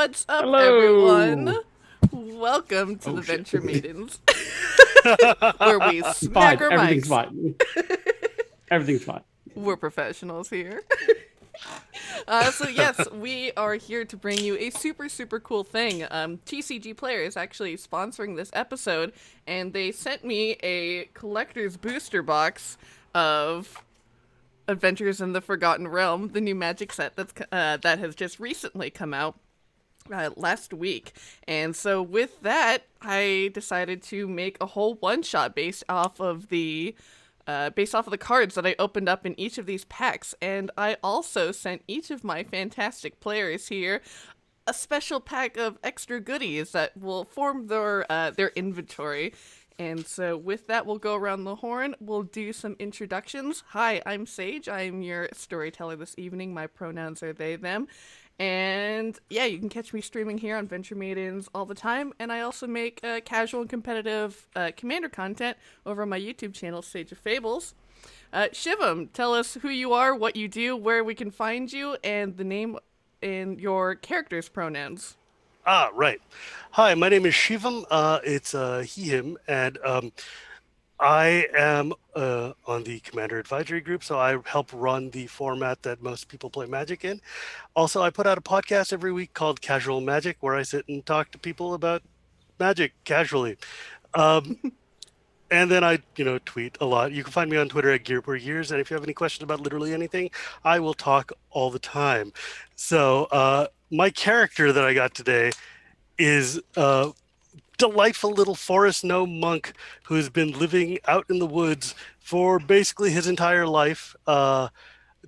What's up, Hello. everyone? Welcome to the Shit. Venture Maidens, where we smack Fine. our Everything's mics. fine. Everything's fine. We're professionals here. So yes, we are here to bring you a super cool thing. TCG Player is actually sponsoring this episode, and they sent me a collector's booster box of Adventures in the Forgotten Realm, the new Magic set that has just recently come out. Last week. And so with that, I decided to make a whole one-shot based off of the cards that I opened up in each of these packs. And I also sent each of my fantastic players here a special pack of extra goodies that will form their inventory. And so with that, we'll go around the horn. We'll do some introductions. Hi, I'm Sage. I'm your storyteller this evening. My pronouns are they, them. And yeah, you can catch me streaming here on Venture Maidens all the time. And I also make casual and competitive Commander content over on my YouTube channel, Sage of Fables. Shivam, tell us who you are, what you do, where we can find you, and the name and your character's pronouns. Right. Hi, my name is Shivam. It's he, him, and I am on the Commander Advisory Group, so I help run the format that most people play Magic in. Also, I put out a podcast every week called Casual Magic, where I sit and talk to people about magic casually. And then I, tweet a lot. You can find me on Twitter at GearPerYears, and if you have any questions about literally anything, I will talk all the time. So my character that I got today is delightful little forest gnome monk who's been living out in the woods for basically his entire life,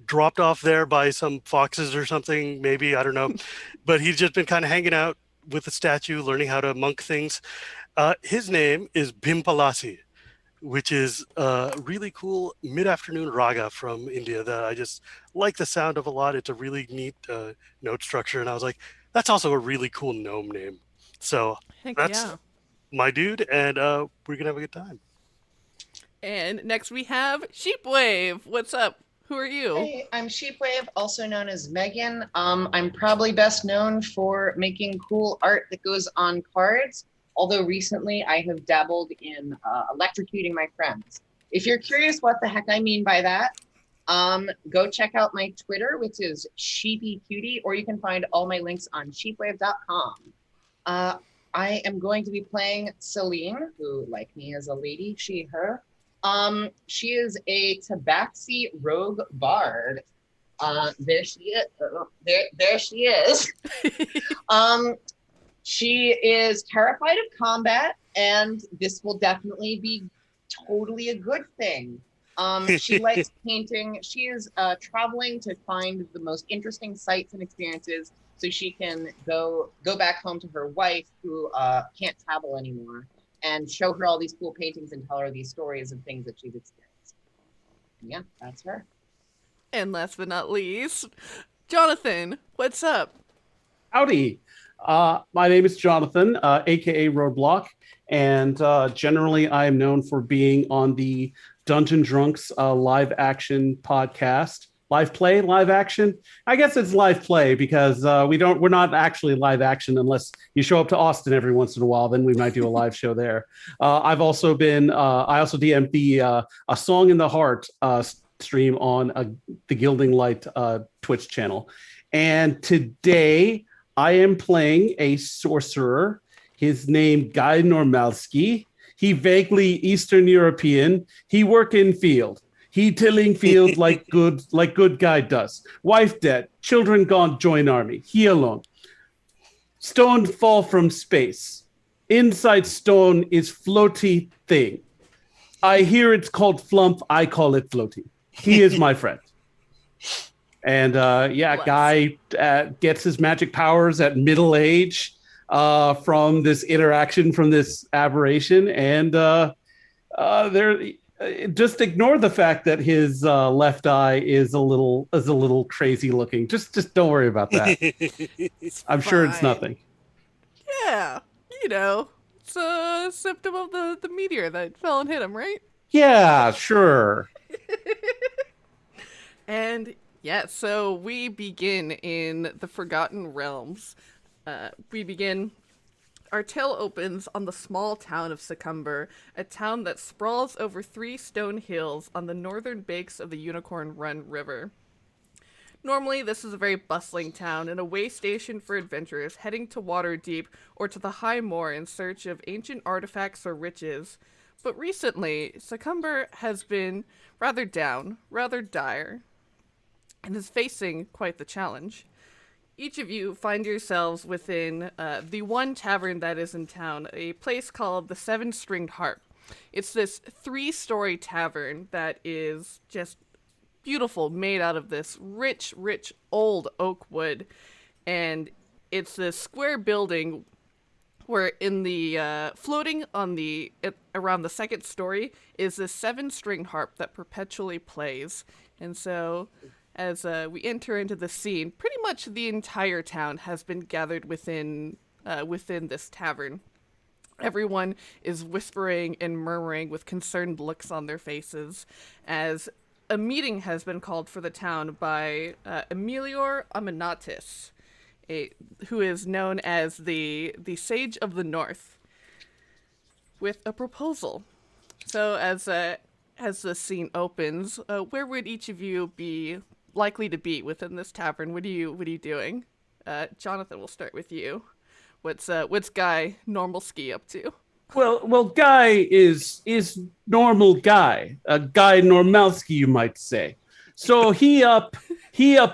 dropped off there by some foxes or something, maybe, I don't know. But he's just been kind of hanging out with the statue, learning how to monk things. His name is Bimpalasi, which is a really cool mid-afternoon raga from India that I just like the sound of a lot. It's a really neat note structure. And I was like, that's also a really cool gnome name. So Heck that's yeah. my dude, and we're going to have a good time. And next we have Sheepwave. What's up? Who are you? Hey, I'm Sheepwave, also known as Megan. I'm probably best known for making cool art that goes on cards, although recently I have dabbled in electrocuting my friends. If you're curious what the heck I mean by that, go check out my Twitter, which is sheepycutie, or you can find all my links on sheepwave.com. I am going to be playing Celine, who, like me, is a lady, she, her. She is a tabaxi rogue bard. There she is. There she is. She is terrified of combat, and this will definitely be totally a good thing. She likes painting. She is traveling to find the most interesting sights and experiences so she can go back home to her wife who can't travel anymore and show her all these cool paintings and tell her these stories of things that she's experienced. Yeah, that's her. And last but not least, Jonathan, what's up? Howdy. My name is Jonathan, aka Roadblock, and generally I am known for being on the Dungeon Drunks live action podcast. Live play, live action. I guess it's live play because we're not actually live action unless you show up to Austin every once in a while. Then we might do a live show there. I've also been. I also DM'd the A Song in the Heart stream on the Gilding Light Twitch channel, and today I am playing a sorcerer. His name Guy Normalski. He vaguely Eastern European. He work in field. He tilling field like good guy does. Wife dead, children gone join army. He alone. Stone fall from space. Inside stone is floaty thing. I hear it's called flump. I call it floaty. He is my friend. And Guy gets his magic powers at middle age from this interaction, from this aberration, and just ignore the fact that his left eye is a little crazy looking. Just don't worry about that. I'm sure it's nothing. Yeah, it's a symptom of the meteor that fell and hit him, right? Yeah, sure. And yeah, so we begin in the Forgotten Realms. We begin. Our tale opens on the small town of Succumber, a town that sprawls over 3 stone hills on the northern banks of the Unicorn Run River. Normally, this is a very bustling town and a way station for adventurers heading to Waterdeep or to the High Moor in search of ancient artifacts or riches. But recently, Succumber has been rather down, rather dire, and is facing quite the challenge. Each of you find yourselves within the one tavern that is in town, a place called the Seven Stringed Harp. It's this 3-story tavern that is just beautiful, made out of this rich, rich old oak wood. And it's this square building where in the floating on around the second story is this 7-string harp that perpetually plays. And so as we enter into the scene, pretty much the entire town has been gathered within this tavern. Everyone is whispering and murmuring with concerned looks on their faces as a meeting has been called for the town by Emilior Aminatis, who is known as the Sage of the North, with a proposal. So as the scene opens, where would each of you be likely to be within this tavern? What are you doing? Jonathan, we'll start with you. What's Guy Normal Ski up to? Well, Guy is normal guy, a Guy Normalski, you might say. So he up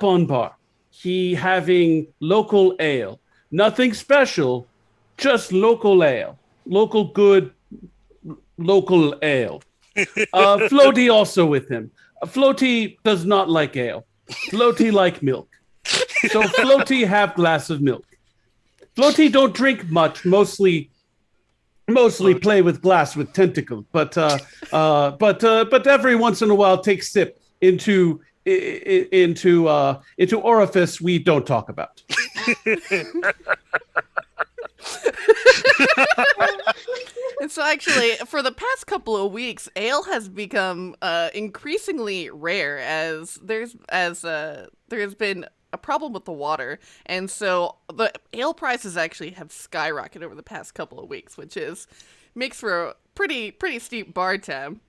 on bar. He having local ale, nothing special, just local ale, local good, local ale. Floaty also with him. Floaty does not like ale. Floaty like milk. So Floaty have glass of milk. Floaty don't drink much, mostly play with glass with tentacles, but every once in a while take sip into orifice we don't talk about. And so actually, for the past couple of weeks, ale has become increasingly rare as there has been a problem with the water, and so the ale prices actually have skyrocketed over the past couple of weeks, which makes for a pretty steep bar tab.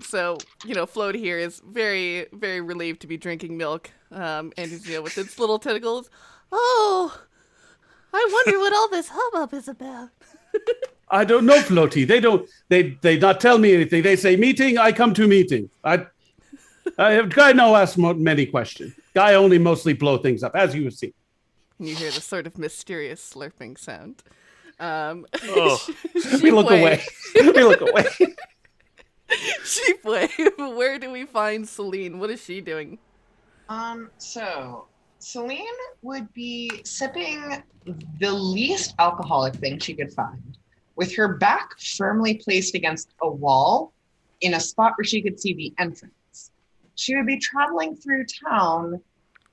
So Float here is very, very relieved to be drinking milk, and with its little tentacles. Oh, I wonder what all this hubbub is about. I don't know, Floaty. They not tell me anything. They say meeting, I come to meeting. Guy no ask many questions. Guy only mostly blow things up, as you would see. And you hear this sort of mysterious slurping sound. We look away. We look away. Sheepway, where do we find Celine? What is she doing? So Celine would be sipping the least alcoholic thing she could find, with her back firmly placed against a wall in a spot where she could see the entrance. She would be traveling through town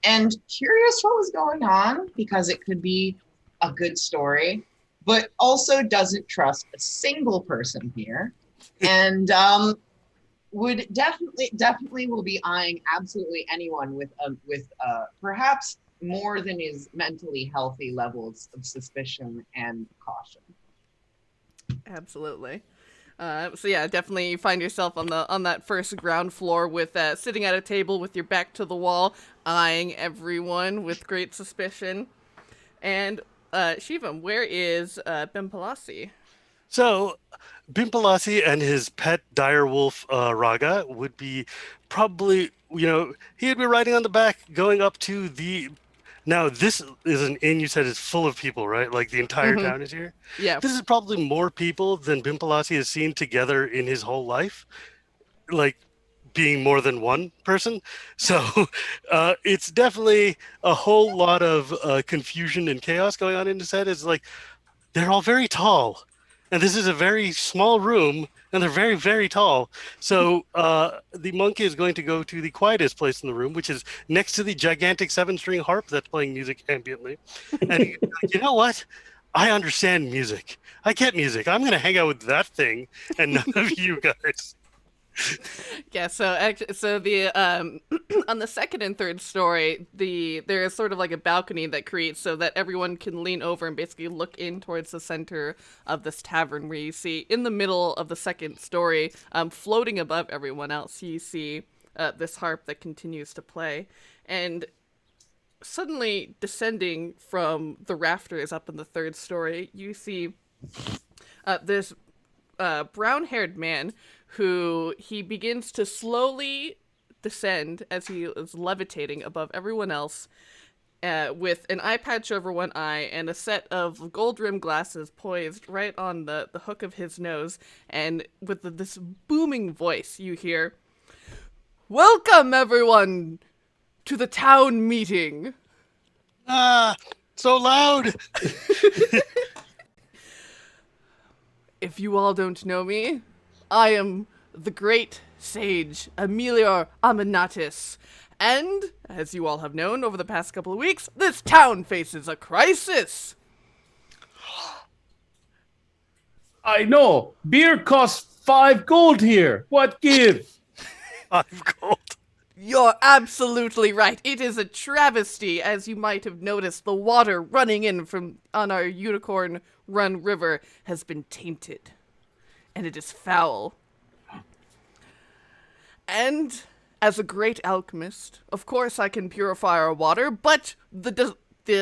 and curious what was going on because it could be a good story, but also doesn't trust a single person here, and would definitely will be eyeing absolutely anyone with perhaps more than his mentally healthy levels of suspicion and caution. Absolutely. So yeah, definitely you find yourself on that first ground floor with sitting at a table with your back to the wall, eyeing everyone with great suspicion. And Shivam, where is Bimpalasi? So, Bimpalasi and his pet direwolf Raga would be probably, he'd be riding on the back, going up to the. Now, this is an inn you said is full of people, right? Like the entire town is here? Yeah. This is probably more people than Bimpalasi has seen together in his whole life, like being more than one person. So it's definitely a whole lot of confusion and chaos going on in his head. It's like, they're all very tall. And this is a very small room, and they're very, very tall. So the monk is going to go to the quietest place in the room, which is next to the gigantic 7-string harp that's playing music ambiently. And you know what? I understand music. I get music. I'm going to hang out with that thing and none of you guys. Yeah, so actually, so the on the second and third story, there is sort of like a balcony that creates so that everyone can lean over and basically look in towards the center of this tavern, where you see in the middle of the second story, floating above everyone else, you see this harp that continues to play, and suddenly descending from the rafters up in the third story, you see this brown-haired man who he begins to slowly descend as he is levitating above everyone else, with an eye patch over one eye and a set of gold-rimmed glasses poised right on the hook of his nose, and with this booming voice you hear, "Welcome, everyone, to the town meeting." Ah, so loud. If you all don't know me, I am the great sage Emilio Aminatis. And, as you all have known over the past couple of weeks, this town faces a crisis. I know. Beer costs 5 gold here. What give? 5 gold. You're absolutely right. It is a travesty, as you might have noticed. The water running in from on our Unicorn Run River has been tainted, and it is foul. And as a great alchemist, of course I can purify our water, but the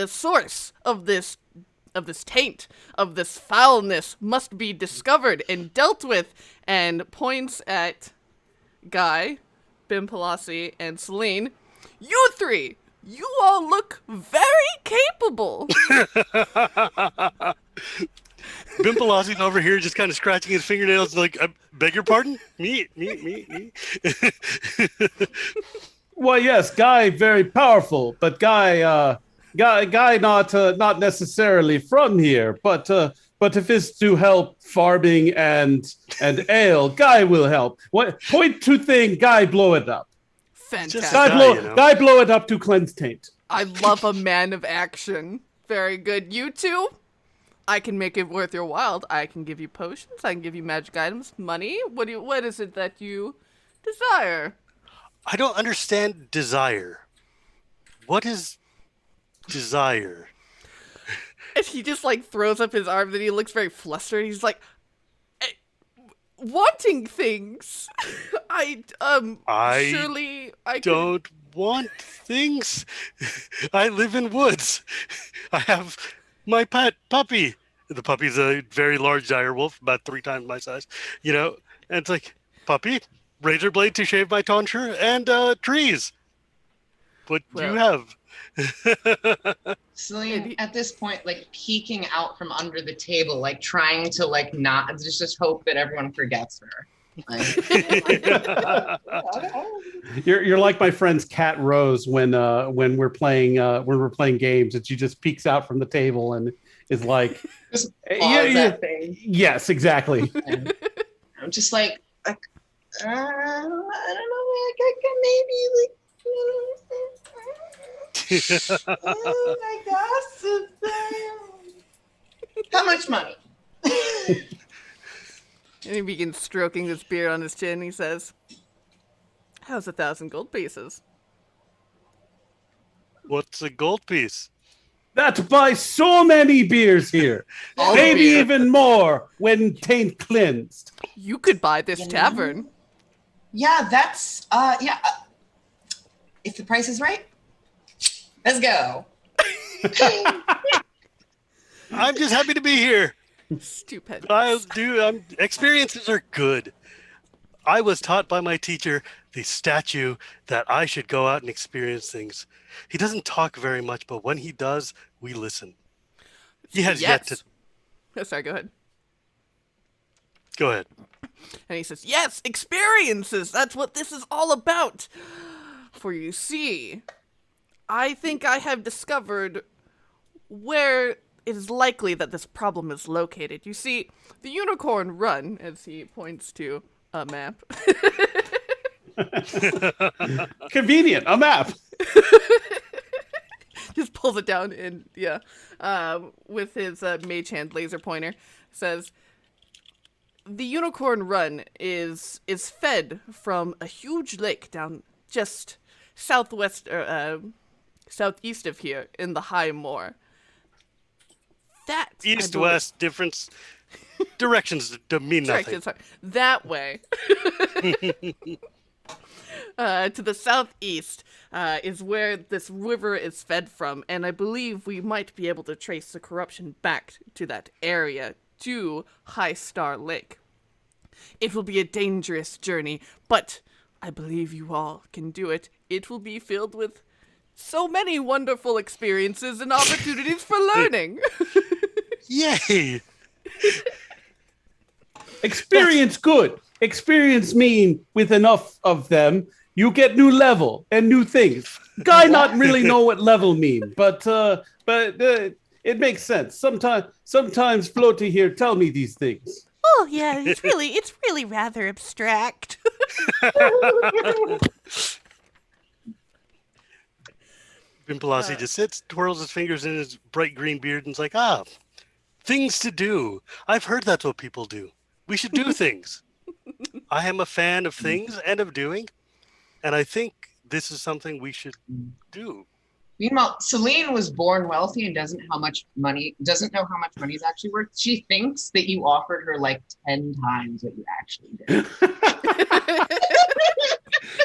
source of this taint, of this foulness, must be discovered and dealt with. And points at Guy, Bim Palasi, and Celine. You three, you all look very capable. Bim Palasi's over here just kind of scratching his fingernails like, I beg your pardon? Me. Well, yes, Guy very powerful, but Guy not necessarily from here. But if it's to help farming and ale, Guy will help. What point to thing? Guy blow it up. Fantastic. Guy blow it up to cleanse taint. I love a man of action. Very good. You two, I can make it worth your while. I can give you potions. I can give you magic items, money. What is it that you desire? I don't understand desire. What is desire? And he just like throws up his arms and he looks very flustered. He's like, wanting things. Surely I don't want things. I live in woods. I have my pet puppy. The puppy's a very large dire wolf, about 3 times my size. And it's like, puppy, razor blade to shave my tonsure, and trees. What do you have? Celine, at this point, like peeking out from under the table, like trying to like not just hope that everyone forgets her. You're like my friend's Cat Rose when we're playing games, and she just peeks out from the table and is like, yes, exactly. And I'm just like I don't know, like I can maybe like. Oh my gosh! How much money? And he begins stroking his beard on his chin. He says, "How's 1,000 gold pieces?" What's a gold piece? That buys so many beers here. Maybe even more when taint cleansed. You could buy this tavern. Yeah, that's if the price is right, let's go. I'm just happy to be here. Stupid. Experiences are good. I was taught by my teacher, the statue, that I should go out and experience things. He doesn't talk very much, but when he does, we listen. He has yet to... Oh, sorry, go ahead. Go ahead. And he says, yes, experiences! That's what this is all about! For you see, I think I have discovered where it is likely that this problem is located. You see, the Unicorn Run, as he points to a map. Convenient, a map. Just pulls it down and, with his mage hand laser pointer, says, the Unicorn Run is fed from a huge lake down just southeast of here in the high moor. That East-west difference. Directions mean nothing. Sorry, that way. To the southeast is where this river is fed from, and I believe we might be able to trace the corruption back to that area, to High Star Lake. It will be a dangerous journey, but I believe you all can do it. It will be filled with so many wonderful experiences and opportunities for learning. Yay! Experience good. Experience mean with enough of them, you get new level and new things. Guy not really know what level mean, but it makes sense. Sometimes Floaty here tell me these things. Oh yeah, it's really rather abstract. Pimpalasi just sits, twirls his fingers in his bright green beard, and is like, things to do. I've heard that's what people do. We should do things. I am a fan of things and of doing, and I think this is something we should do. Meanwhile, Celine was born wealthy and doesn't know how much money is actually worth. She thinks that you offered her like 10 times what you actually did.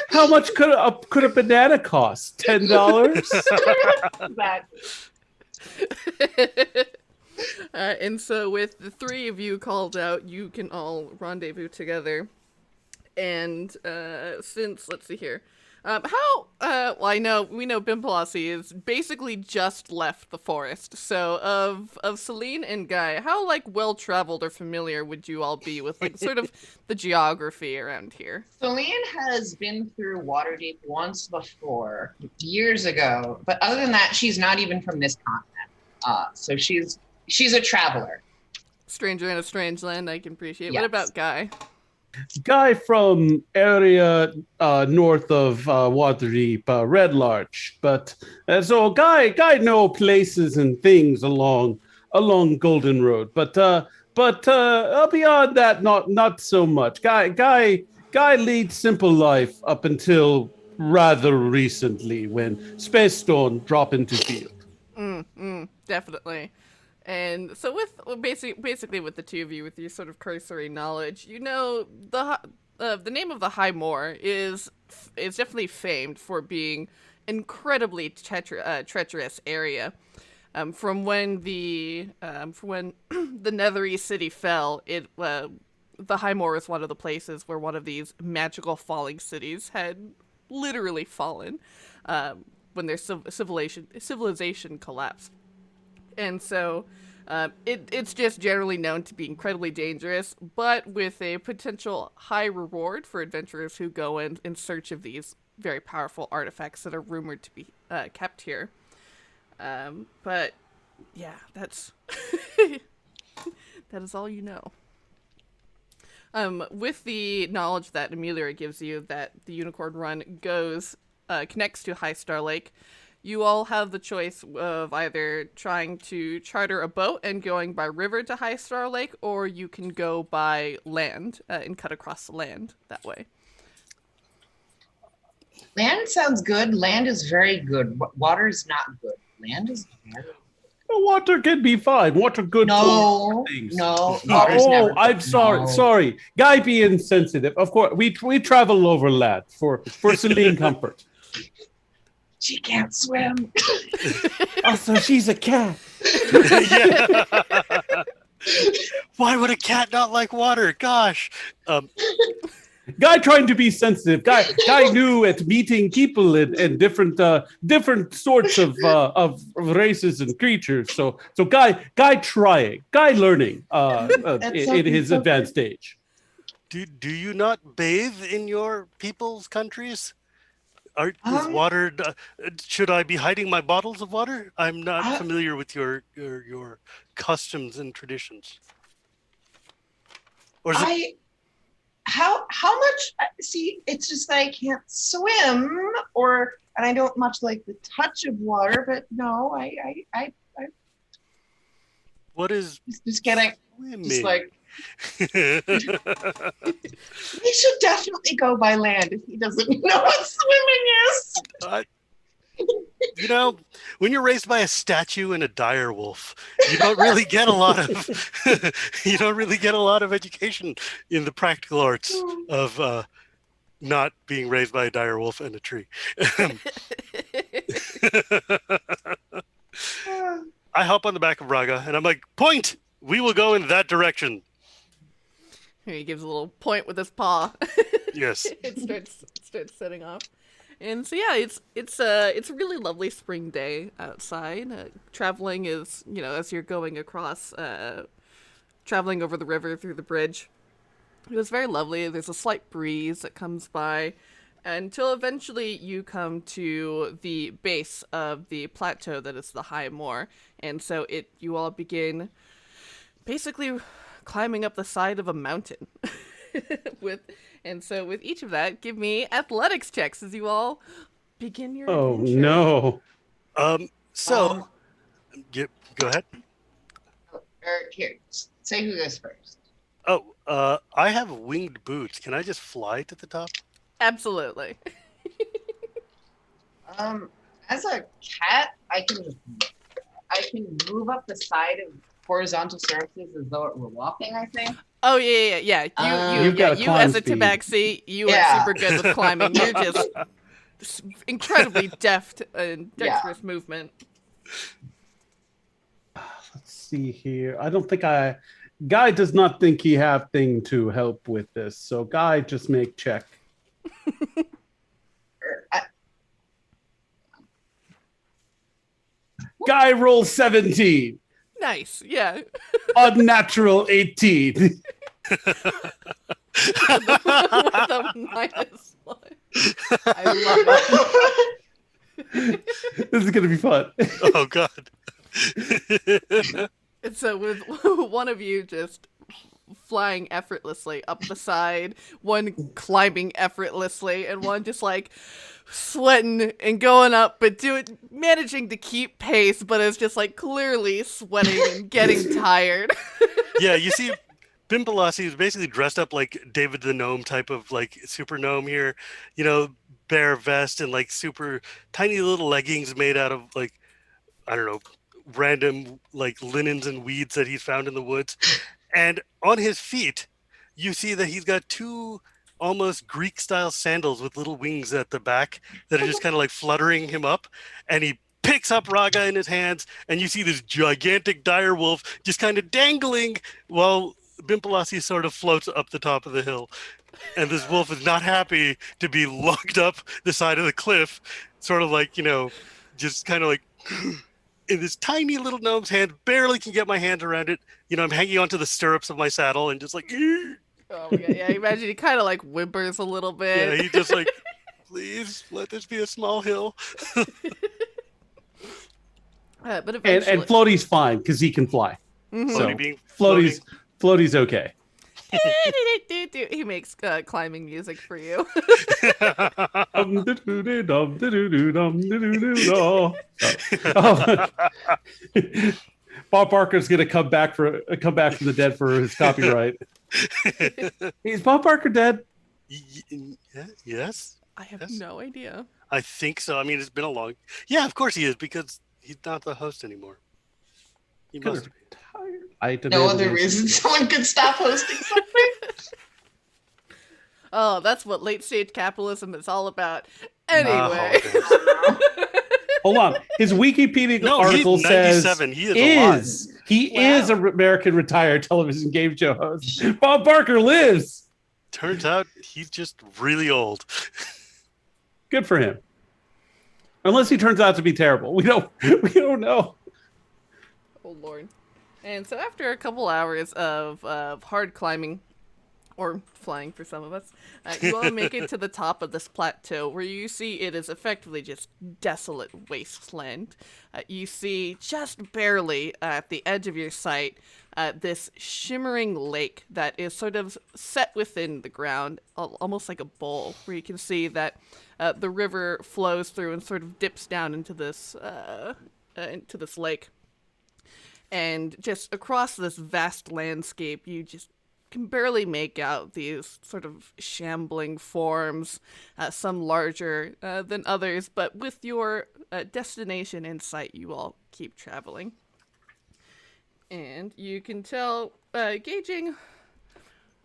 How much could a banana cost? $10? Exactly. And so with the three of you called out, you can all rendezvous together. And since, let's see here. Well, we know Pimpalasi is basically just left the forest. So of Celine and Guy, how like well traveled or familiar would you all be with like sort of the geography around here? Celine has been through Waterdeep once before, years ago. But other than that, she's not even from this continent. So she's a traveler. Stranger in a strange land, I can appreciate. Yes. What about Guy? Guy from area north of Waterdeep, Red Larch. But so Guy know places and things along Golden Road. But beyond that, not so much. Guy leads simple life up until rather recently when Space Stone drop into field. Definitely. And so with basically with the two of you, with your sort of cursory knowledge, you know the name of the High Moor is definitely famed for being incredibly treacherous area. From when the Netherese city fell, the High Moor is one of the places where one of these magical falling cities had literally fallen when their civilization collapsed. And so it's just generally known to be incredibly dangerous, but with a potential high reward for adventurers who go in search of these very powerful artifacts that are rumored to be kept here. But yeah, that's that is all you know. With the knowledge that Amelia gives you that the Unicorn Run connects to High Star Lake, you all have the choice of either trying to charter a boat and going by river to High Star Lake, or you can go by land and cut across the land that way. Land sounds good. Land is very good. Water is not good. Land is very good. Water can be fine. Water good for things. Water's never I'm good. sorry. No. Sorry. Guy being sensitive. Of course, we travel over land for Celine comfort. She can't swim. Also, she's a cat. Yeah. Why would a cat not like water? Gosh. Guy trying to be sensitive. Guy knew at meeting people and different sorts of races and creatures. So guy trying. Guy learning in his advanced age. Do you not bathe in your people's countries? Is water? Should I be hiding my bottles of water? I'm not familiar with your customs and traditions. Or is it? How much? See, it's just that I can't swim, and I don't much like the touch of water. But no, I What is just kidding. swimming? Just like We should definitely go by land if he doesn't know what swimming is. You know, when you're raised by a statue and a dire wolf, you don't really get a lot of you don't really get a lot of education in the practical arts of not being raised by a dire wolf and a tree. I hop on the back of Raga and I'm like, point! We will go in that direction. He gives a little point with his paw. Yes. It starts setting off. And so yeah, it's a really lovely spring day outside. Traveling is, as you're going across, traveling over the river through the bridge, it was very lovely. There's a slight breeze that comes by until eventually you come to the base of the plateau that is the high moor. And so you all begin basically climbing up the side of a mountain. with each of that, give me athletics checks as you all begin your adventure. No. So go ahead. Here, say who goes first. I have winged boots. Can I just fly to the top? Absolutely. As a cat, I can move up the side of horizontal surfaces as though it were walking, I think. Oh yeah. You as a tabaxi, you are super good with climbing. You're just incredibly deft and dexterous movement. Let's see here. I don't think Guy does not think he have thing to help with this. So Guy, just make check. Guy rolls 17. Nice, yeah. Unnatural 18. With a -1. I love it. This is going to be fun. Oh, God. And so with one of you just flying effortlessly up the side, one climbing effortlessly, and one just like sweating and going up, but managing to keep pace, but is just like clearly sweating and getting tired. Yeah, you see, Bimbalasi is basically dressed up like David the Gnome type of like super gnome here, bare vest and like super tiny little leggings made out of like, I don't know, random like linens and weeds that he's found in the woods. And on his feet, you see that he's got two almost Greek style sandals with little wings at the back that are just kind of like fluttering him up. And he picks up Raga in his hands, and you see this gigantic dire wolf just kind of dangling while Bimbalasi sort of floats up the top of the hill. And this wolf is not happy to be lugged up the side of the cliff, sort of like, just kind of like in this tiny little gnome's hand, barely can get my hand around it. I'm hanging onto the stirrups of my saddle and just like, oh my God, yeah, imagine he kind of like whimpers a little bit. Yeah, he just like, please let this be a small hill. But eventually... and Floaty's fine because he can fly. Mm-hmm. So Floaty's okay. He makes climbing music for you. Bob Barker's gonna come back from the dead for his copyright. Is Bob Barker dead? Yes. I have no idea. I think so. I mean, it's been a long. Yeah, of course he is, because he's not the host anymore. He must be. No other reason someone could stop hosting something. Oh, that's what late stage capitalism is all about. Anyway. Hold on. His Wikipedia article says he is an American retired television game show host. Bob Barker lives. Turns out he's just really old. Good for him. Unless he turns out to be terrible. We don't know. Oh Lord. And so after a couple hours of hard climbing, or flying for some of us, you all make it to the top of this plateau where you see it is effectively just desolate wasteland. You see just barely at the edge of your sight this shimmering lake that is sort of set within the ground, almost like a bowl, where you can see that the river flows through and sort of dips down into this lake. And just across this vast landscape, you just can barely make out these sort of shambling forms, some larger than others, but with your destination in sight, you all keep traveling. And you can tell, gauging,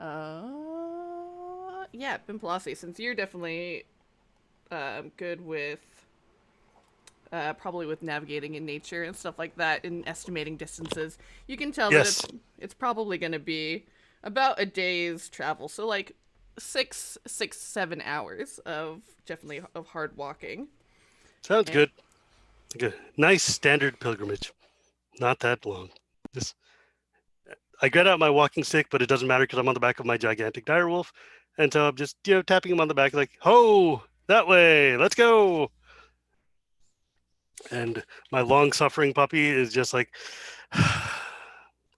Pimpalasi, since you're definitely good with, probably with navigating in nature and stuff like that, and estimating distances, you can tell Yes. that it's probably going to be about a day's travel. So like 7 hours of definitely of hard walking. Sounds good. Like a nice standard pilgrimage. Not that long. Just, I get out my walking stick, but it doesn't matter because I'm on the back of my gigantic direwolf. And so I'm just, tapping him on the back like, ho, that way, let's go. And my long-suffering puppy is just like,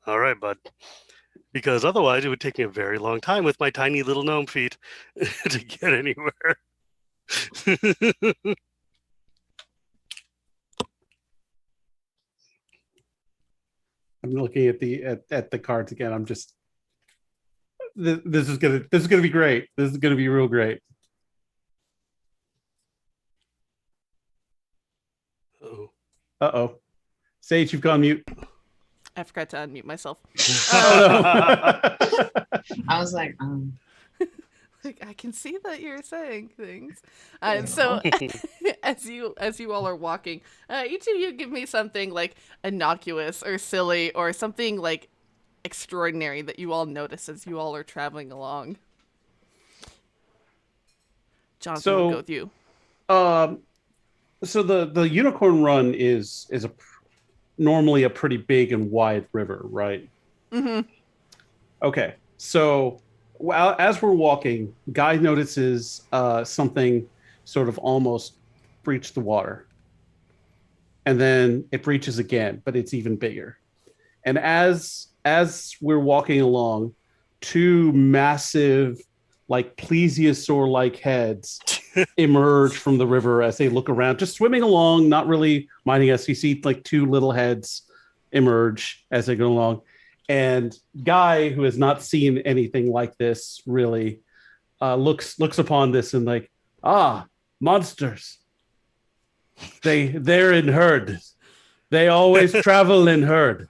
all right, bud. Because otherwise it would take me a very long time with my tiny little gnome feet to get anywhere. I'm looking at the cards again. I'm just this is gonna be great. This is gonna be real great. Oh. Uh-oh. Sage, you've gone mute. I forgot to unmute myself. I was like, Like, I can see that you're saying things. So as you all are walking, each of you give me something like innocuous or silly or something like extraordinary that you all notice as you all are traveling along. Jonathan, we'll go with you. So the Unicorn Run is normally a pretty big and wide river, right? Mm-hmm. Okay, so as we're walking, Guy notices something sort of almost breach the water, and then it breaches again, but it's even bigger. And as we're walking along, two massive, like plesiosaur-like heads emerge from the river as they look around, just swimming along, not really minding us. You see like two little heads emerge as they go along. And Guy, who has not seen anything like this really, looks upon this and like, monsters. They're in herd. They always travel in herd.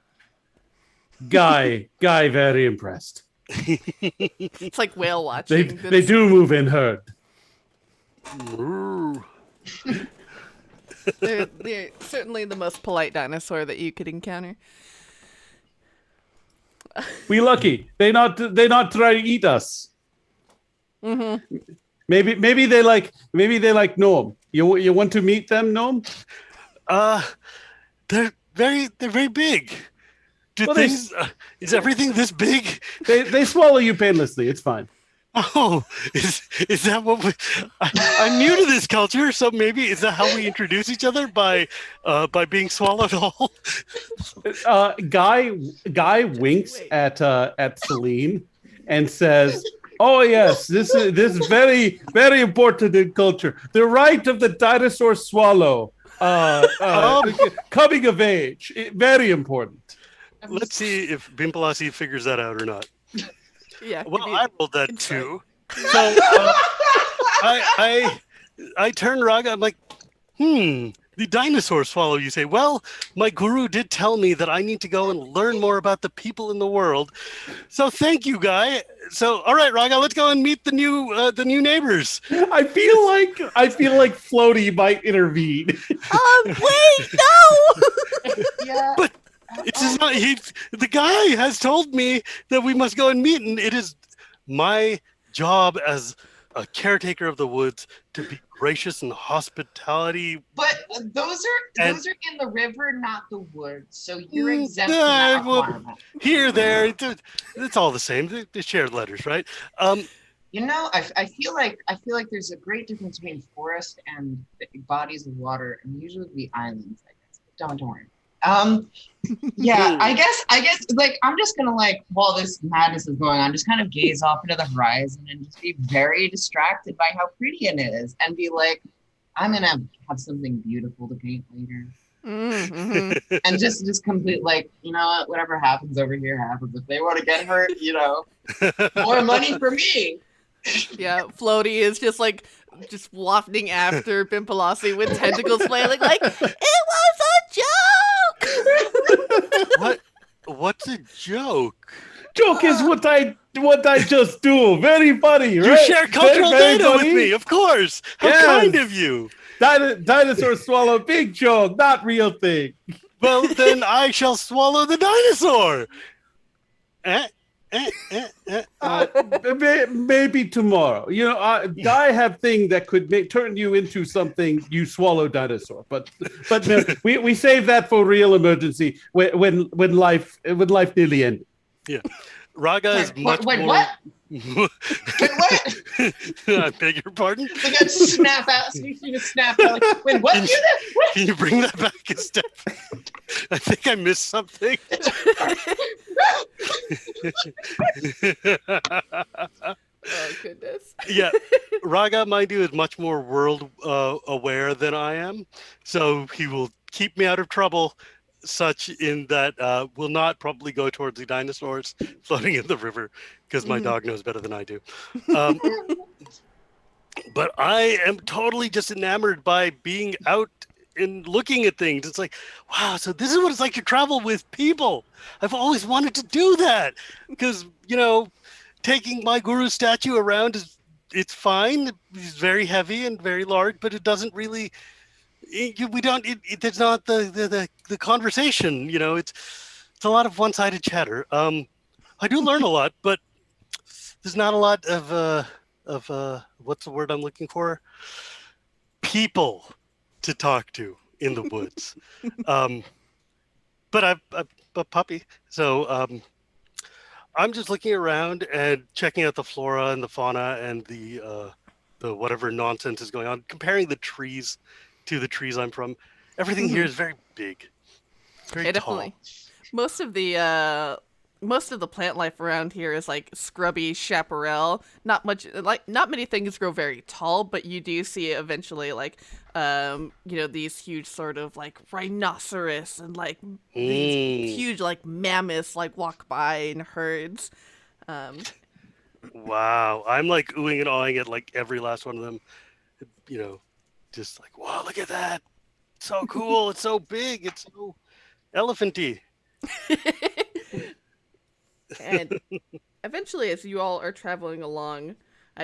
Guy, very impressed. It's like whale watching. They do move in herd. They're certainly the most polite dinosaur that you could encounter. We lucky. They not try to eat us. Mm-hmm. Maybe they like gnome. You want to meet them, gnome? They're very big. Is everything this big? They swallow you painlessly. It's fine. Oh, is that what I'm new to this culture, so maybe is that how we introduce each other by being swallowed whole? Guy winks at Celine and says, "Oh yes, this is very very important in culture. The right of the dinosaur swallow, coming of age, very important." Let's see if Bimpalasi figures that out or not. Yeah. Well, I rolled that insight. too. So I turn Raga. I'm like, the dinosaur swallow. You say, well, my guru did tell me that I need to go and learn more about the people in the world. So thank you, Guy. So all right, Raga, let's go and meet the new neighbors. I feel like Floaty might intervene. Wait, no. yeah. But it's not. The guy has told me that we must go and meet, and it is my job as a caretaker of the woods to be gracious and hospitality. But those are in the river, not the woods. So you're exempt from that requirement. Here, there, it's all the same. They shared letters, right? You know, I feel like there's a great difference between forest and bodies of water, and usually the islands. I guess. Don't worry. Yeah, I guess like I'm just gonna like while this madness is going on, just kind of gaze off into the horizon and just be very distracted by how pretty it is and be like, I'm gonna have something beautiful to paint later. Mm-hmm. And just complete, like, you know what, whatever happens over here happens. If they want to get hurt, more money for me. Yeah, Floaty is just wafting after Pimpalossi with tentacles flailing like, it was a joke! What? What's a joke? Joke is what I just do. Very funny, right? You share cultural Very data with funny. me, of course. How Yes. kind of you. Dinosaurs swallow big joke, not real thing. Well, then I shall swallow the dinosaur. Maybe tomorrow. I have thing that could turn you into something. You swallow dinosaur, but no, we save that for real emergency when life nearly ended. Yeah, Raga is much Wait, more. what? Wait, what? I beg your pardon. They got snap out. You just snap out. Like, wait, what? Can you bring that back a step? I think I missed something. Oh, goodness. Yeah, Raga, mind you, is much more world aware than I am, so he will keep me out of trouble. Such in that will not probably go towards the dinosaurs floating in the river because my dog knows better than I do. But I am totally just enamored by being out and looking at things. It's like, wow, so this is what it's like to travel with people. I've always wanted to do that because, taking my guru statue around it's fine. It's very heavy and very large, but it doesn't really. There's not the conversation. It's a lot of one-sided chatter. I do learn a lot, but there's not a lot of what's the word I'm looking for? People to talk to in the woods. But I'm a puppy, so I'm just looking around and checking out the flora and the fauna and the whatever nonsense is going on, comparing the trees to the trees I'm from. Everything here is very big, very tall. Definitely. Most of the plant life around here is like scrubby chaparral. Not many things grow very tall, but you do see eventually these huge sort of like rhinoceros and like these huge like mammoths like walk by in herds. Wow, I'm like oohing and awing at like every last one of them. Just like, wow, look at that. It's so cool. It's so big. It's so elephanty. And eventually, as you all are traveling along,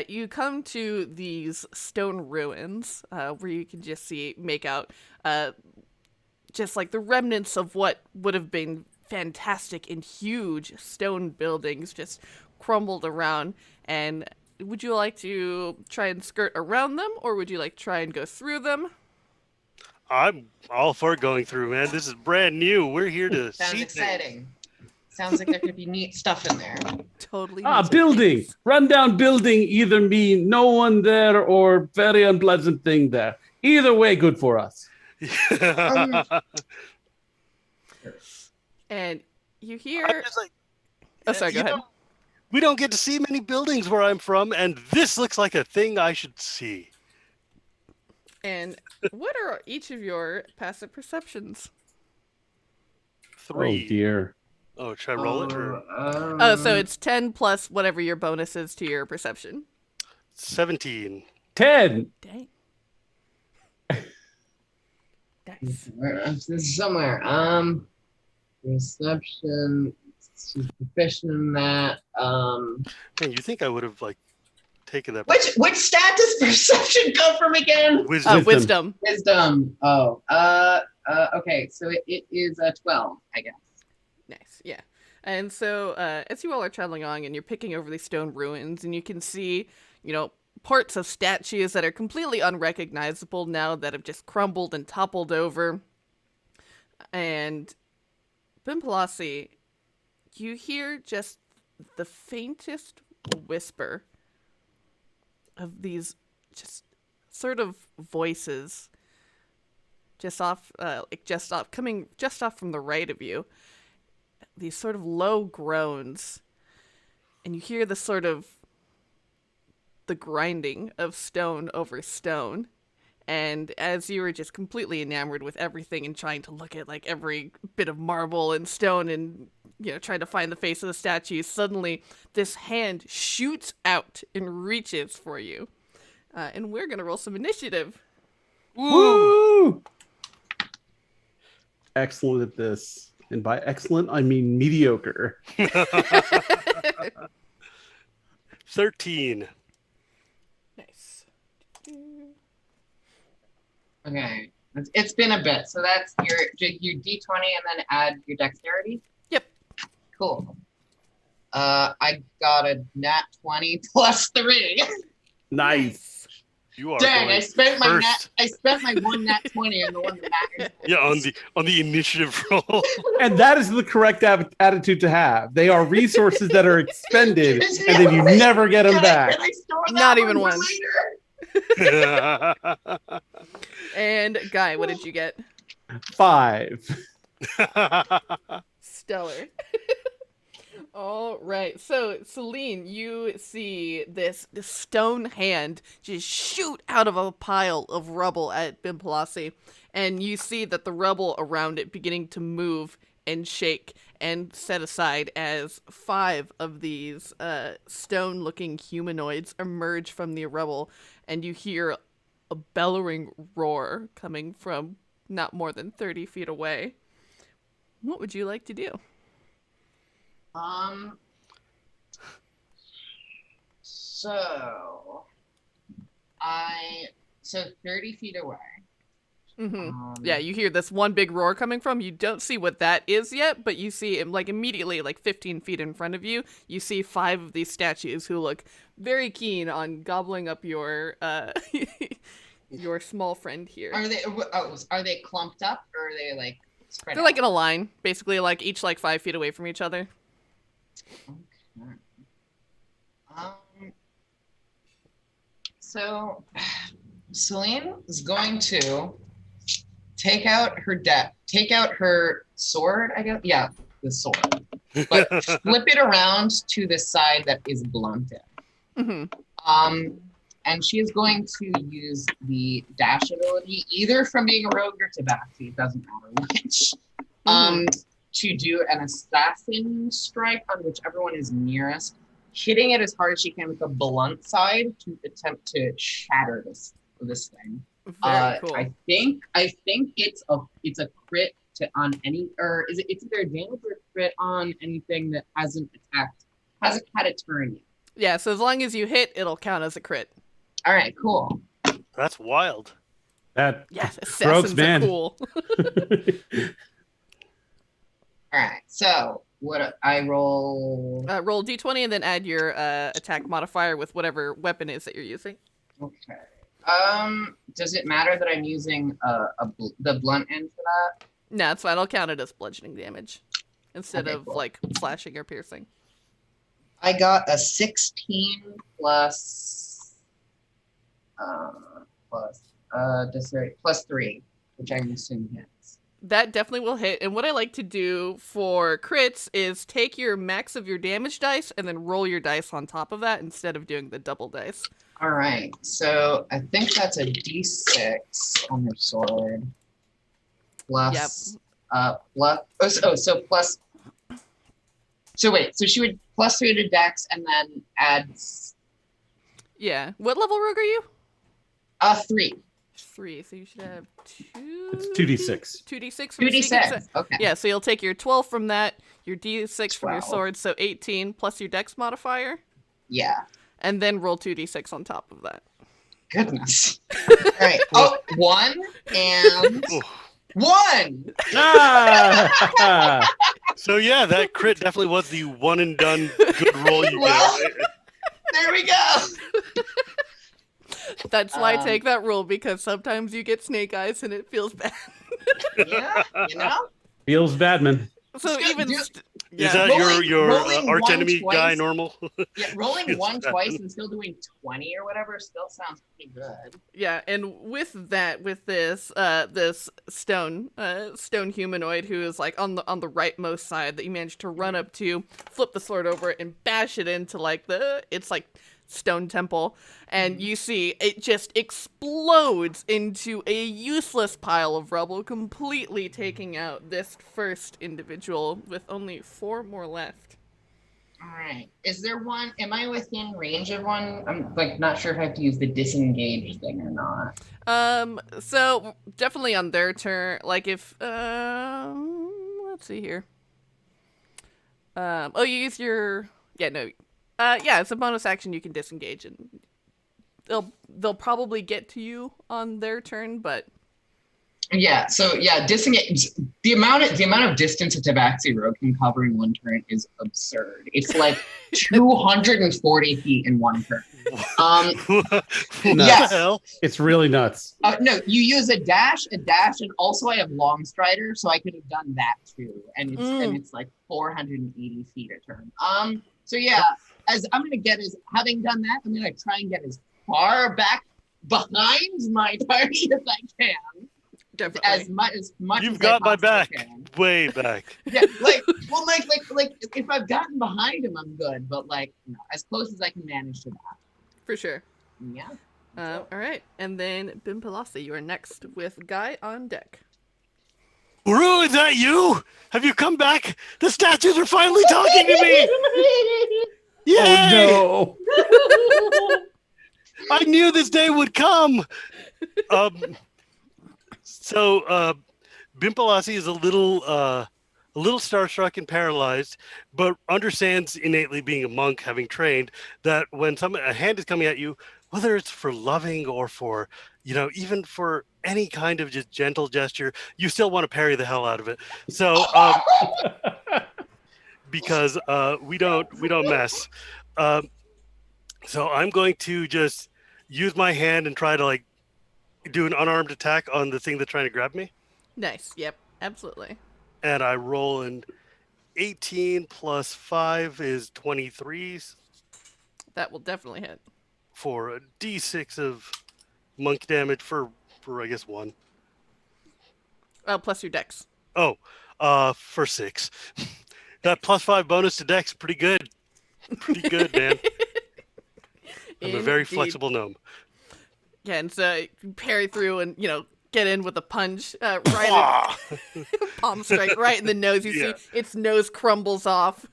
you come to these stone ruins where you can just make out just like the remnants of what would have been fantastic and huge stone buildings just crumbled around. And would you like to try and skirt around them, or would you like to try and go through them? I'm all for going through, man. This is brand new. We're here to Sounds see exciting. Sounds like there could be neat stuff in there. Totally. Building. Rundown building either mean no one there or very unpleasant thing there. Either way, good for us. And you hear... I'm just like, oh, sorry, go ahead. We don't get to see many buildings where I'm from, and this looks like a thing I should see. And what are each of your passive perceptions? 3. Oh, dear. Oh, should I roll it? Or... so it's 10 plus whatever your bonus is to your perception. 17. 10. Dang. Nice. This is somewhere. Perception. She's proficient in that. Man, you think I would have taken that? Which stat does perception come from again? Wisdom. Wisdom. Oh. Okay. So it is a 12, I guess. Nice. Yeah. And so as you all are traveling along and you're picking over these stone ruins, and you can see, parts of statues that are completely unrecognizable now that have just crumbled and toppled over. And Pimpalossi, you hear just the faintest whisper of these just sort of voices coming just off from the right of you. These sort of low groans, and you hear the grinding of stone over stone, And as you were just completely enamored with everything and trying to look at like every bit of marble and stone and trying to find the face of the statue, suddenly this hand shoots out and reaches for you. And we're gonna roll some initiative. Woo! Excellent at this. And by excellent, I mean mediocre. 13. Nice. Okay. It's been a bit. So that's your D20 and then add your dexterity? Yep. Cool. I got a nat 20 plus 3. Nice. You are Dang, going I spent first. my one nat 20 on the one that matters. Yeah, on the initiative roll. And that is the correct attitude to have. They are resources that are expended, and then you never get them back. Can I store that Not even one once. for later? And Guy, what did you get? 5. Stellar. All right. So, Celine, you see this stone hand just shoot out of a pile of rubble at Bimpelassi, and you see that the rubble around it beginning to move and shake and set aside as 5 of these stone-looking humanoids emerge from the rubble, and you hear a bellowing roar coming from not more than 30 feet away. What would you like to do? So 30 feet away. Mm-hmm. Yeah, you hear this one big roar coming from. You don't see what that is yet, but you see him like immediately, like 15 feet in front of you. You see 5 of these statues who look very keen on gobbling up your your small friend here. Are they clumped up or are they like spread They're out? like in a line, basically, like each like 5 feet away from each other. Okay. So Celine is going to take out her sword, I guess. Yeah, the sword. But flip it around to the side that is blunted. Mm-hmm. And she is going to use the dash ability, either from being a rogue or tabaxi, it doesn't matter which. To do an assassin strike on whichever one is nearest, hitting it as hard as she can with the blunt side to attempt to shatter this thing. Very cool. I think it's a crit on any, or is it's either a damage or a crit on anything that hasn't had a turn yet. Yeah, so as long as you hit, it'll count as a crit. All right, cool. That's wild. That Yes, rogues, assassins man. are cool. All right, so what I roll? Roll d20 and then add your attack modifier with whatever weapon is that you're using. Okay. Does it matter that I'm using the blunt end for that? No, it's fine. I'll count it as bludgeoning damage instead Okay, of cool. like slashing or piercing. I got a 16 plus 3, which I'm assuming hits. That definitely will hit. And what I like to do for crits is take your max of your damage dice and then roll your dice on top of that instead of doing the double dice. All right, so I think that's a d6 on her sword. Plus, plus. So wait, so she would plus 3 to dex and then add Yeah. What level rogue are you? 3. 3. So you should have 2. It's 2d6. 2d6. from sneak 2d6. attack. Okay. Yeah, so you'll take your 12 from that, your d6 from your 12. sword, so 18 plus your dex modifier, Yeah. and then roll 2d6 on top of that. Goodness. All right. Oh, 1 and Ooh. 1. Ah! So yeah, that crit definitely was the one and done good roll you Well- did. There we go. That's why I take that rule, because sometimes you get snake eyes and it feels bad. Yeah, you know. Feels bad, man. So Just even... do- Is that your rolling arch one enemy guy twice. normal? Yeah, rolling Feels 1 bad. twice and still doing 20 or whatever still sounds pretty good. Yeah, and with this this stone humanoid who is like on the rightmost side that you managed to run up to, flip the sword over it and bash it into like it's like stone temple, and you see it just explodes into a useless pile of rubble, completely taking out this first individual with only 4 more left. All right. Is there one? Am I within range of one? I'm like not sure if I have to use the disengage thing or not. So definitely on their turn, like if let's see here. You use your it's a bonus action. You can disengage, and they'll probably get to you on their turn, but Yeah. So yeah, disengage. The amount of distance a Tabaxi rogue can cover in one turn is absurd. It's like 240 feet in one turn. What Yes. the hell? It's really nuts. No, you use a dash, and also I have long strider, so I could have done that too. And it's like 480 feet a turn. So yeah, as I'm gonna get having done that, I'm gonna try and get as far back behind my party as I can. definitely. As much You've as got I my back, can. way back. Yeah, like if I've gotten behind him, I'm good. But like, as close as I can manage to that. For sure. Yeah. All right, and then Bimpalasi, you are next with Guy on deck. Uru, is that you? Have you come back? The statues are finally talking to me. Yay! Oh no! I knew this day would come. So Bimpalasi is a little starstruck and paralyzed, but understands innately, being a monk, having trained, that when a hand is coming at you, whether it's for loving or for, even for any kind of just gentle gesture, you still want to parry the hell out of it. So because we don't mess. So I'm going to just use my hand and try to like do an unarmed attack on the thing that's trying to grab me. Nice. Yep. Absolutely. And I roll an 18 plus 5 is 23 That will definitely hit. for a d6 of monk damage for I guess 1. Plus your dex. Oh, for 6. That plus 5 bonus to dex, pretty good. Pretty good, man. I'm a very Indeed. flexible gnome. Yeah, and so you parry through and, get in with a punch, right in, palm strike right in the nose. You Yeah. see its nose crumbles off.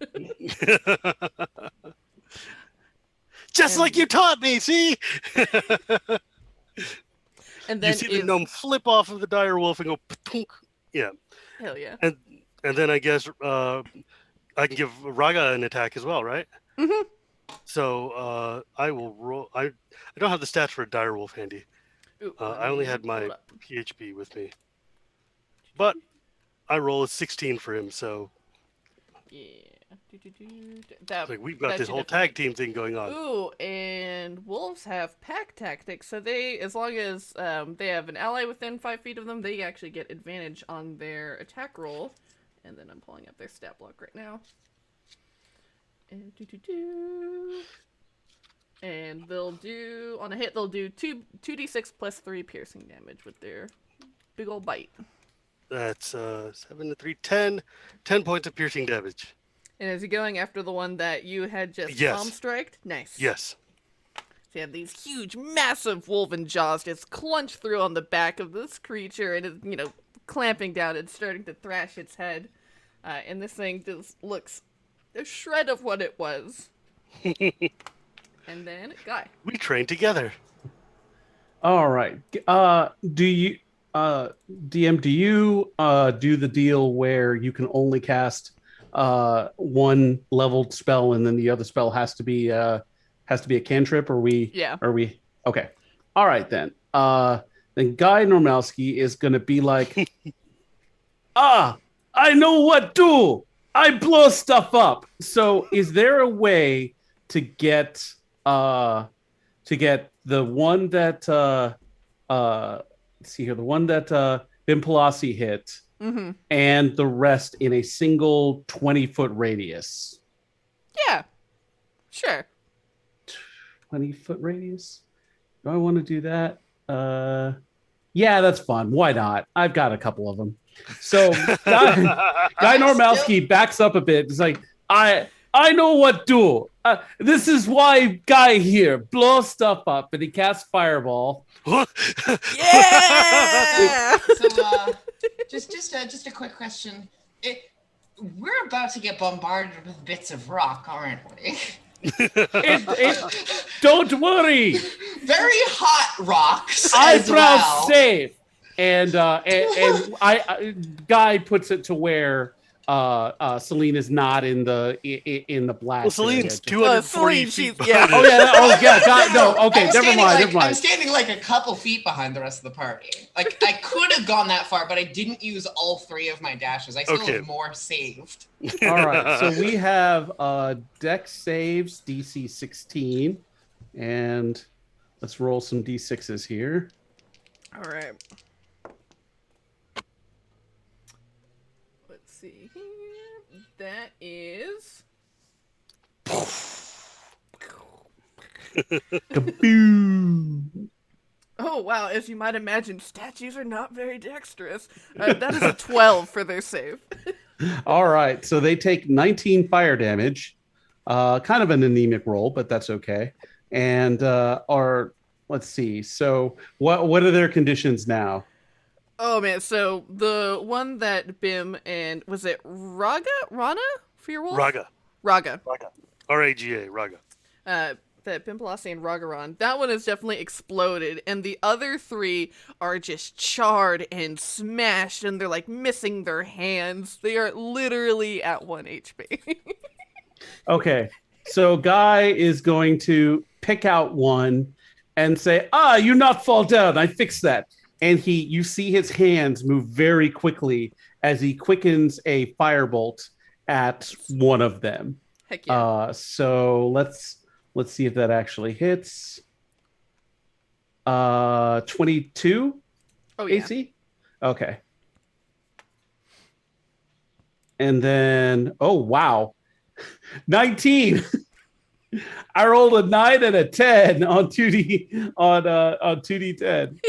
Just like you taught me, see? And then You see the gnome flip off of the dire wolf and go patunk. Yeah. Hell yeah. And then I guess I can give Raga an attack as well, right? Mm-hmm. So I will roll. I don't have the stats for a dire wolf handy. Ooh, I only had my hold up. PHP with me. But I roll a 16 for him, so Yeah. That, like we've got that this should whole definitely- tag team thing going on. Ooh, and wolves have pack tactics, so they, as long as they have an ally within 5 feet of them, they actually get advantage on their attack roll. And then I'm pulling up their stat block right now. And and they'll do, on a hit, they'll do 2d6 plus 3 piercing damage with their big old bite. That's 7 to 3, 10 points of piercing damage. And is he going after the one that you had just Yes. palm striked? Nice. Yes. So you have these huge, massive wolven jaws just clench through on the back of this creature and is, clamping down and starting to thrash its head. And this thing just looks a shred of what it was. And then, Guy. We trained together. All right. Do you, DM? Do you do the deal where you can only cast one leveled spell and then the other spell has to be a cantrip? Yeah. Are we okay? All right then. Then Guy Normalski is gonna be like, I know what do. I blow stuff up. So, is there a way to get the one that let's see here, the one that Bimpalasi hit, Mm-hmm. and the rest in a single 20-foot radius? Yeah. Sure. 20-foot radius? Do I want to do that? Yeah, that's fun. Why not? I've got a couple of them. So Guy Normalski backs up a bit. It's like, I know what do. This is why guy here blow stuff up and he casts fireball. Yeah. So, just a quick question. We're about to get bombarded with bits of rock, aren't we? Don't worry. Very hot rocks. Eyebrows safe. And I Guy puts it to where Celine is not in the blast. Well, Celine's area. 240 Celine, feet. yeah. No, okay, never mind. I'm standing like a couple feet behind the rest of the party. Like, I could have gone that far, but I didn't use all 3 of my dashes. I still have more saved. All right, so we have Dex saves DC 16, and let's roll some D6s here. All right. Let's see here. That is. Kaboom! Oh, wow. As you might imagine, statues are not very dexterous. That is a 12 for their save. All right, so they take 19 fire damage. Kind of an anemic roll, but that's okay. And let's see. So what are their conditions now? Oh, man. So the one that Bim and... Was it Rana for your wolf? Raga. Raga. R-A-G-A, Raga. That Bim Palasi and Ragaron, that one has definitely exploded, and the other 3 are just charred and smashed, and they're like missing their hands. They are literally at 1 HP. Okay, so Guy is going to pick out one and say, you not fall down. I fixed that. And you see his hands move very quickly as he quickens a firebolt at one of them. Heck yeah. So let's see if that actually hits. 22 AC? Okay. And then, oh, wow. 19. I rolled a 9 and a 10 on 2D on 2D10.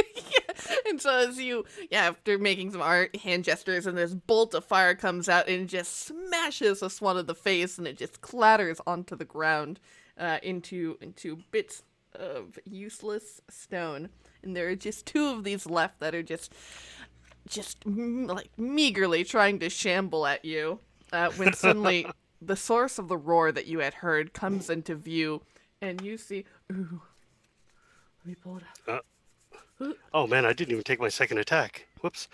And so as you, after making some hand gestures, and this bolt of fire comes out and just smashes this one in the face, and it just clatters onto the ground into bits of useless stone. And there are just 2 of these left that are just like meagerly trying to shamble at you. When suddenly the source of the roar that you had heard comes into view, and you see. Ooh, let me pull it up. Oh man, I didn't even take my second attack. Whoops.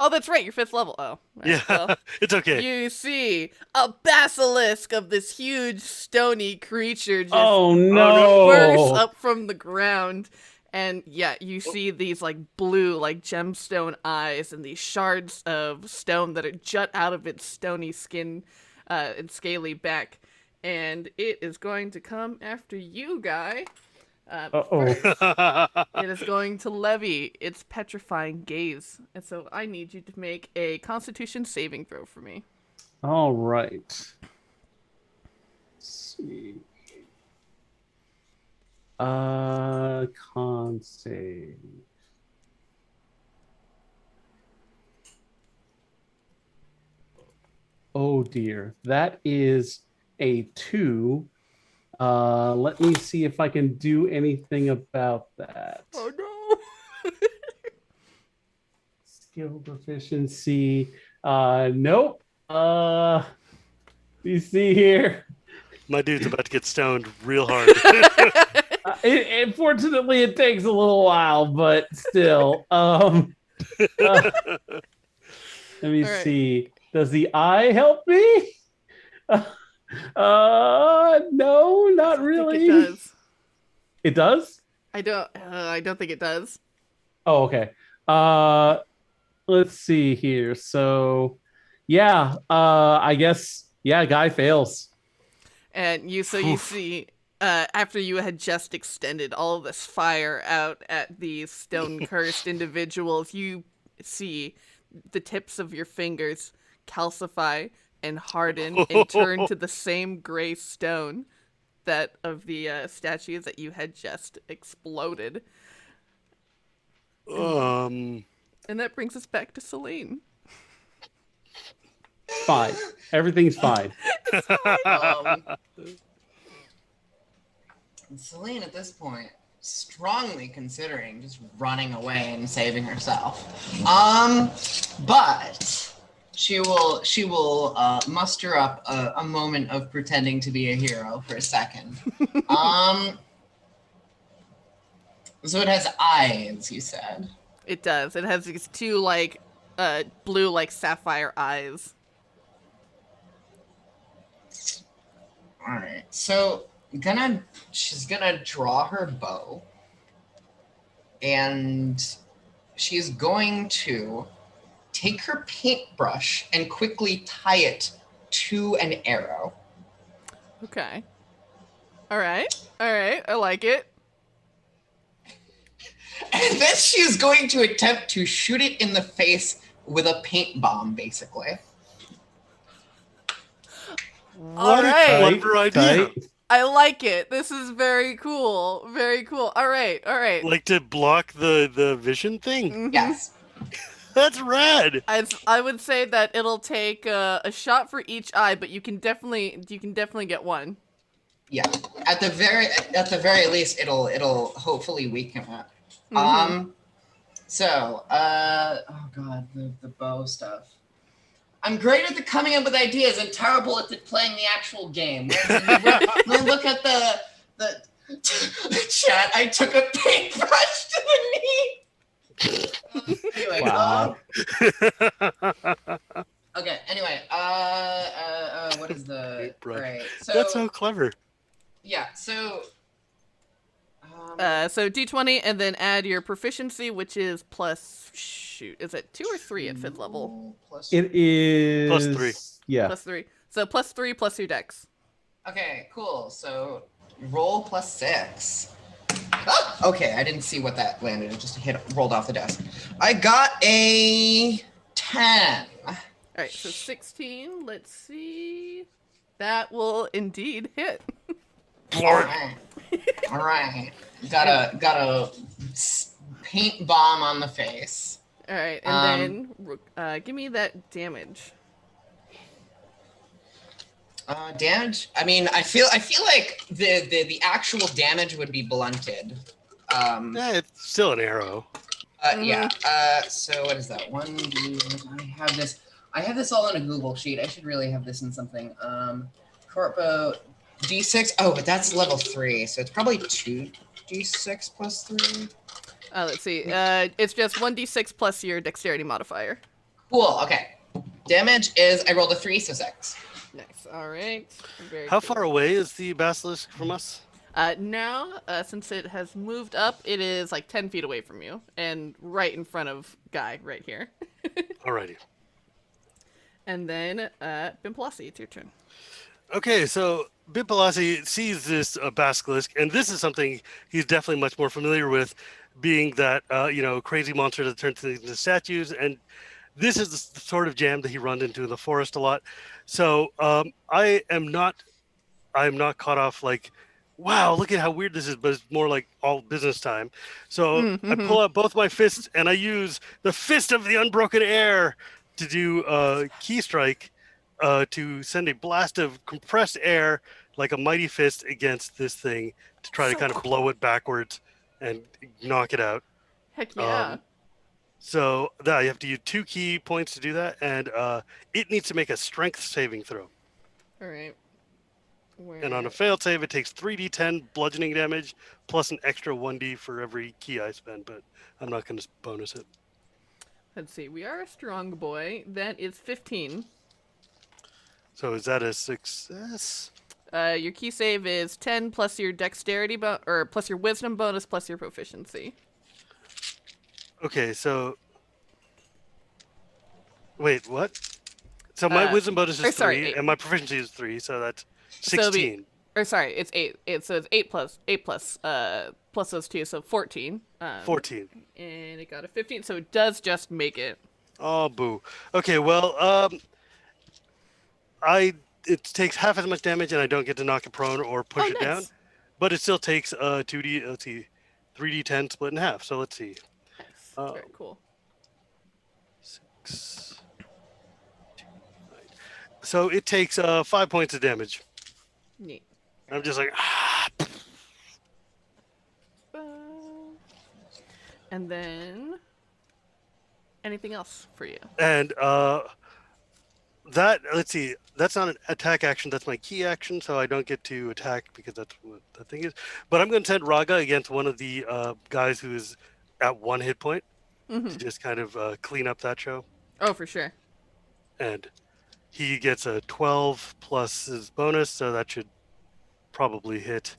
Oh, that's right, you're 5th level. Oh, right, Yeah, well, it's okay. You see a basilisk of this huge stony creature just burst up from the ground. And you see these like blue, like gemstone eyes and these shards of stone that are jut out of its stony skin and scaly back. And it is going to come after you, Guy. First, it is going to levy its petrifying gaze. And so I need you to make a Constitution saving throw for me. All right. Let's see. Con save. Oh dear. That is a 2. Let me see if I can do anything about that. Oh no. Skill proficiency. Nope. You see here. My dude's about to get stoned real hard. Fortunately, it takes a little while, but still. Let me see. Does the eye help me? No, not really. It does. It does? I don't think it does. Oh, okay. Let's see here. So, I guess, Guy fails. And you see, after you had just extended all of this fire out at these stone-cursed individuals, you see the tips of your fingers calcify and harden and turn to the same gray stone that of the statues that you had just exploded. And that brings us back to Celine. Fine. Everything's fine. Celine at this point strongly considering just running away and saving herself. But she will muster up a moment of pretending to be a hero for a second. So it has eyes, you said. It does. It has these two like blue like sapphire eyes. All right. So she's gonna draw her bow, and she's going to take her paintbrush and quickly tie it to an arrow. Okay. All right. I like it. And then she's going to attempt to shoot it in the face with a paint bomb, basically. What a Alright. clever idea. I like it. This is very cool. Very cool. All right. Like to block the vision thing? Mhm. Yes. That's rad. I would say that it'll take a shot for each eye, but you can definitely get one. Yeah. At the very least, it'll hopefully weaken it. Mhm. So, oh god, the bow stuff. I'm great at the coming up with ideas and terrible at playing the actual game. When look at the chat, I took a paintbrush to the knee. Anyway, Wow. okay. Anyway, what is the Paintbrush. right? That's so clever. Yeah. So. So D20 and then add your proficiency, which is plus. Shoot, is it 2 or 3 at 5th level? It is +3. Yeah. +3. So +3 plus your dex. Okay, cool. So roll +6. Ah, okay, I didn't see what that landed. It just rolled off the desk. I got a 10. All right, so 16. Let's see. That will indeed hit. All right. All right. Got a paint bomb on the face. All right, and then give me that damage. Damage. I mean, I feel like the actual damage would be blunted. It's still an arrow. Yeah. So what is that? I have this all in a Google sheet. I should really have this in something. Corpo D6. Oh, but that's level 3, so it's probably 2d6 plus 3. Let's see. It's just 1d6 plus your dexterity modifier. Cool. Okay. Damage is I rolled a 3, so 6. Nice. All right. Very How cool. far away is the basilisk from us? Now, since it has moved up, it is like 10 feet away from you and right in front of Guy right here. Alrighty. And then, Bimplasi, it's your turn. Okay, so Bipalasi sees this basilisk, and this is something he's definitely much more familiar with, being that crazy monster that turns things into statues, and this is the sort of jam that he runs into in the forest a lot. So I am not caught off like, wow, look at how weird this is, but it's more like all business time. So I pull out both my fists and I use the fist of the unbroken air to do key strike. To send a blast of compressed air like a mighty fist against this thing to try to kind of blow it backwards and knock it out. Heck yeah. So that you have to use 2 key points to do that, and it needs to make a strength saving throw. All right. And on a failed save, it takes 3d10 bludgeoning damage plus an extra 1d for every key I spend, but I'm not going to bonus it. Let's see. We are a strong boy. That is 15. So is that a success? Your key save is 10 plus your dexterity plus your wisdom bonus plus your proficiency. Okay, so wait, what? So my wisdom bonus is 3, 8. and my proficiency is 3, so that's So 16. it's 8. So it's 8 plus those 2, so 14. 14. And it got a 15, so it does just make it. Oh, boo. Okay, well, it takes half as much damage, and I don't get to knock it prone or push it down, but it still takes 3d10 split in half. So let's see. Nice. Very cool. 6, 2, 9. So it takes 5 points of damage. Neat. I'm just like, And then anything else for you? and let's see, that's not an attack action. That's my key action, so I don't get to attack because that's what the thing is. But I'm going to send Raga against one of the guys who is at 1 hit point to just kind of clean up that show. Oh, for sure. And he gets a 12 plus his bonus, so that should probably hit.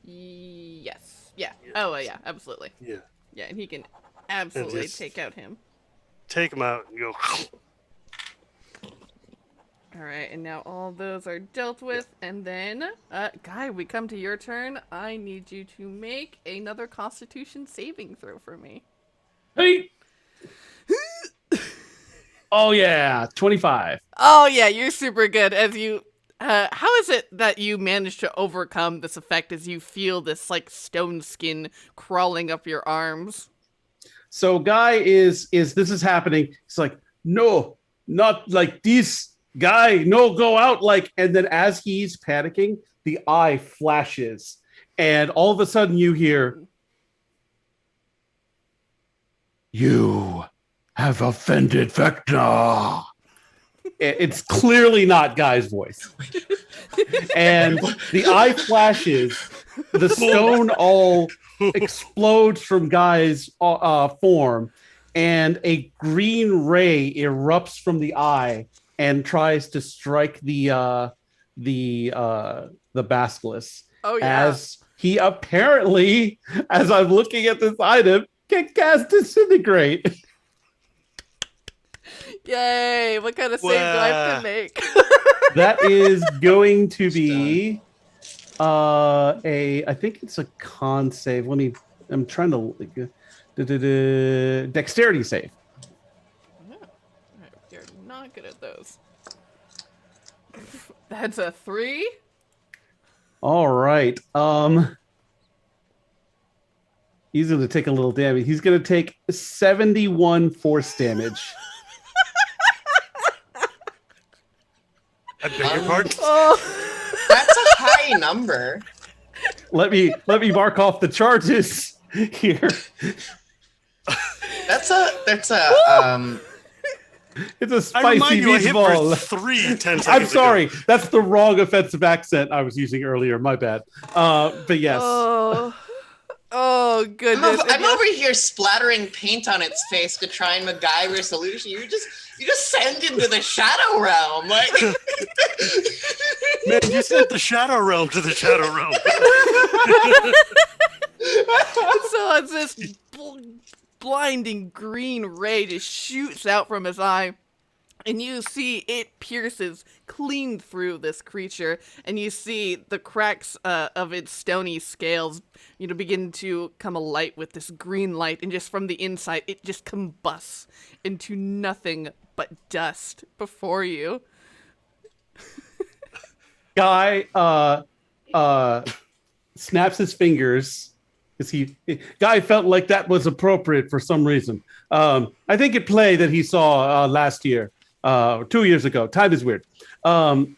Yes. Yeah. Oh, yeah, absolutely. Yeah. Yeah, and he can absolutely just take out him. Take him out and go. All right, and now all those are dealt with, and then, Guy, we come to your turn. I need you to make another Constitution saving throw for me. Hey. Oh yeah, 25. Oh yeah, you're super good. As you, how is it that you managed to overcome this effect as you feel this like stone skin crawling up your arms? So Guy is this is happening. It's like, no, not like this. Guy, no, go out like, and then as he's panicking, the eye flashes, and all of a sudden you hear, "You have offended Vecna." It's clearly not Guy's voice, and the eye flashes. The stone all explodes from Guy's form, and a green ray erupts from the eye and tries to strike the basilisk. Oh yeah. As he apparently, as I'm looking at this item, can cast Disintegrate. Yay! What kind of save do I have to make? That is going to be I think it's a con save. I'm trying to dexterity save. You're not good at those. That's a 3. All right. He's going to take a little damage. He's going to take 71 force damage. I beg your pardon? Oh. That's a high number. Let me mark off the charges here. That's a It's a I spicy remind you, I hit meatball. for 10 seconds I'm sorry. ago. That's the wrong offensive accent I was using earlier. My bad. But yes. Oh goodness. I'm over here splattering paint on its face to try and MacGyver a solution. You just send into the shadow realm. Like Man, you sent the Shadow Realm to the Shadow Realm. So it's this blinding green ray just shoots out from his eye, and you see it pierces clean through this creature, and you see the cracks of its stony scales, begin to come alight with this green light, and just from the inside, it just combusts into nothing but dust before you. Guy snaps his fingers because Guy felt like that was appropriate for some reason. I think it play that he saw last year, 2 years ago. Time is weird. And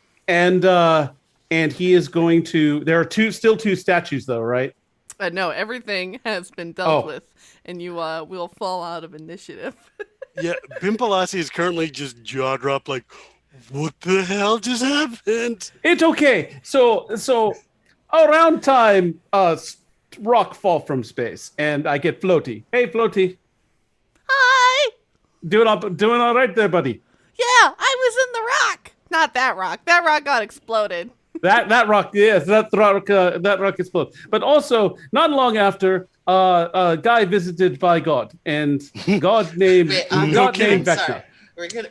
he is going to. There are still two statues though, right? No, everything has been dealt with, and you will fall out of initiative. Yeah, Bimpalasi is currently just jaw dropped like, what the hell just happened? It's okay. So around time, rock fall from space, and I get Floaty. Hey, Floaty. Hi! Doing all right there, buddy. Yeah, I was in the rock. Not that rock. That rock got exploded. That rock, yes, that rock exploded. But also, not long after, a guy visited by God, and God named kidding. Vecna. sorry. We're gonna.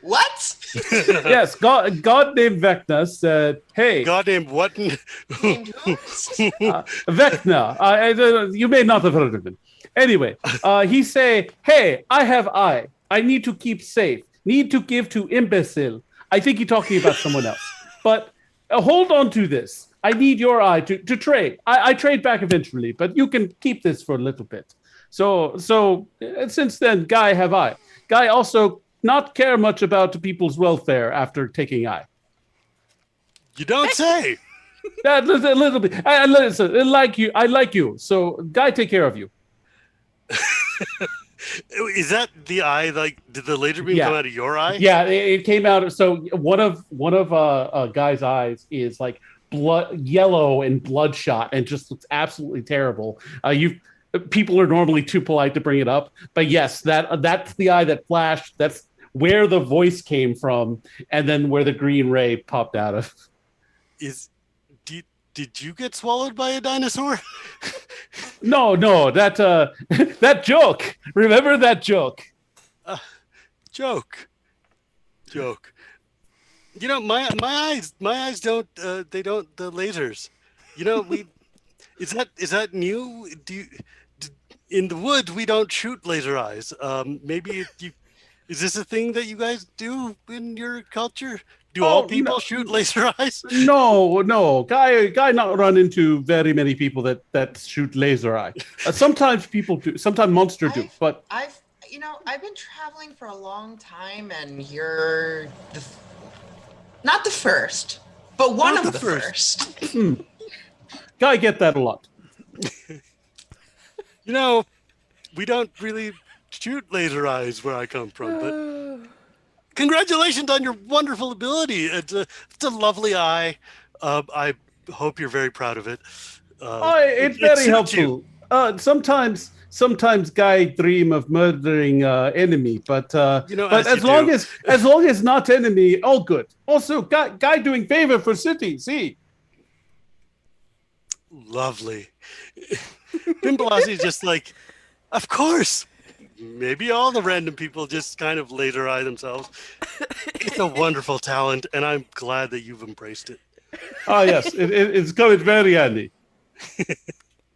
What? Yes, God named Vecna said, "Hey, God named what? Named who? Vecna. You may not have heard of him. Anyway, he say, "Hey, I have eye. I need to keep safe. Need to give to imbecile." I think you're talking about someone else. But hold on to this. I need your eye to trade. I trade back eventually, but you can keep this for a little bit. So since then, Guy have I. Guy also not care much about people's welfare after taking I. You don't say. A little bit. Listen, I like you. So, guy, take care of you. Is that the eye? Like, did the laser beam come out of your eye? Yeah, it came out. So one of guy's eyes is like yellow and bloodshot, and just looks absolutely terrible. People are normally too polite to bring it up, but yes, that's the eye that flashed. That's where the voice came from, and then where the green ray popped out of. Did you get swallowed by a dinosaur? No, that joke. Remember that joke? Joke. You know, my eyes don't they don't the lasers. You know, is that new? In the woods we don't shoot laser eyes. Maybe is this a thing that you guys do in your culture? Do all people shoot laser eyes? No. Guy not run into very many people that shoot laser eye. Sometimes people do. Sometimes monsters do. But I've been traveling for a long time, and you're not the first, but one of the first. Guy get that a lot. You know, we don't really shoot laser eyes where I come from, but. Congratulations on your wonderful ability. It's a lovely eye. I hope you're very proud of it. It's very helpful. Sometimes guy dream of murdering enemy, but as long as not enemy, all good. Also, guy doing favor for city. See, lovely. Bimbalasi is just like, of course. Maybe all the random people just kind of laser eye themselves. It's a wonderful talent, and I'm glad that you've embraced it. Oh, yes. It's coming very handy.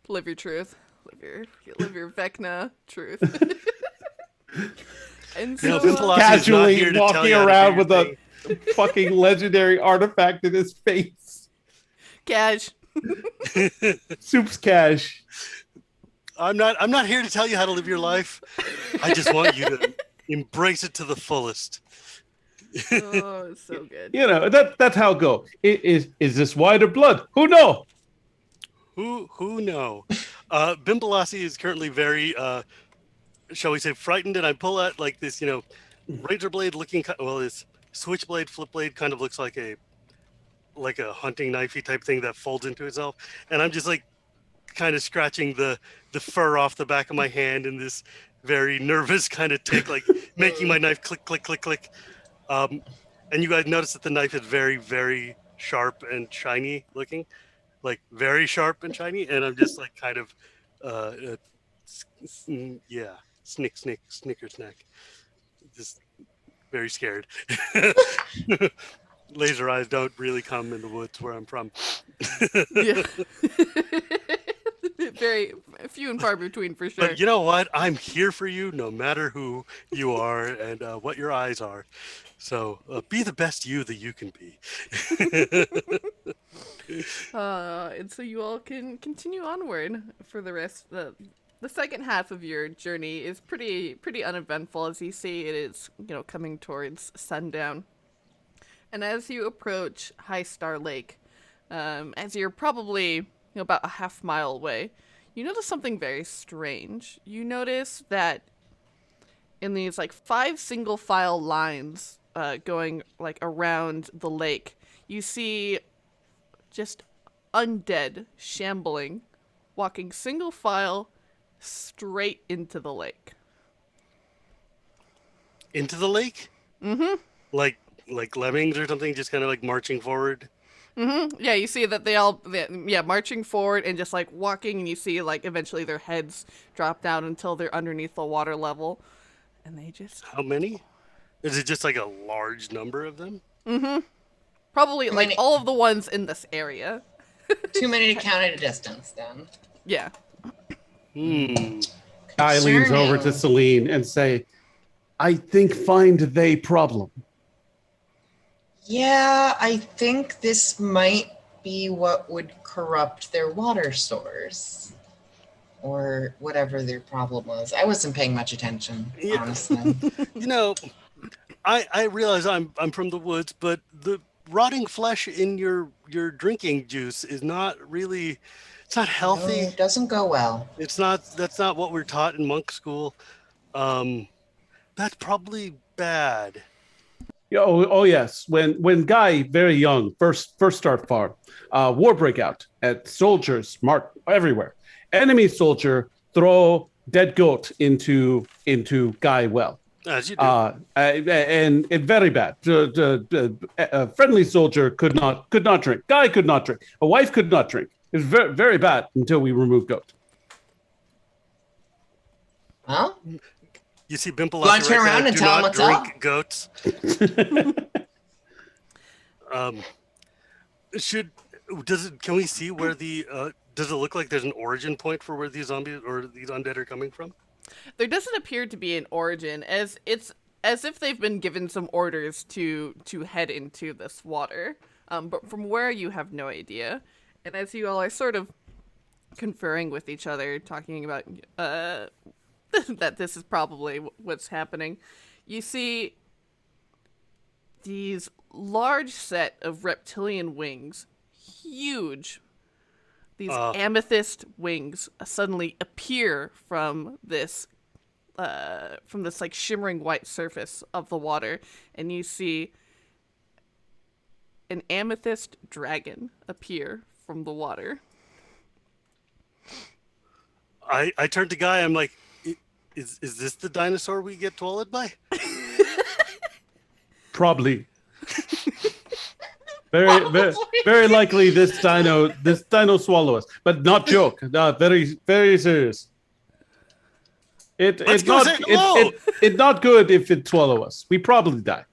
Live your truth. Live your Vecna truth. And so, casually walking around with a fucking legendary artifact in his face. Cash. Soup's cash. I'm not here to tell you how to live your life. I just want you to embrace it to the fullest. Oh, it's so good. You know, that's how it go. Is this white or blood? Who know? Who know? Bimbalasi is currently very shall we say frightened, and I pull out like this, razor blade looking, his switchblade, flip blade kind of looks like a hunting knifey type thing that folds into itself, and I'm just like kind of scratching the fur off the back of my hand in this very nervous kind of tick, like making my knife click, click, click, click. And you guys notice that the knife is very, very sharp and shiny looking, like very sharp and shiny. And I'm just like kind of, snicker snack. Just very scared. Laser eyes don't really come in the woods where I'm from. Yeah. Very few and far between, for sure. But you know what? I'm here for you no matter who you are and what your eyes are. So be the best you that you can be. And so you all can continue onward for the rest. The second half of your journey is pretty uneventful. As you see, it is coming towards sundown. And as you approach High Star Lake, as you're probably about a half mile away, you notice something very strange. You notice that in these 5 single file lines going around the lake, you see just undead shambling, walking single file straight into the lake. Into the lake? Mm-hmm. Like lemmings or something, just kind of marching forward. Mm-hmm. Yeah, you see that they marching forward and just walking, and you see eventually their heads drop down until they're underneath the water level, and they just. How many? Is it just a large number of them? Mm-hmm. Probably all of the ones in this area. Too many to count at a distance, then. Yeah. Guy leans over to Celine and say, "I think find they problem." Yeah, I think this might be what would corrupt their water source. Or whatever their problem was. I wasn't paying much attention, honestly. I realize I'm from the woods, but the rotting flesh in your drinking juice is not really, it's not healthy. No, it doesn't go well. That's not what we're taught in monk school. That's probably bad. Yeah, oh yes. When Guy very young first start farm, war break out at soldiers mark everywhere. Enemy soldier throw dead goat into Guy well. As you do. And it very bad. A friendly soldier could not drink. Guy could not drink. A wife could not drink. It was very very bad until we removed goat. Huh? You see Bimple You want to turn around and tell him what's up? Drink goats. Can we see where does it look like there's an origin point for where these zombies or these undead are coming from? There doesn't appear to be an origin, as if they've been given some orders to head into this water. But from where, you have no idea. And as you all are sort of conferring with each other, talking about that this is probably what's happening, you see these large set of reptilian wings, huge. These amethyst wings suddenly appear from this like shimmering white surface of the water, and you see an amethyst dragon appear from the water. I turned to Guy. I'm like, is this the dinosaur we get swallowed by? Probably. Very likely this dino swallow us, but not joke. Very very serious. It's not good if it swallow us. We probably die.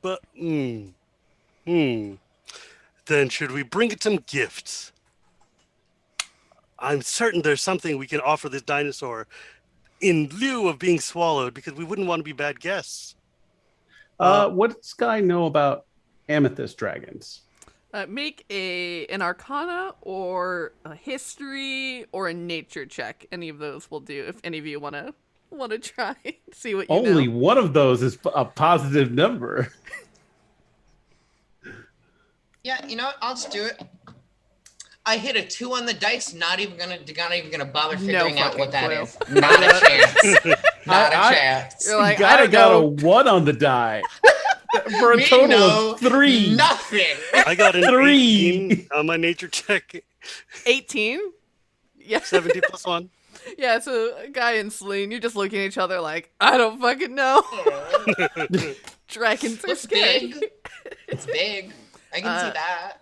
But then should we bring it some gifts? I'm certain there's something we can offer this dinosaur in lieu of being swallowed, because we wouldn't want to be bad guests. What does Guy know about amethyst dragons? Make an Arcana or a History or a Nature check. Any of those will do. If any of you want to try, see what you Only know. one of those is a positive number. Yeah, you know what? I'll just do it. I hit a 2 on the dice. Not even gonna bother figuring out what that is. Not a chance. Not a chance. You're like, Guy I got a don't know. 1 on the die for a total of 3. Nothing. I got an 3. 18 on my nature check. 18. Yeah. 70 plus 1. Yeah. So Guy and Celine, you're just looking at each other like, I don't fucking know. Dragons are It's scary. big. It's big. I can see that.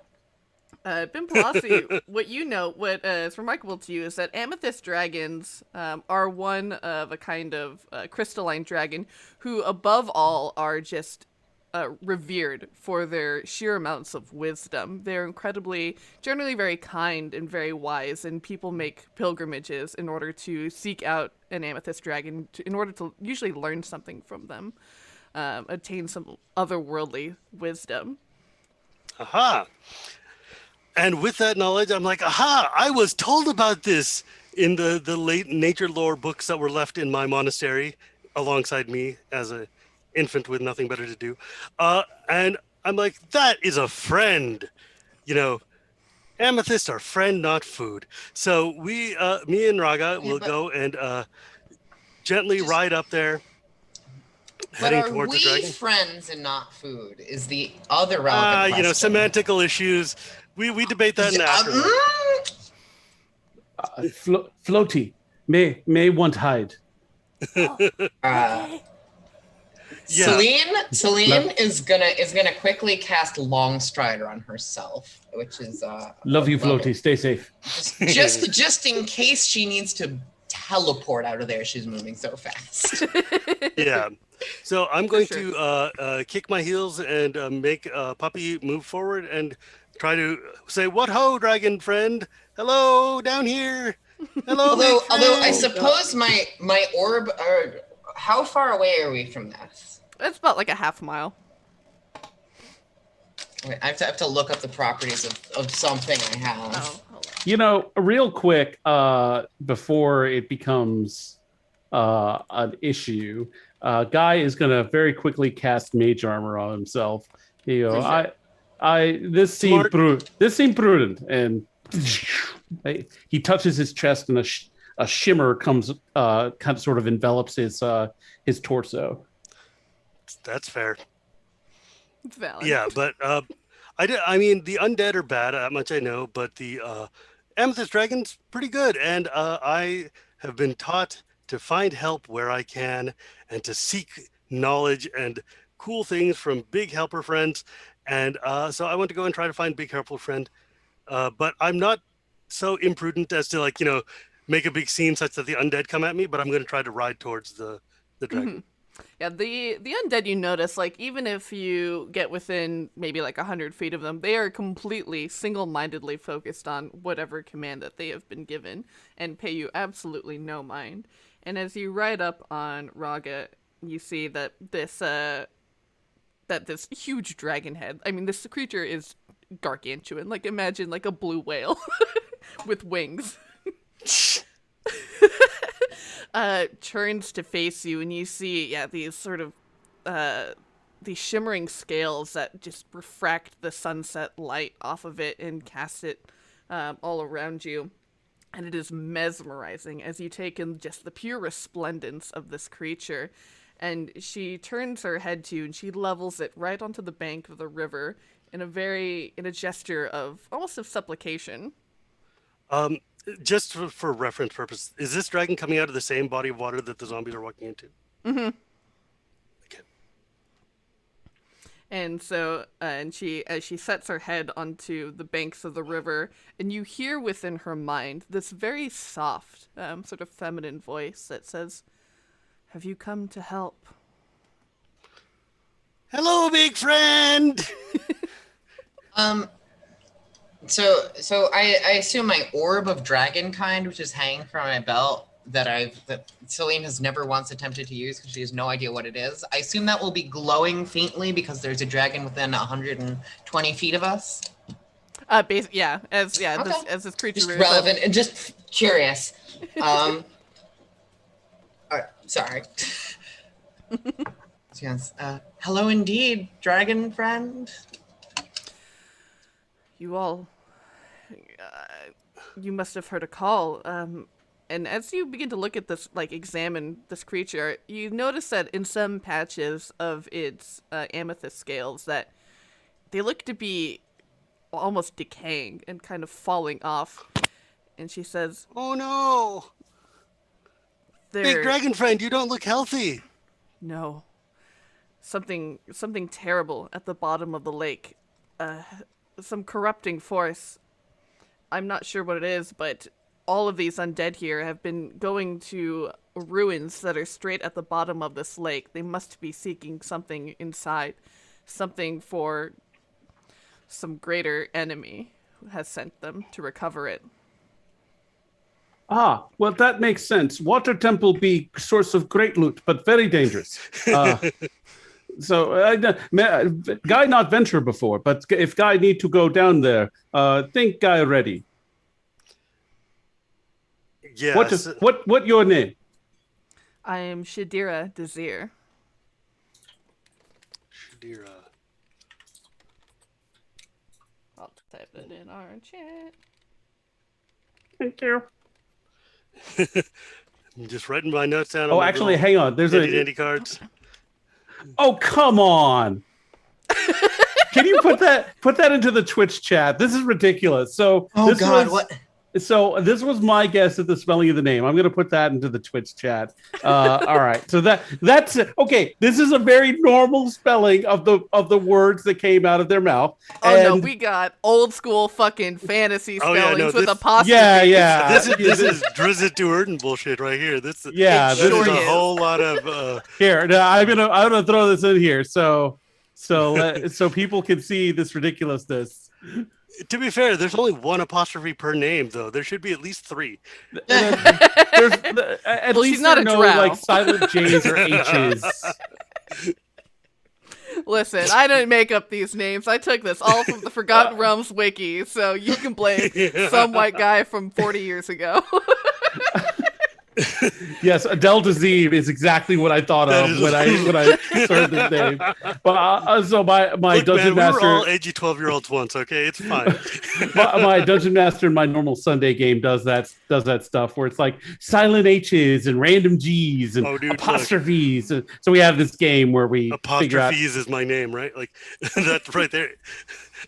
Bimpelassi, what you know, what is remarkable to you is that amethyst dragons are one of a kind of crystalline dragon who, above all, are just revered for their sheer amounts of wisdom. They're generally very kind and very wise, and people make pilgrimages in order to seek out an amethyst dragon in order to usually learn something from them, attain some otherworldly wisdom. Aha. And with that knowledge, I'm like, aha, I was told about this in the late nature lore books that were left in my monastery alongside me as an infant with nothing better to do. And I'm like, that is a friend. You know, amethysts are friend, not food. So me and Raga will go and gently ride up there, heading But are towards we the dragon. Friends and not food is the other relevant question. Semantical issues. We debate that in afterwards. Floaty may want hide. Celine is gonna quickly cast Long Strider on herself, which is Love you, Floaty. Stay safe. just in case she needs to teleport out of there. She's moving so fast. Yeah. So I'm going to kick my heels and make Puppy move forward and try to say, "What ho, dragon friend? Hello, down here. Hello." although I suppose my orb. How far away are we from this? It's about like a half mile. Okay, I have to look up the properties of something I have. Oh, hold on. You know, real quick, before it becomes an issue, Guy is going to very quickly cast Mage Armor on himself. You know, this seemed prudent, and he touches his chest, and a shimmer comes, kind of sort of envelops his torso. That's fair. It's valid. Yeah, but I mean, the undead are bad. That much I know. But the Amethyst Dragon's pretty good, and I have been taught to find help where I can, and to seek knowledge and cool things from big helper friends. And so I want to go and try to find big helper friend. But I'm not so imprudent as to, like, make a big scene such that the undead come at me. But I'm going to try to ride towards the dragon. Mm-hmm. Yeah, the undead, you notice, like, even if you get within maybe like 100 feet of them, they are completely single-mindedly focused on whatever command that they have been given and pay you absolutely no mind. And as you ride up on Raga, you see that this huge dragon head, I mean, this creature is gargantuan. Like, imagine like a blue whale with wings. Turns to face you, and you see, these sort of, these shimmering scales that just refract the sunset light off of it and cast it all around you. And it is mesmerizing as you take in just the pure resplendence of this creature. And she turns her head to you, and she levels it right onto the bank of the river in a gesture of almost of supplication. Just for reference purpose, is this dragon coming out of the same body of water that the zombies are walking into? Mm-hmm. Okay. And so, as she sets her head onto the banks of the river, and you hear within her mind this very soft, sort of feminine voice that says, "Have you come to help?" Hello, big friend. So I assume my orb of dragon kind, which is hanging from my belt, that Celine has never once attempted to use because she has no idea what it is. I assume that will be glowing faintly because there's a dragon within 120 feet of us. As this creature Just rears relevant and just curious. Sorry. Yes. Hello, indeed, dragon friend. You all, you must have heard a call. And as you begin to look at this, like, examine this creature, you notice that in some patches of its amethyst scales that they look to be almost decaying and kind of falling off. And she says, "Oh no, big dragon friend, you don't look healthy." "No, something terrible at the bottom of the lake. Some corrupting force. I'm not sure what it is, but all of these undead here have been going to ruins that are straight at the bottom of this lake. They must be seeking something inside, something for some greater enemy who has sent them to recover it." Ah, well, that makes sense. Water temple be source of great loot, but very dangerous. So, Guy not venture before, but if Guy need to go down there, think Guy ready. Yes. What your name? I am Shadira Desir. Shadira. I'll type it in our chat. Thank you. I'm just writing my notes down. Oh, actually, hang on. There's dandy cards. Oh, come on. Can you put that into the Twitch chat? This is ridiculous. So, So this was my guess at the spelling of the name. I'm going to put that into the Twitch chat. All right. So that's it. Okay. This is a very normal spelling of the words that came out of their mouth. Oh no, we got old school fucking fantasy spellings with apostrophes. Yeah. This is Drizzt Do'Urden bullshit right here. This is a whole lot of Here, no, I'm gonna throw this in here so people can see this ridiculousness. To be fair, there's only one apostrophe per name, though. There should be at least 3. At least she's not no like silent J's or H's. Listen, I didn't make up these names. I took this all from the Forgotten Realms wiki, so you can blame some white guy from 40 years ago. Yes, Adele Dazeem is exactly what I thought That of is- when I heard this name. But so my Look, dungeon man, we were master, all edgy 12-year-olds once, okay? It's fine. my dungeon master in my normal Sunday game does that stuff where it's like silent H's and random G's and Oh, dude, look. apostrophes. So we have this game where we figure out. Apostrophes is my name, right? Like, that's right there.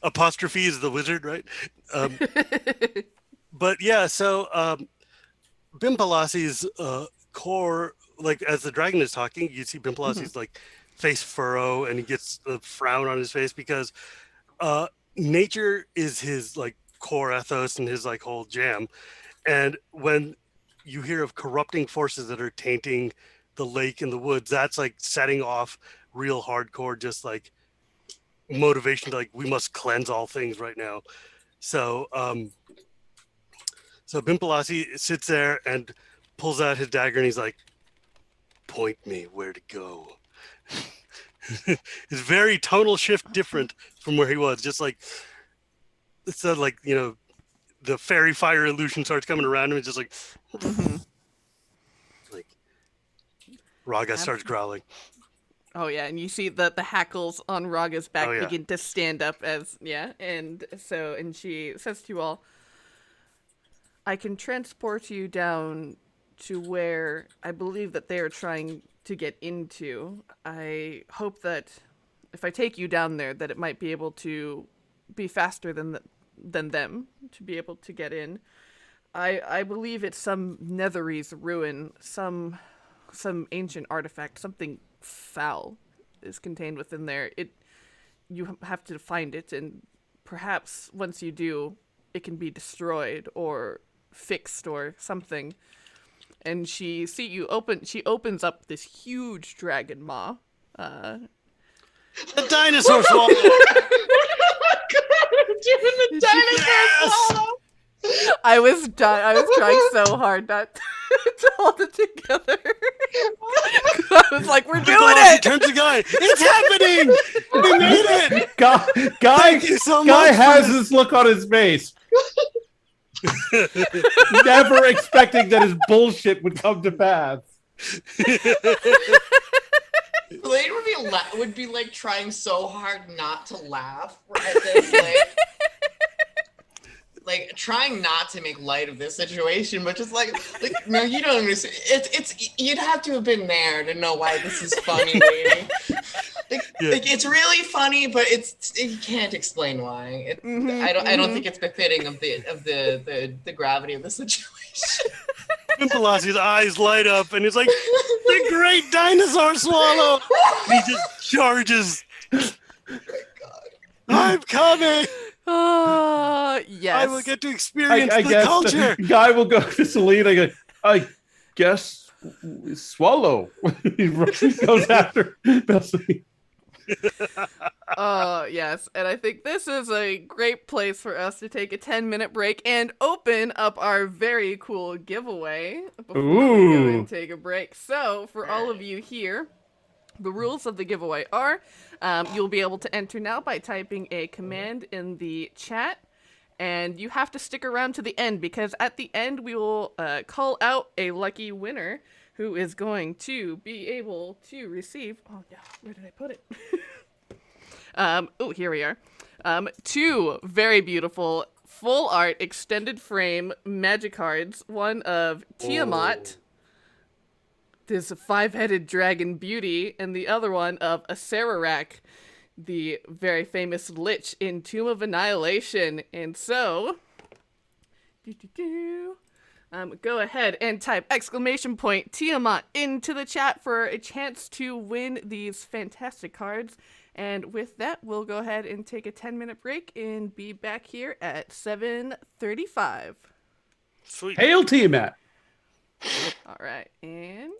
Apostrophe is the wizard, right? But yeah, so Bimpalasi's core, like as the dragon is talking, you see Bimpalasi's like face furrow, and he gets the frown on his face because nature is his like core ethos and his like whole jam. And when you hear of corrupting forces that are tainting the lake and the woods, that's like setting off real hardcore, just like motivation to like, we must cleanse all things right now. So so Bimpalasi sits there and pulls out his dagger and he's like, point me where to go. It's very tonal shift different from where he was. Just like, it's like, you know, the fairy fire illusion starts coming around him. It's just like, like Raga starts growling. Oh yeah, and you see the hackles on Raga's back Oh, yeah. begin to stand up as and she says to you all, I can transport you down to where I believe that they are trying to get into. I hope that if I take you down there, that it might be able to be faster than them to be able to get in. I believe it's some Netherese ruin, some ancient artifact, something foul is contained within there. You have to find it, and perhaps once you do, it can be destroyed or fixed or something. And she opens up this huge dragon maw. The dinosaur swallow. Doing the dinosaur swallow. I was trying so hard not to hold it together. I was like, we're doing Bimpalasi it! turns to Guy. It's happening. We made it. Guy Thank you so much. Guy has this look on his face. Never expecting that his bullshit would come to pass. Blade would be like trying so hard not to laugh at this, like trying not to make light of this situation, but just like no, you don't understand. It's you'd have to have been there to know why this is funny, lady. Like it's really funny, but you can't explain why. I don't think it's befitting of the gravity of the situation. Bimpalasi's eyes light up, and he's like, "The great dinosaur swallow!" And he just charges. Oh my God. I'm coming. Yes. I will get to experience I the guess culture. Guy will go to Celine. I guess swallow. He goes after Belsey. Yes, and I think this is a great place for us to take a 10-minute break and open up our very cool giveaway before we go and take a break. So, for all of you here, the rules of the giveaway are, you'll be able to enter now by typing a command in the chat, and you have to stick around to the end, because at the end we will call out a lucky winner who is going to be able to receive... Oh, yeah, where did I put it? Here we are. 2 very beautiful full art extended frame magic cards. One of Tiamat, this 5-headed dragon beauty, and the other one of Acerarak, the very famous lich in Tomb of Annihilation. And so, go ahead and type !Tiamat into the chat for a chance to win these fantastic cards. And with that, we'll go ahead and take a 10-minute break and be back here at 7:35. Sweet. Hail Tiamat. All right, and...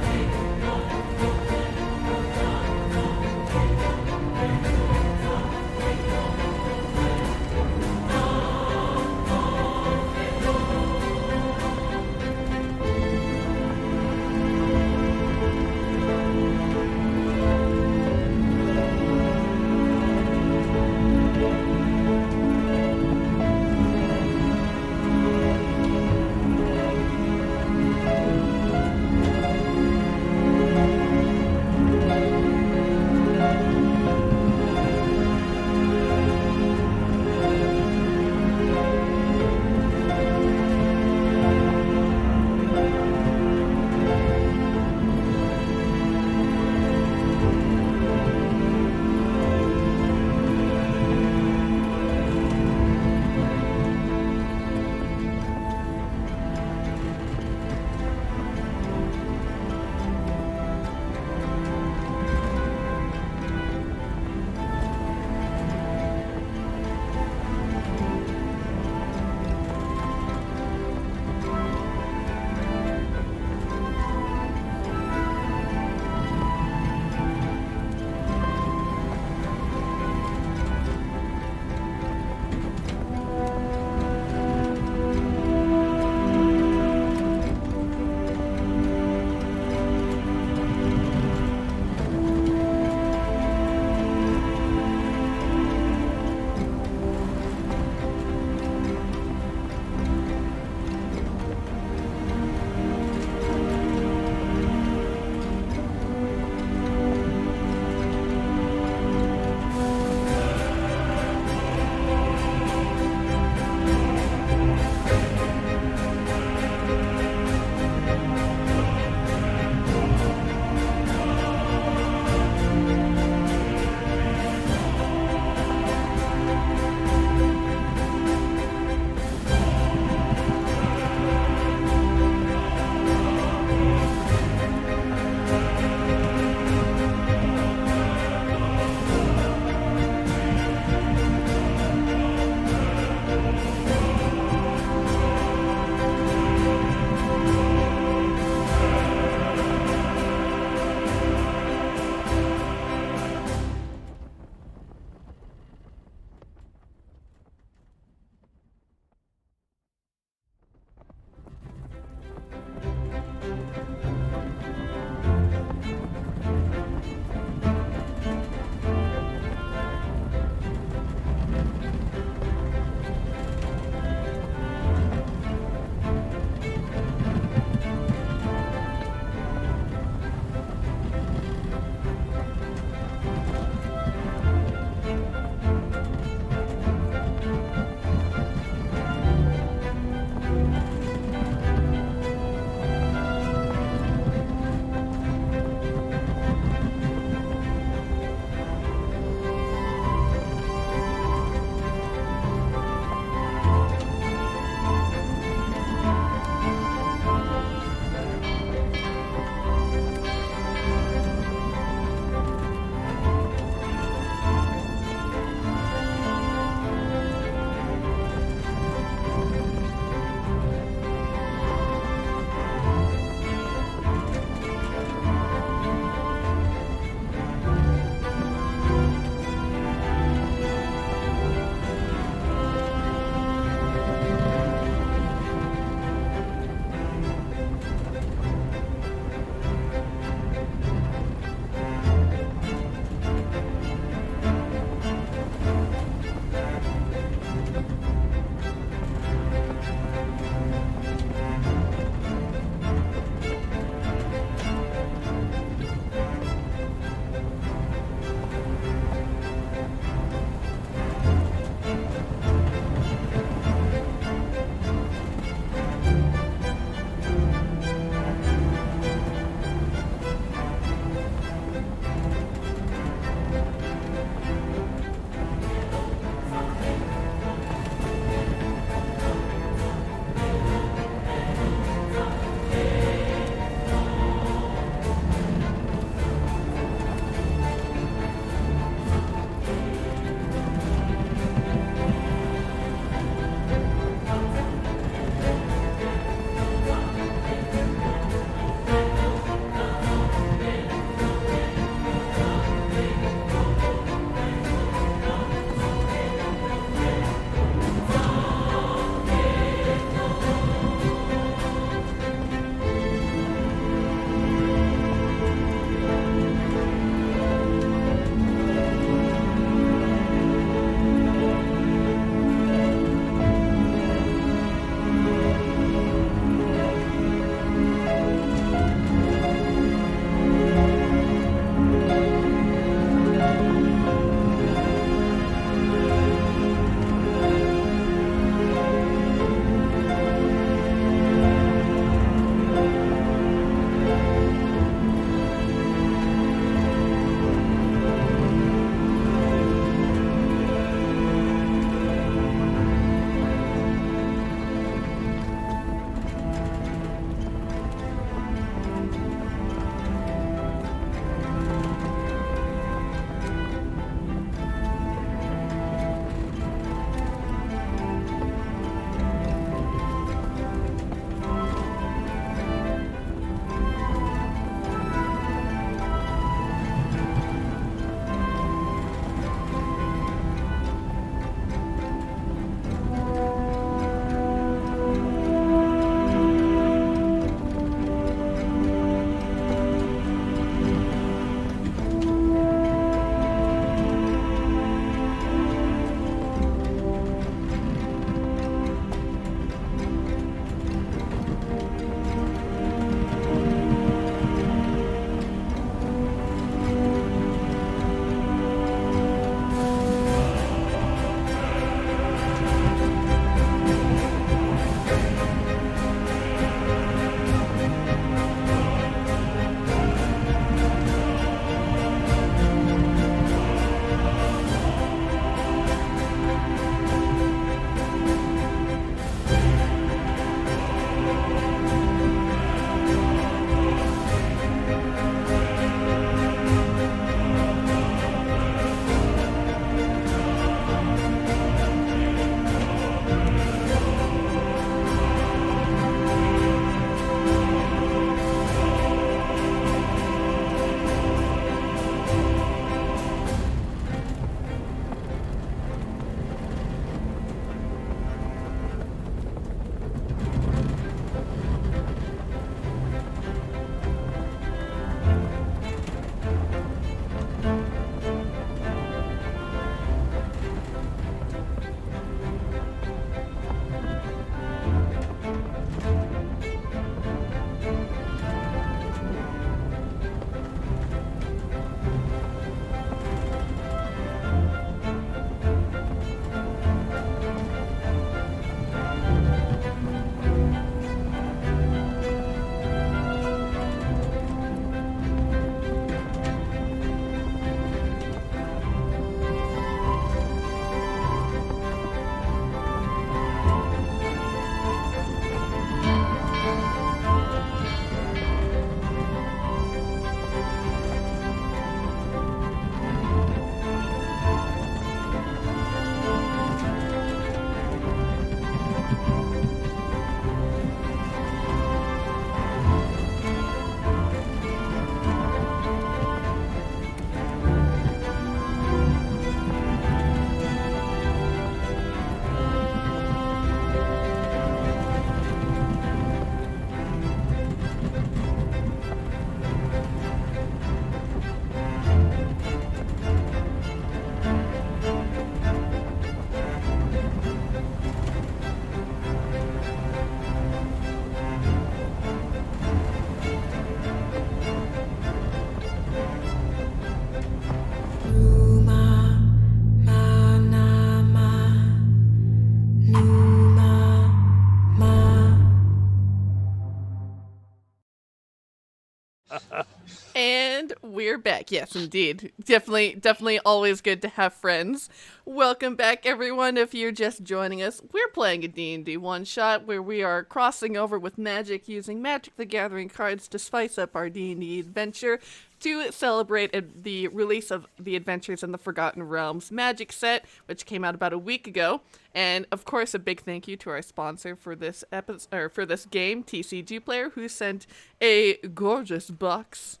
We're back. Yes, indeed. Definitely always good to have friends. Welcome back, everyone. If you're just joining us, we're playing a D&D one-shot where we are crossing over with magic using Magic the Gathering cards to spice up our D&D adventure to celebrate the release of the Adventures in the Forgotten Realms magic set, which came out about a week ago. And of course, a big thank you to our sponsor for this episode, or for this game, TCG Player, who sent a gorgeous box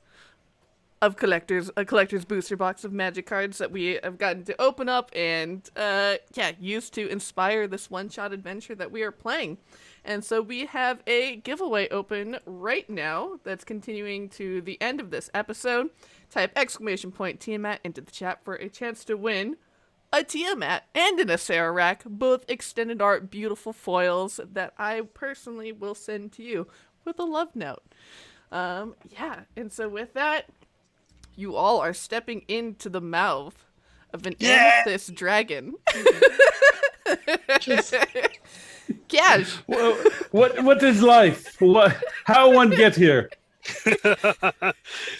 of a collector's booster box of magic cards that we have gotten to open up and use to inspire this one-shot adventure that we are playing. And so we have a giveaway open right now that's continuing to the end of this episode. Type !Tiamat into the chat for a chance to win a Tiamat and an Acera rack, both extended art beautiful foils that I personally will send to you with a love note. And so with that, you all are stepping into the mouth of an amethyst dragon. Cash. Well, what is life? How one get here?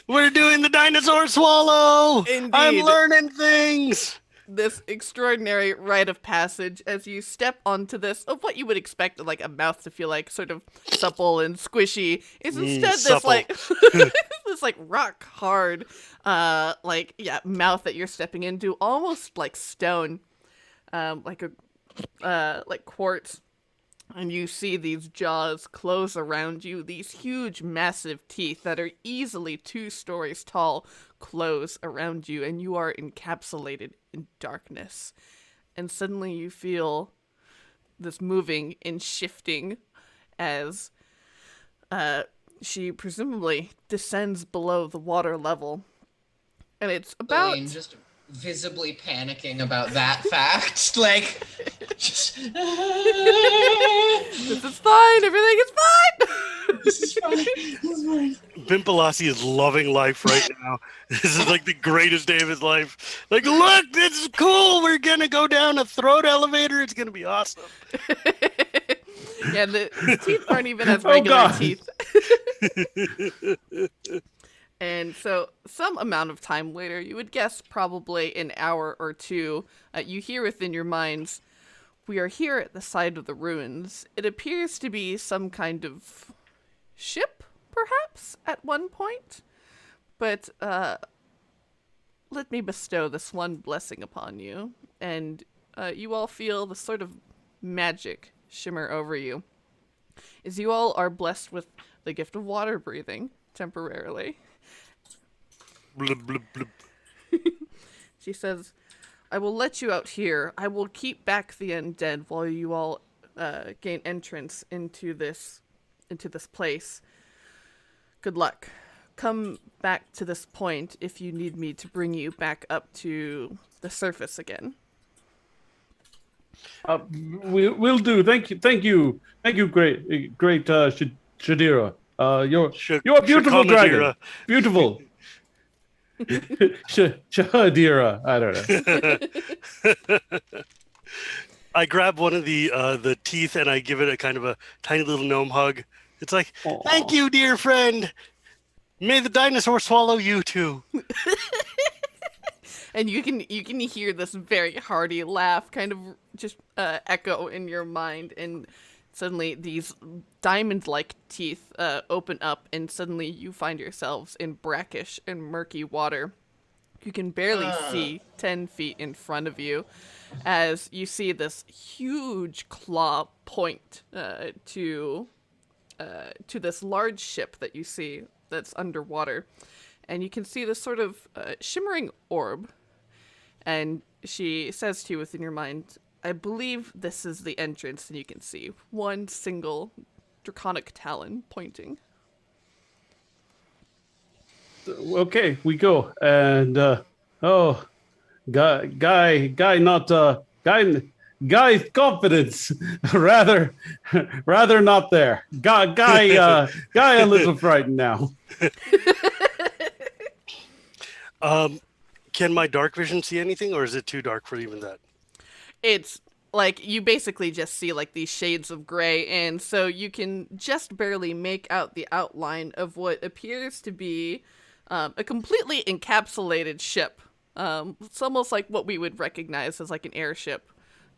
We're doing the dinosaur swallow. Indeed. I'm learning things. This extraordinary rite of passage as you step onto this of what you would expect like a mouth to feel like, sort of supple and squishy, is instead this like rock hard mouth that you're stepping into, almost like stone, like quartz. And you see these jaws close around you, these huge, massive teeth that are easily 2 stories tall close around you, and you are encapsulated in darkness. And suddenly you feel this moving and shifting as she presumably descends below the water level. And it's about... Lillian just visibly panicking about that fact. Like, just... This is fine, everything is fine! This is fine. This is fine. Bimpelassi is loving life right now. This is like the greatest day of his life. Like, look, this is cool. We're going to go down a throat elevator. It's going to be awesome. Yeah, the teeth aren't even as regular teeth. And so some amount of time later, you would guess probably an hour or two, you hear within your minds, we are here at the site of the ruins. It appears to be some kind of ship, perhaps, at one point. But let me bestow this one blessing upon you. And you all feel the sort of magic shimmer over you, as you all are blessed with the gift of water breathing, temporarily. Blub, blub, blub. She says, I will let you out here. I will keep back the undead while you all gain entrance into this place. Good luck. Come back to this point if you need me to bring you back up to the surface again. We'll do. Thank you, great Shadira. You're a beautiful dragon. Beautiful. Shadira. I don't know. I grab one of the teeth and I give it a kind of a tiny little gnome hug. It's like, aww. Thank you, dear friend. May the dinosaur swallow you too. And you can hear this very hearty laugh kind of just echo in your mind, and suddenly these diamond-like teeth open up, and suddenly you find yourselves in brackish and murky water. You can barely see 10 feet in front of you as you see this huge claw point to this large ship that you see that's underwater. And you can see this sort of shimmering orb. And she says to you within your mind, I believe this is the entrance, and you can see one single draconic talon pointing. Okay, we go. And guy's confidence rather not there. Guy a little frightened now. Can my dark vision see anything, or is it too dark for even that? It's like you basically just see like these shades of gray, and so you can just barely make out the outline of what appears to be a completely encapsulated ship. It's almost like what we would recognize as like an airship,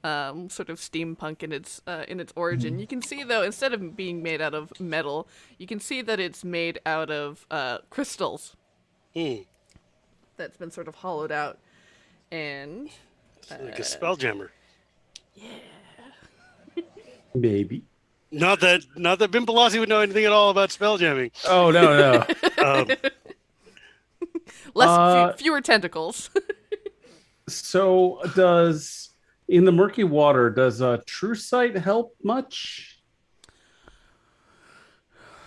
sort of steampunk in its origin. You can see though, instead of being made out of metal, you can see that it's made out of crystals. That's been sort of hollowed out, and It's like a spelljammer. Maybe. Not that Bimbalasi would know anything at all about spelljamming. Oh no. Fewer tentacles. So in the murky water, does true sight help much?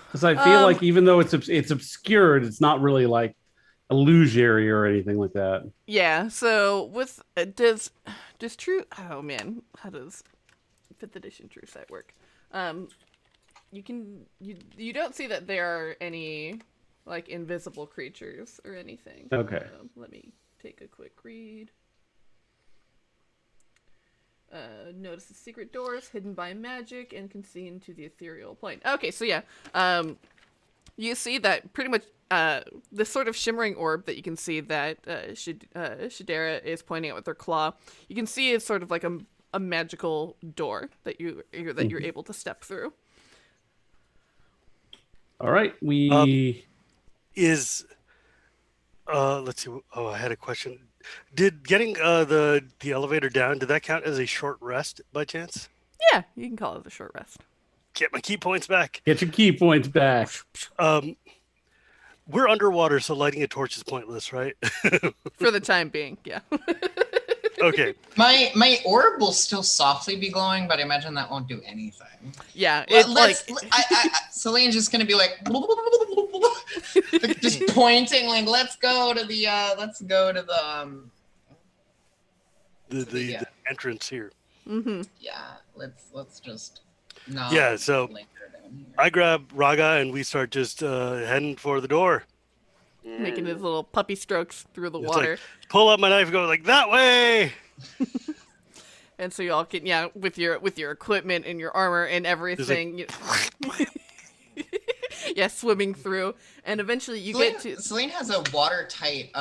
Because I feel like even though it's obscured, it's not really like illusory or anything like that. Yeah. So with does true? Oh man, how does 5th edition true sight work? You don't see that there are any like invisible creatures or anything. Okay. Let me take a quick read. Notice the secret doors hidden by magic and can see into the ethereal plane. Okay, so yeah, you see that pretty much this sort of shimmering orb that you can see that Shadera is pointing out with her claw. You can see it's sort of like a magical door that you're able to step through. All right, let's see. Oh, I had a question. Did getting the elevator down, did that count as a short rest by chance? Yeah, you can call it a short rest. Get my key points back. Get your key points back. We're underwater, so lighting a torch is pointless, right? For the time being, yeah. Okay. My orb will still softly be glowing, but I imagine that won't do anything. Yeah, it's Celine's just gonna be like just pointing, like let's go to the the entrance here. Mm-hmm. Yeah, let's just not. Yeah, so I grab Raga and we start just heading for the door. Making his little puppy strokes through the It's water. like, pull up my knife and go like that way. And so you all can, with your equipment and your armor and everything, swimming through, and eventually you get to. Celine has a watertight,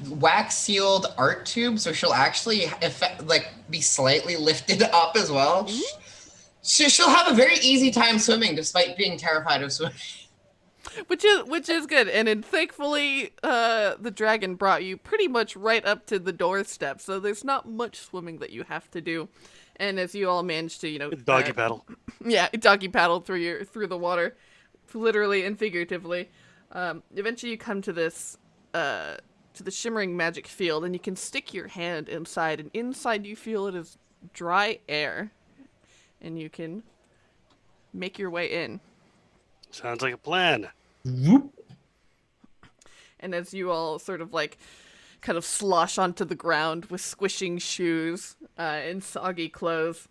wax sealed art tube, so she'll actually be slightly lifted up as well. Mm-hmm. She'll have a very easy time swimming, despite being terrified of swimming. Which is good, and thankfully, the dragon brought you pretty much right up to the doorstep, so there's not much swimming that you have to do. And as you all manage to, doggy paddle. Yeah, doggy paddle through the water, literally and figuratively. Eventually, you come to this to the shimmering magic field, and you can stick your hand inside, and inside you feel it is dry air, and you can make your way in. Sounds like a plan. Whoop. And as you all sort of kind of slosh onto the ground with squishing shoes and soggy clothes,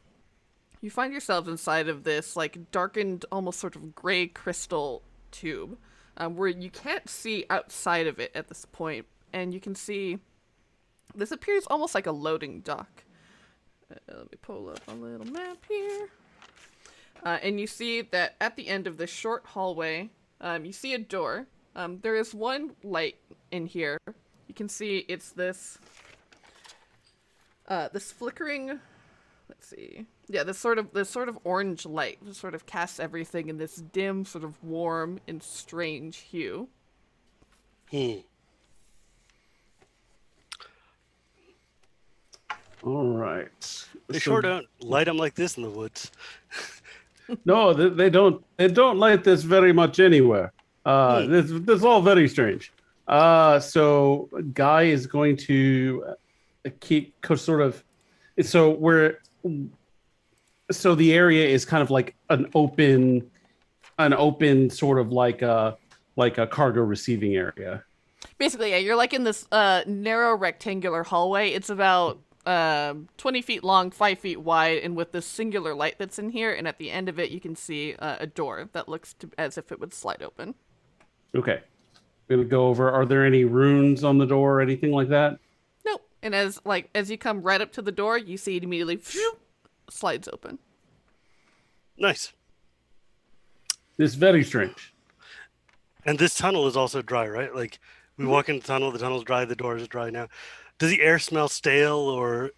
you find yourselves inside of this darkened, almost sort of gray crystal tube where you can't see outside of it at this point, and you can see this appears almost like a loading dock. Let me pull up a little map here. And you see that at the end of this short hallway, you see a door. There is one light in here. You can see it's this flickering. Let's see. Yeah, this sort of orange light that sort of casts everything in this dim, sort of warm and strange hue. All right. They sure don't light them like this in the woods. No, they don't. They don't like this very much anywhere. This is all very strange. So Guy is going to keep sort of. So the area is kind of like an open sort of like a cargo receiving area. Basically, yeah, you're in this narrow rectangular hallway. It's about 20 feet long, 5 feet wide, and with this singular light that's in here, and at the end of it, you can see a door that looks as if it would slide open. Okay. We're going to go over, are there any runes on the door or anything like that? Nope. And as you come right up to the door, you see it immediately slides open. Nice. This is very strange. And this tunnel is also dry, right? Like we walk in the tunnel's dry, the door is dry now. Does the air smell stale or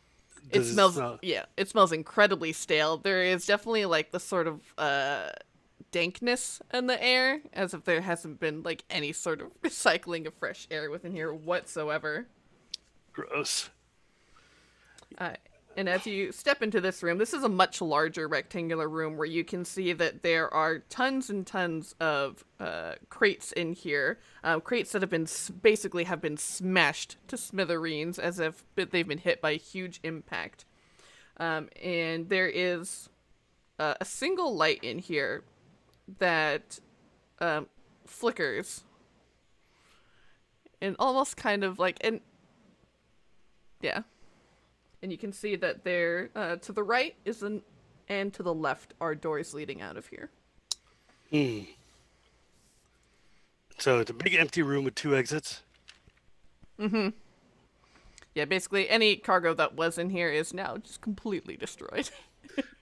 It does it smells, smell? yeah, it smells incredibly stale. There is definitely like the sort of dankness in the air, as if there hasn't been like any sort of recycling of fresh air within here whatsoever. Gross. Uh, and as you step into this room, this is a much larger rectangular room where you can see that there are tons and tons of crates in here. Crates that have been basically have been smashed to smithereens as if they've been hit by a huge impact. And there is a single light in here that flickers. And almost kind of like... Yeah. And you can see that there, to the right and to the left are doors leading out of here. Hmm. So it's a big empty room with 2 exits. Mm-hmm. Yeah, basically any cargo that was in here is now just completely destroyed.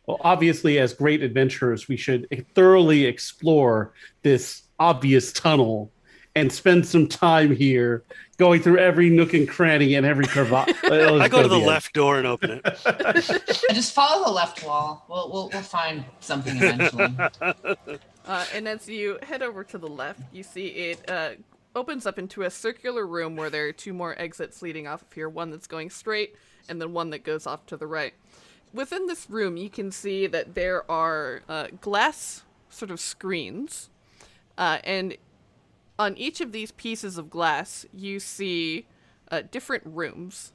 Well, obviously, as great adventurers, we should thoroughly explore this obvious tunnel and spend some time here going through every nook and cranny and every crevasse. I go to the left door and open it. And just follow the left wall. We'll find something eventually. And as you head over to the left, you see it opens up into a circular room where there are 2 more exits leading off of here. One that's going straight, and then one that goes off to the right. Within this room, you can see that there are glass sort of screens, and on each of these pieces of glass, you see different rooms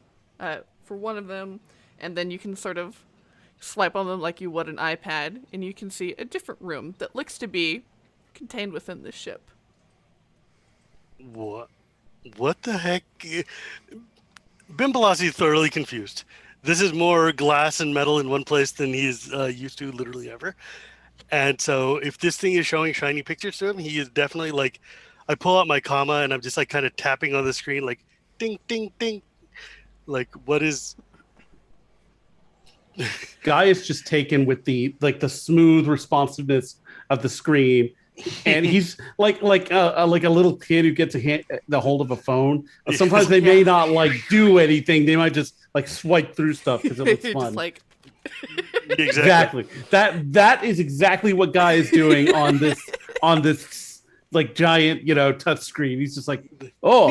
for one of them, and then you can sort of swipe on them like you would an iPad, and you can see a different room that looks to be contained within this ship. What the heck? Bimbalasi is thoroughly confused. This is more glass and metal in one place than he's used to literally ever. And so if this thing is showing shiny pictures to him, he is definitely like, I pull out my comma and I'm just like kind of tapping on the screen like ding, ding, ding. Like what is... Guy is just taken with the smooth responsiveness of the screen, and he's like a little kid who gets the hold of a phone. Sometimes they may not like do anything; they might just like swipe through stuff because it looks fun. Just like... Exactly. That is exactly what Guy is doing on this like giant touch screen. He's just like, oh,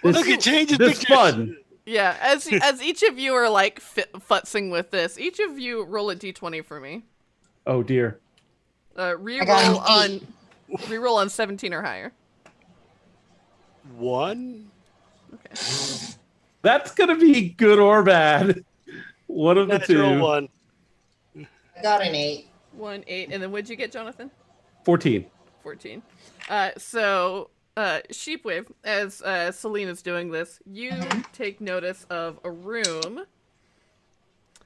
look, it changes this pictures. fun. Yeah, as each of you are like futzing with this, each of you roll a d20 for me. Oh dear. Reroll on 17 or higher. 1. Okay. That's gonna be good or bad. One of the Natural two. 1. I got an 8. 1, 8, and then what'd you get, Jonathan? 14. 14. So Sheepwave, as Selena's doing this, you take notice of a room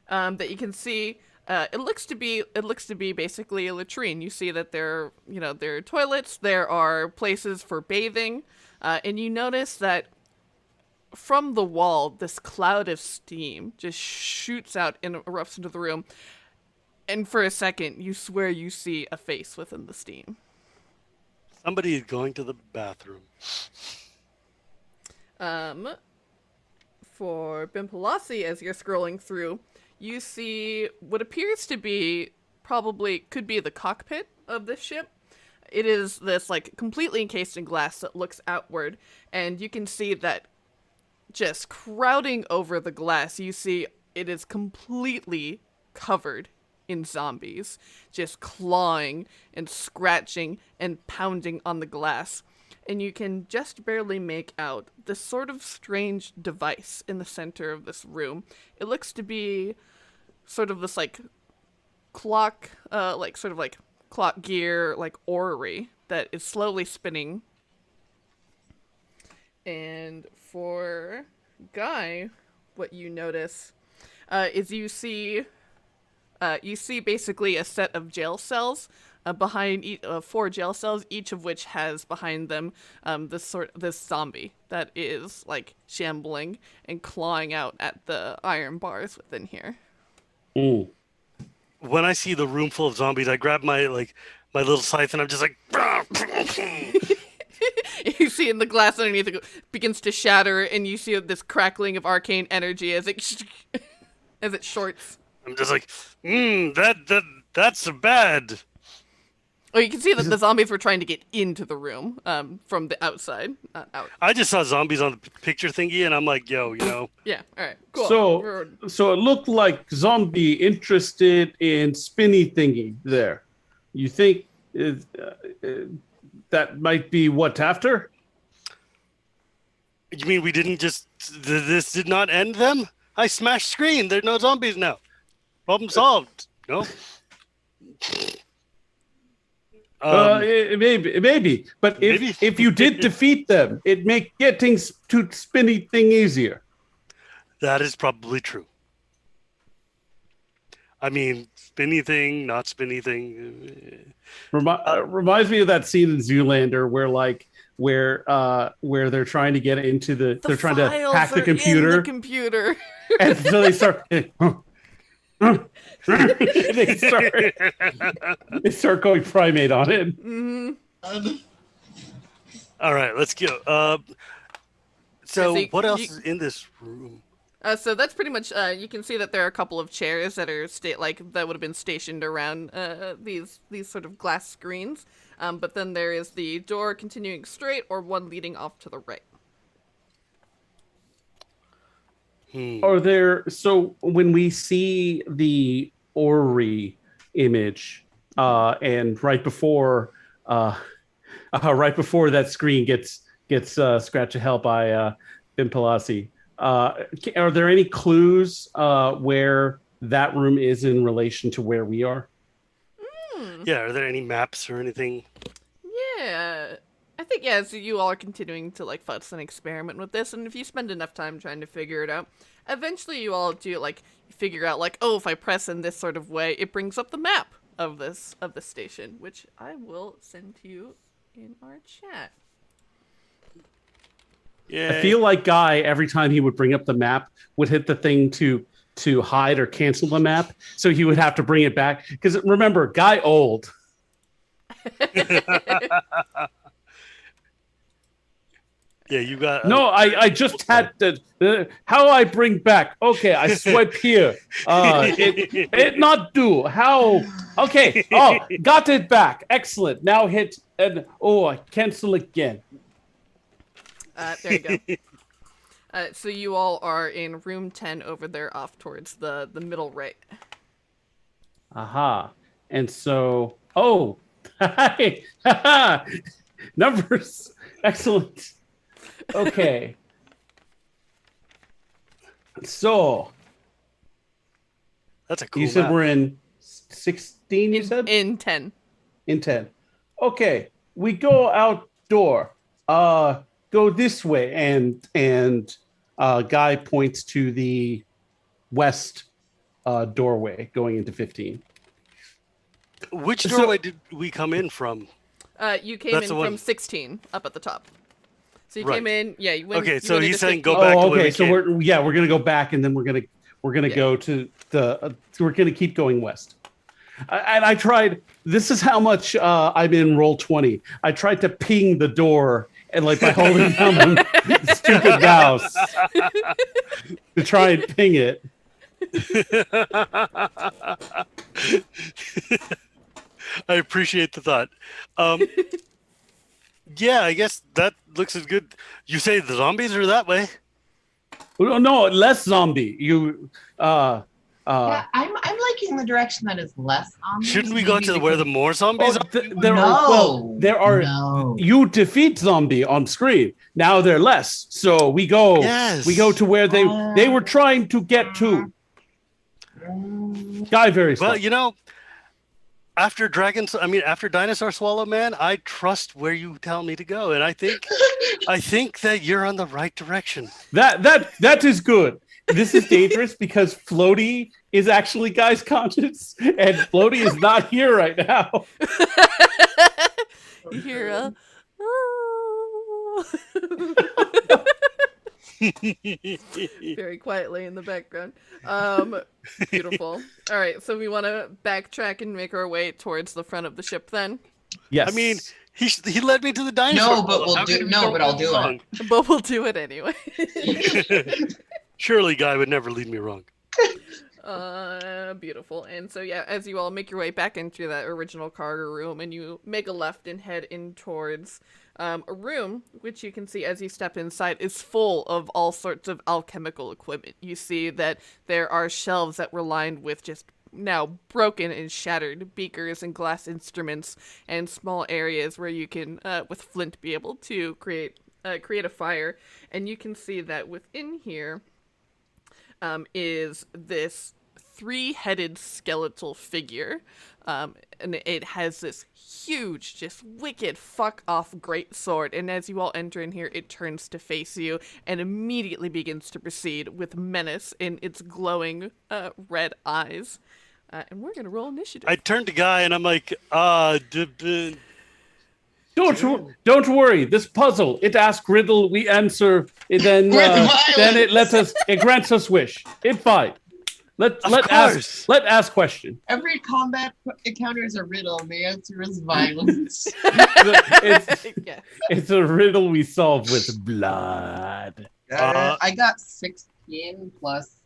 that you can see. It looks to be basically a latrine. You see that there are toilets, there are places for bathing, and you notice that from the wall, this cloud of steam just shoots out and erupts into the room. And for a second, you swear you see a face within the steam. Somebody is going to the bathroom. For Bimpalasi, as you're scrolling through, you see what appears to be could be the cockpit of this ship. It is this like completely encased in glass that looks outward, and you can see that just crowding over the glass, you see it is completely covered in zombies, just clawing and scratching and pounding on the glass. And you can just barely make out this sort of strange device in the center of this room. It looks to be sort of this like clock, clock gear, like orrery that is slowly spinning. And for Guy, what you notice is you see basically a set of jail cells behind 4 jail cells, each of which has behind them this zombie that is like shambling and clawing out at the iron bars within here. Mm. When I see the room full of zombies, I grab my my little scythe, and I'm just like. You see in the glass underneath it begins to shatter, and you see this crackling of arcane energy as it as it shorts. I'm just like, that's bad. Oh, you can see that the zombies were trying to get into the room from the outside, not out. I just saw zombies on the picture thingy, and I'm like, yo, Yeah, all right, cool. So it looked like zombie interested in spinny thingy there. You think that might be what after? You mean we didn't just... This did not end them? I smashed screen. There's no zombies now. Problem solved. No? Maybe. But if you did defeat them, it'd make getting to spinny thing easier. That is probably true. I mean, spinny thing, not spinny thing. Reminds me of that scene in Zoolander where they're trying to get into they're trying to hack the computer. And so they start they start going primate on it. Mm-hmm. All right, let's go. So what else is in this room? So that's pretty much. You can see that there are a couple of chairs that are that would have been stationed around these sort of glass screens. But then there is the door continuing straight, or one leading off to the right. Are there? So when we see the Ori image, and right before that screen gets scratched to hell by Ben Pelosi. Are there any clues where that room is in relation to where we are? Yeah, are there any maps or anything? Yeah, I think so you all are continuing to fuss and experiment with this, and if you spend enough time trying to figure it out, eventually you all do figure out if I press in this sort of way, it brings up the map of the station, which I will send to you in our chat. Yeah. I feel like Guy, every time he would bring up the map, would hit the thing to hide or cancel the map, so he would have to bring it back. Because remember, Guy old. Yeah, you got... No, I just had to... how I bring back? Okay, I swipe here. It not do. How... Okay, got it back. Excellent. Now hit... and I cancel again. There you go. So you all are in room 10 over there off towards the middle right. Aha. And so... hi. Numbers. Excellent. Okay. So... That's a cool You said map. we're in 16, you said? In 10. In 10. Okay. We go outdoor. Go this way, and Guy points to the west doorway going into 15. Which doorway did we come in from? You came in from 16 up at the top. So you came in, you went. Okay, so he's saying 15. go back to where okay. we So came. we're gonna go back, and then we're gonna go to we're gonna keep going west. And I tried. This is how much I'm in Roll20. I tried to ping the door. And by holding down the stupid mouse to try and ping it. I appreciate the thought. Yeah, I guess that looks as good. You say the zombies are that way? No, less zombie. Yeah, I'm liking the direction that is less zombies. Shouldn't we go to where the more zombies are? There are. No. You defeat zombie on screen. Now they're less. So we go. Yes. We go to where they were trying to get to. Guy very slow. Well, after Dinosaur Swallow Man, I trust where you tell me to go, and I think that you're on the right direction. That is good. This is dangerous because Floaty is actually Guy's conscience, and Floaty is not here right now. You hear Very quietly in the background. Beautiful. All right, so we want to backtrack and make our way towards the front of the ship then. Yes. I mean, he led me to the dinosaur. No, but How could he I'll do wrong? But we'll do it anyway. Surely, guy would never lead me wrong. Beautiful. And so yeah, as you all make your way back into that original cargo room, and you make a left and head in towards a room, which you can see as you step inside is full of all sorts of alchemical equipment. You see that there are shelves that were lined with just now broken and shattered beakers and glass instruments, and small areas where you can, with flint, be able to create a fire. And you can see that within here is this three-headed skeletal figure, and it has this huge, just wicked fuck-off great sword, and as you all enter in here, it turns to face you and immediately begins to proceed with menace in its glowing red eyes. And we're gonna roll initiative. I turned to Guy and I'm like, Don't worry. This puzzle, it asks riddle, we answer, and then it grants us wish. It's fine. Let ask question. Every combat encounter is a riddle, and the answer is violence. It's a riddle we solve with blood. I got 16 plus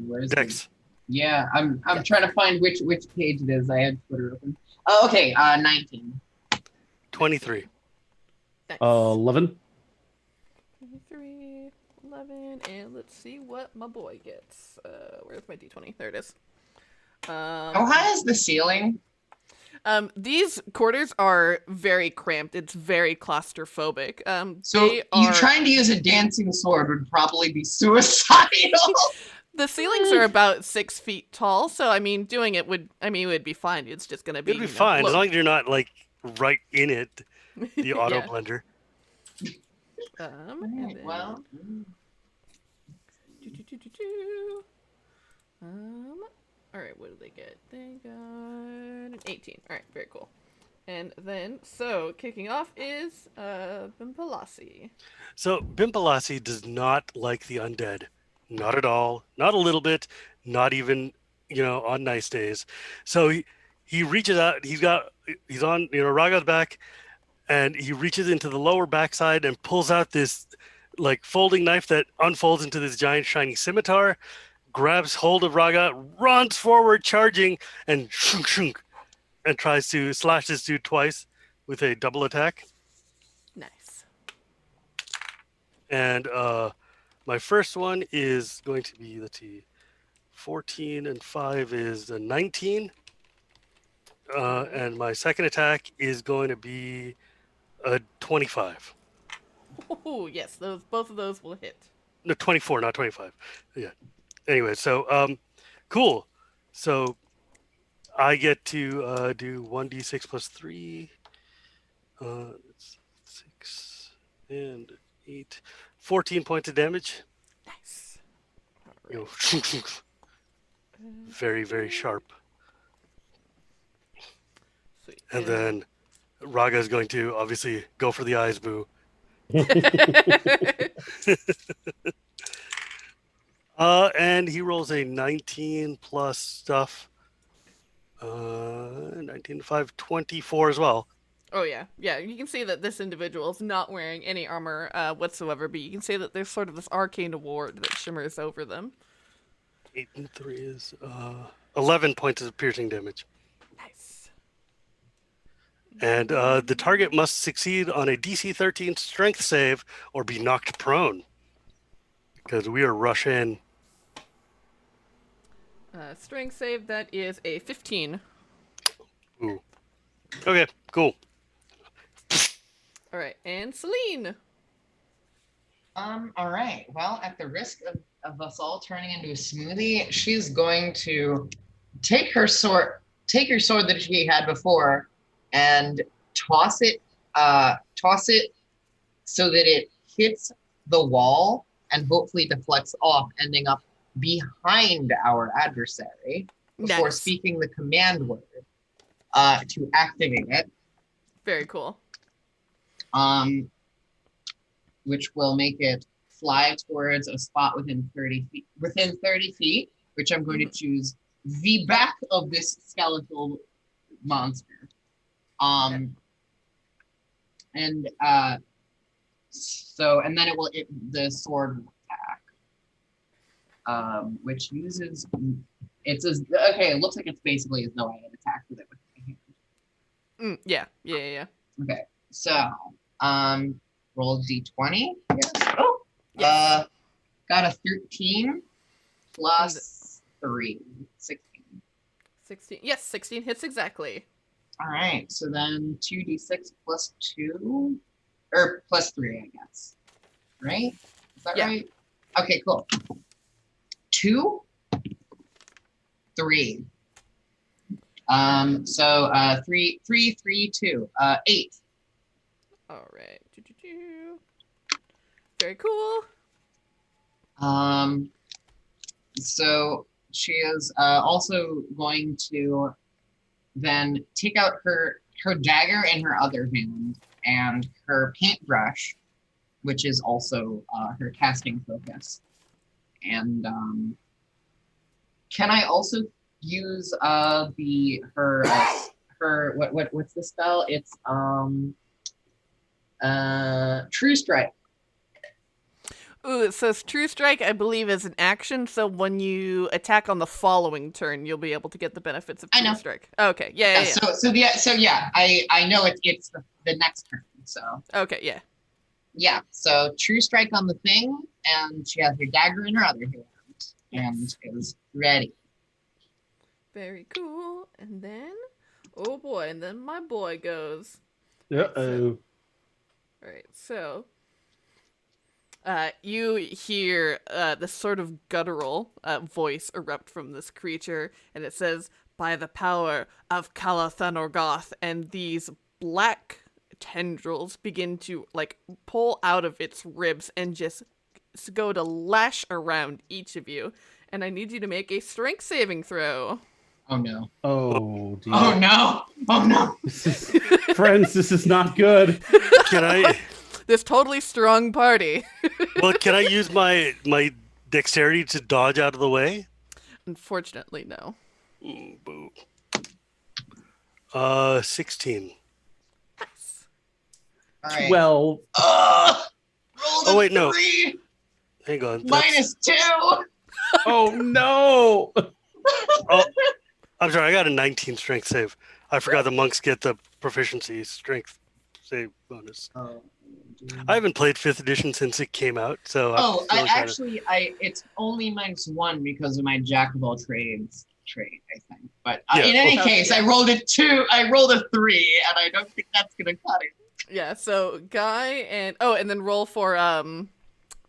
where's Dex. Yeah, I'm trying to find which page it is. I had Twitter open. Oh, okay, 19. 23. Nice. 11. 23, 11, and let's see what my boy gets. Where's my d20? There it is. How high is the ceiling? These quarters are very cramped. It's very claustrophobic. So you trying to use a dancing sword would probably be suicidal. The ceilings are about 6 feet tall, so I mean, doing it would be fine. It's just gonna be. It'd be fine as long as you're not like right in it. The auto Yeah. blender. And then, Well, all right, what did they get? They got an 18. All right, very cool. And then, so kicking off is Bimpalasi. So Bimpalasi does not like the undead. Not at all. Not a little bit. Not even, on nice days. So he reaches out. He's on, Raga's back, and he reaches into the lower backside and pulls out this like folding knife that unfolds into this giant shiny scimitar, grabs hold of Raga, runs forward, charging, and shunk shunk, and tries to slash this dude twice with a double attack. Nice. And my first one is going to be, 14 and 5 is a 19. And my second attack is going to be a 25. Oh, yes, both of those will hit. No, 24, not 25. Yeah. Anyway, so cool. So I get to do 1d6 plus 3. 6 and 8. 14 points of damage. Nice. Very, very sharp. Sweet. And then Raga is going to obviously go for the eyes, boo. And he rolls a 19 plus stuff. 19 5, 24 as well. Oh yeah, you can see that this individual is not wearing any armor whatsoever, but you can see that there's sort of this arcane ward that shimmers over them. 8 and 3 is 11 points of piercing damage. Nice. And the target must succeed on a DC 13 strength save or be knocked prone. Because we are rushing. Strength save, that is a 15. Ooh. Okay, cool. All right, and Celine. All right. Well, at the risk of us all turning into a smoothie, she's going to take her sword that she had before and toss it so that it hits the wall and hopefully deflects off, ending up behind our adversary before Nice. speaking the command word to activate it. Very cool. which will make it fly towards a spot within 30 feet. Within 30 feet, which I'm going to choose the back of this skeletal monster. And then the sword will attack, which uses it looks like it's basically as though I had attacked with it with my hand. Yeah. Okay, so roll d20. Yes. Oh, Yes. got a 13 plus 3, 16. 16. Yes, 16 hits exactly. All right, so then 2d6 plus 2, or plus 3, I guess. Right? Is that right? Okay, cool. 2, 3. So 3, 2, 8. All right. Very cool. So she is also going to then take out her dagger in her other hand and her paintbrush, which is also her casting focus. And can I also use what's the spell? It's True Strike. Ooh, it says True Strike, I believe, is an action, so when you attack on the following turn, you'll be able to get the benefits of True Strike. Okay, yeah. So I know it's the next turn, so. Okay, yeah. Yeah, so True Strike on the thing, and she has her dagger in her other hand, and is ready. Very cool. And then, oh boy, and then my boy goes. Uh-oh. Alright, so you hear this sort of guttural voice erupt from this creature, and it says, "By the power of Calathanorgoth," and these black tendrils begin to pull out of its ribs and just go to lash around each of you. And I need you to make a strength saving throw. Oh no. Oh dear. Oh no. Oh no. Friends, this is not good. Can I? This totally strong party. Well, can I use my dexterity to dodge out of the way? Unfortunately, no. Boo. 16. Nice. All right. 12. Roll wait, no. 3. Hang on. Minus 2. Oh no. Oh, I'm sorry. I got a 19 strength save. I forgot the monks get the proficiency strength save bonus. I haven't played 5th edition since it came out, so. It's only -1 because of my Jack of all trades trade, I think. But in any case, I rolled a 2. I rolled a 3, and I don't think that's gonna cut it. Yeah. So Guy and then roll for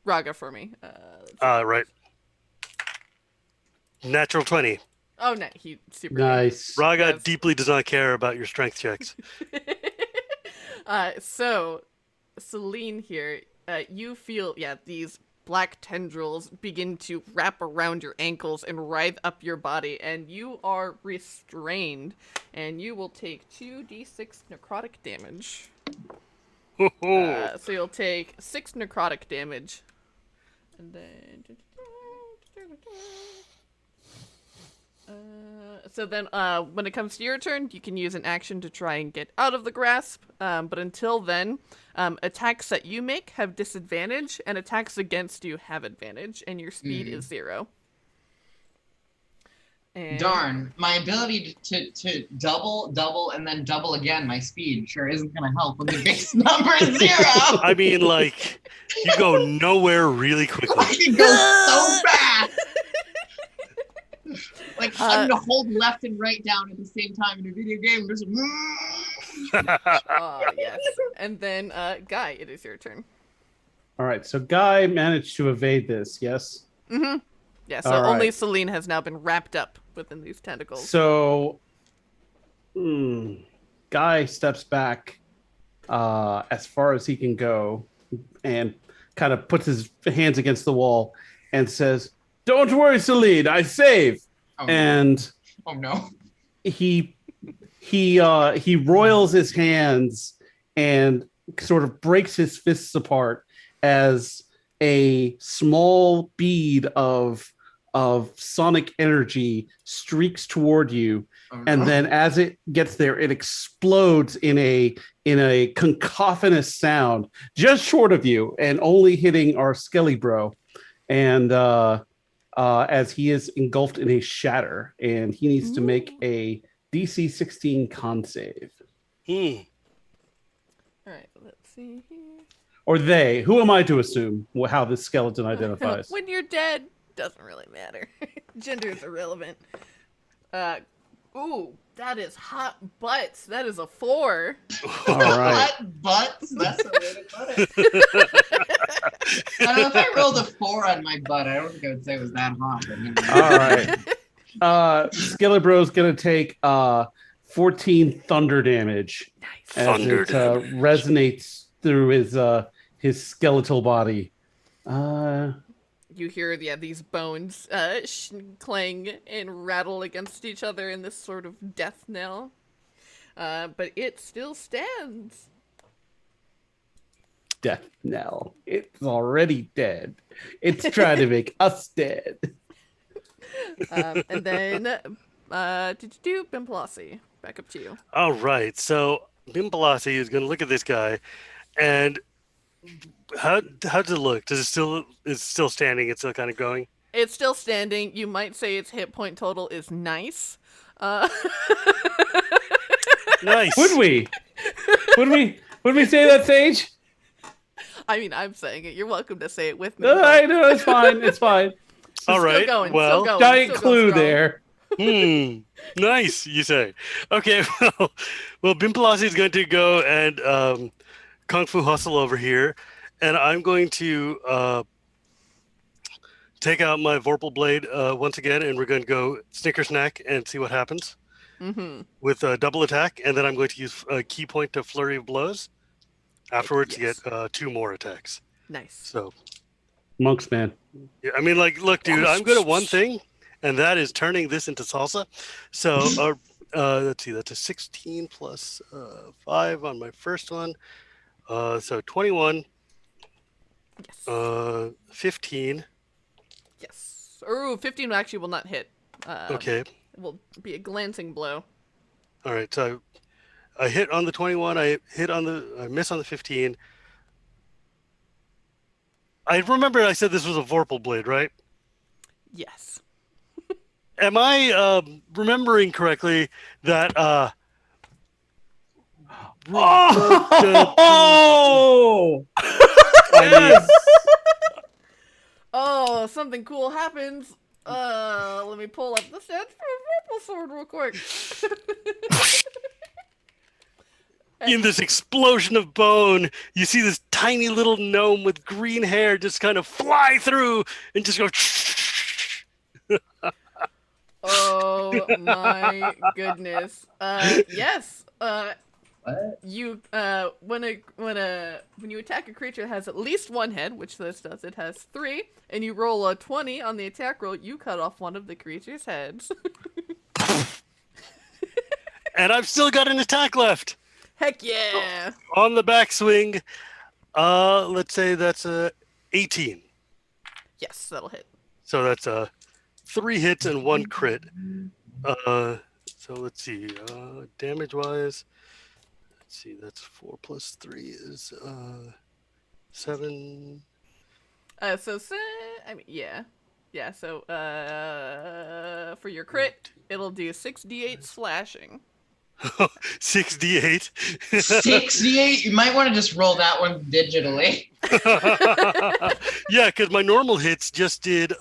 Raga for me. Right. Natural 20. Oh no, he super Nice. Raga deeply does not care about your strength checks. So Celine here, you feel these black tendrils begin to wrap around your ankles and writhe up your body, and you are restrained, and you will take 2d6 necrotic damage. So you'll take 6 necrotic damage, and then so then when it comes to your turn, you can use an action to try and get out of the grasp, but until then, attacks that you make have disadvantage, and attacks against you have advantage, and your speed is 0. And... Darn, my ability to double, and then double again my speed sure isn't going to help when the base number is 0. I mean, you go nowhere really quickly. I can go so fast. I'm gonna hold left and right down at the same time in a video game. Just... yes. And then, Guy, it is your turn. All right, so Guy managed to evade this, yes? Mm-hmm. Yeah, so All only right. Celine has now been wrapped up within these tentacles. So, Guy steps back as far as he can go and kind of puts his hands against the wall and says, "Don't worry, Celine, I save." Oh, And no. he roils his hands and sort of breaks his fists apart as a small bead of sonic energy streaks toward you, and then as it gets there, it explodes in a cacophonous sound just short of you and only hitting our Skelly bro. And as he is engulfed in a shatter, and he needs to make a DC 16 con save. All right, let's see here. Or they. Who am I to assume how this skeleton identifies? When you're dead, doesn't really matter. Gender is irrelevant. Ooh, that is hot butts. That is a 4. All right. Hot butts? That's the way to put it. I don't know if I rolled a 4 on my butt. I don't think I would say it was that hot. All right. Skellebro's going to take 14 thunder damage. Nice. As Thunder it damage. resonates through his skeletal body. You hear, these bones clang and rattle against each other in this sort of death knell. But it still stands. Death knell. It's already dead. It's trying to make us dead. And then, did you do Bimplossi? Back up to you. All right. So Bimbalasi is going to look at this guy, and how does it look? It's still standing? It's still kind of going? It's still standing. You might say its hit point total is nice. Nice. Would we say that, Sage? I mean, I'm saying it. You're welcome to say it with me. I know, it's fine. It's fine. All Still right. going, Well, still going, Giant still clue going strong. there. Nice, you say. Okay, well, Bimbalasi is going to go and Kung Fu Hustle over here, and I'm going to take out my Vorpal Blade once again, and we're going to go Snicker Snack and see what happens with a double attack, and then I'm going to use a key point to Flurry of Blows afterwards Yes. to get 2 more attacks. Nice. So, Monks, man. yeah, I mean, like, look, dude, I'm good at one thing, and that is turning this into salsa. So, let's see, that's a 16 plus 5 on my first one. So 21, Yes. 15. Yes. Ooh, 15 actually will not hit. Okay. It will be a glancing blow. All right. So I hit on the 21. I miss on the 15. I remember I said this was a Vorpal Blade, right? Yes. Am I remembering correctly that Oh! yes. Oh, something cool happens. Let me pull up the stats for Purple Sword real quick. In this explosion of bone, you see this tiny little gnome with green hair just kind of fly through and just go. Oh my goodness. Yes. What? You when you attack a creature that has at least 1 head, which this does, it has 3, and you roll a 20 on the attack roll, you cut off one of the creature's heads. And I've still got an attack left. Heck yeah! On the backswing, let's say that's a 18. Yes, that'll hit. So that's 3 hits and 1 crit. So let's see, damage-wise, let's see, that's 4 plus 3 is 7. I mean, yeah. So for your crit, it'll do 6d8 slashing. 6d8. 68? You might want to just roll that one digitally. Yeah, because my normal hits just did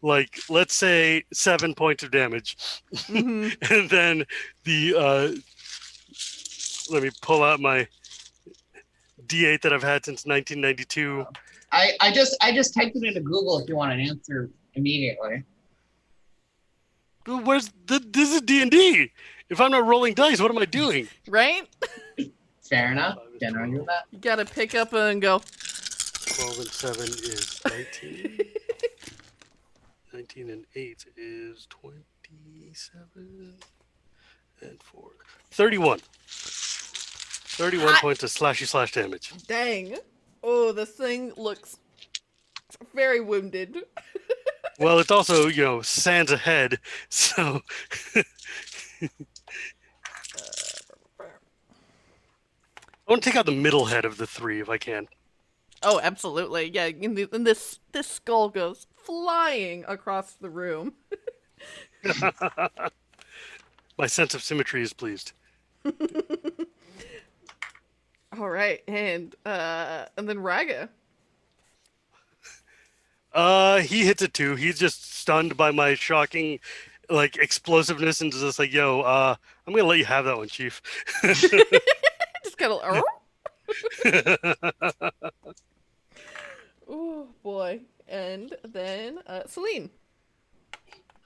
like, let's say 7 points of damage. And then the let me pull out my D8 that I've had since 1992. I just typed it into Google if you want an answer immediately. This is D&D. If I'm not rolling dice, what am I doing? Right? Fair enough. Can't argue with that. You gotta pick up and go. 12 and 7 is 19. 19 and 8 is 27. And 4. 31. 31 Hot. points of slashy slash damage. Dang. Oh, this thing looks very wounded. Well, it's also, sands ahead, so I want to take out the middle head of the three if I can. Oh, absolutely. Yeah, and this skull goes flying across the room. My sense of symmetry is pleased. All right, and then Raga. He hits it too. He's just stunned by my shocking, explosiveness, and just like, yo, I'm gonna let you have that one, Chief. Just kind of. Oh boy, and then Celine.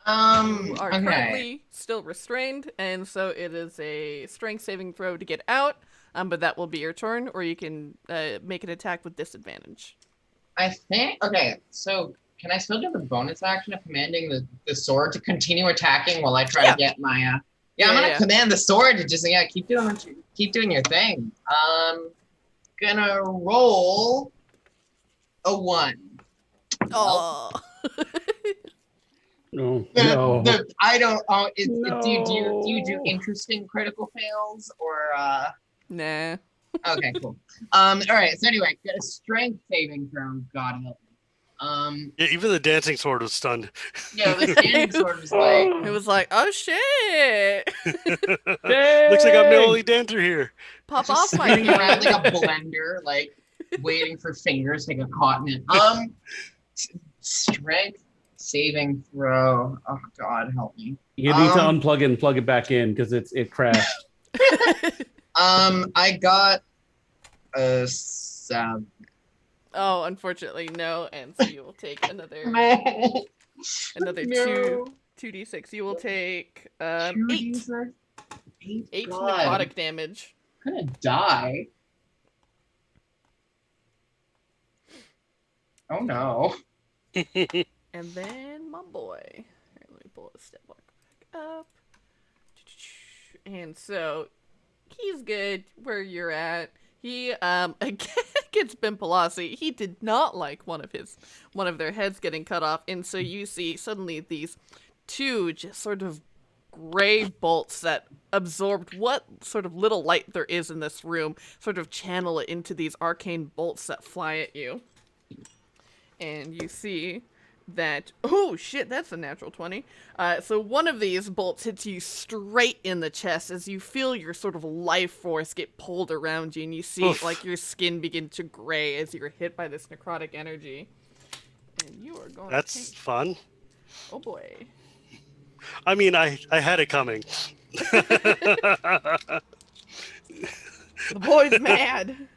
You are Okay. currently still restrained, and so it is a strength saving throw to get out. But that will be your turn, or you can make an attack with disadvantage. I think. Okay, so can I still do the bonus action of commanding the sword to continue attacking while I try to get my? I'm gonna command the sword to just keep doing your thing. Gonna roll a 1. Oh. No. I don't. No. Do you do interesting critical fails or? Nah. Okay, cool. All right. So anyway, get a strength saving throw. God help me. Yeah, even the dancing sword was stunned. Yeah, the standing sword was like. It was like, oh shit! Looks like I'm the only dancer here. Pop just off my spinning hand. around like a blender, like waiting for fingers to get caught in it. Strength saving throw. Oh God, help me. You need to unplug it and plug it back in because it crashed. I got a 7. Oh, unfortunately, no, and so you will take another No. 2d6. You will take 8 8 necrotic damage. I'm gonna die. Oh no. And then my boy. Here, let me pull a step back up. And so he's good where you're at. He against Bimpelassi, he did not like one of their heads getting cut off, and so you see suddenly these 2 just sort of gray bolts that absorbed what sort of little light there is in this room, sort of channel it into these arcane bolts that fly at you. And you see that, oh shit, that's a natural 20. So one of these bolts hits you straight in the chest as you feel your sort of life force get pulled around you, and you see like your skin begin to gray as you're hit by this necrotic energy. And you are going That's fun. Oh boy. I mean, I had it coming. The boy's mad.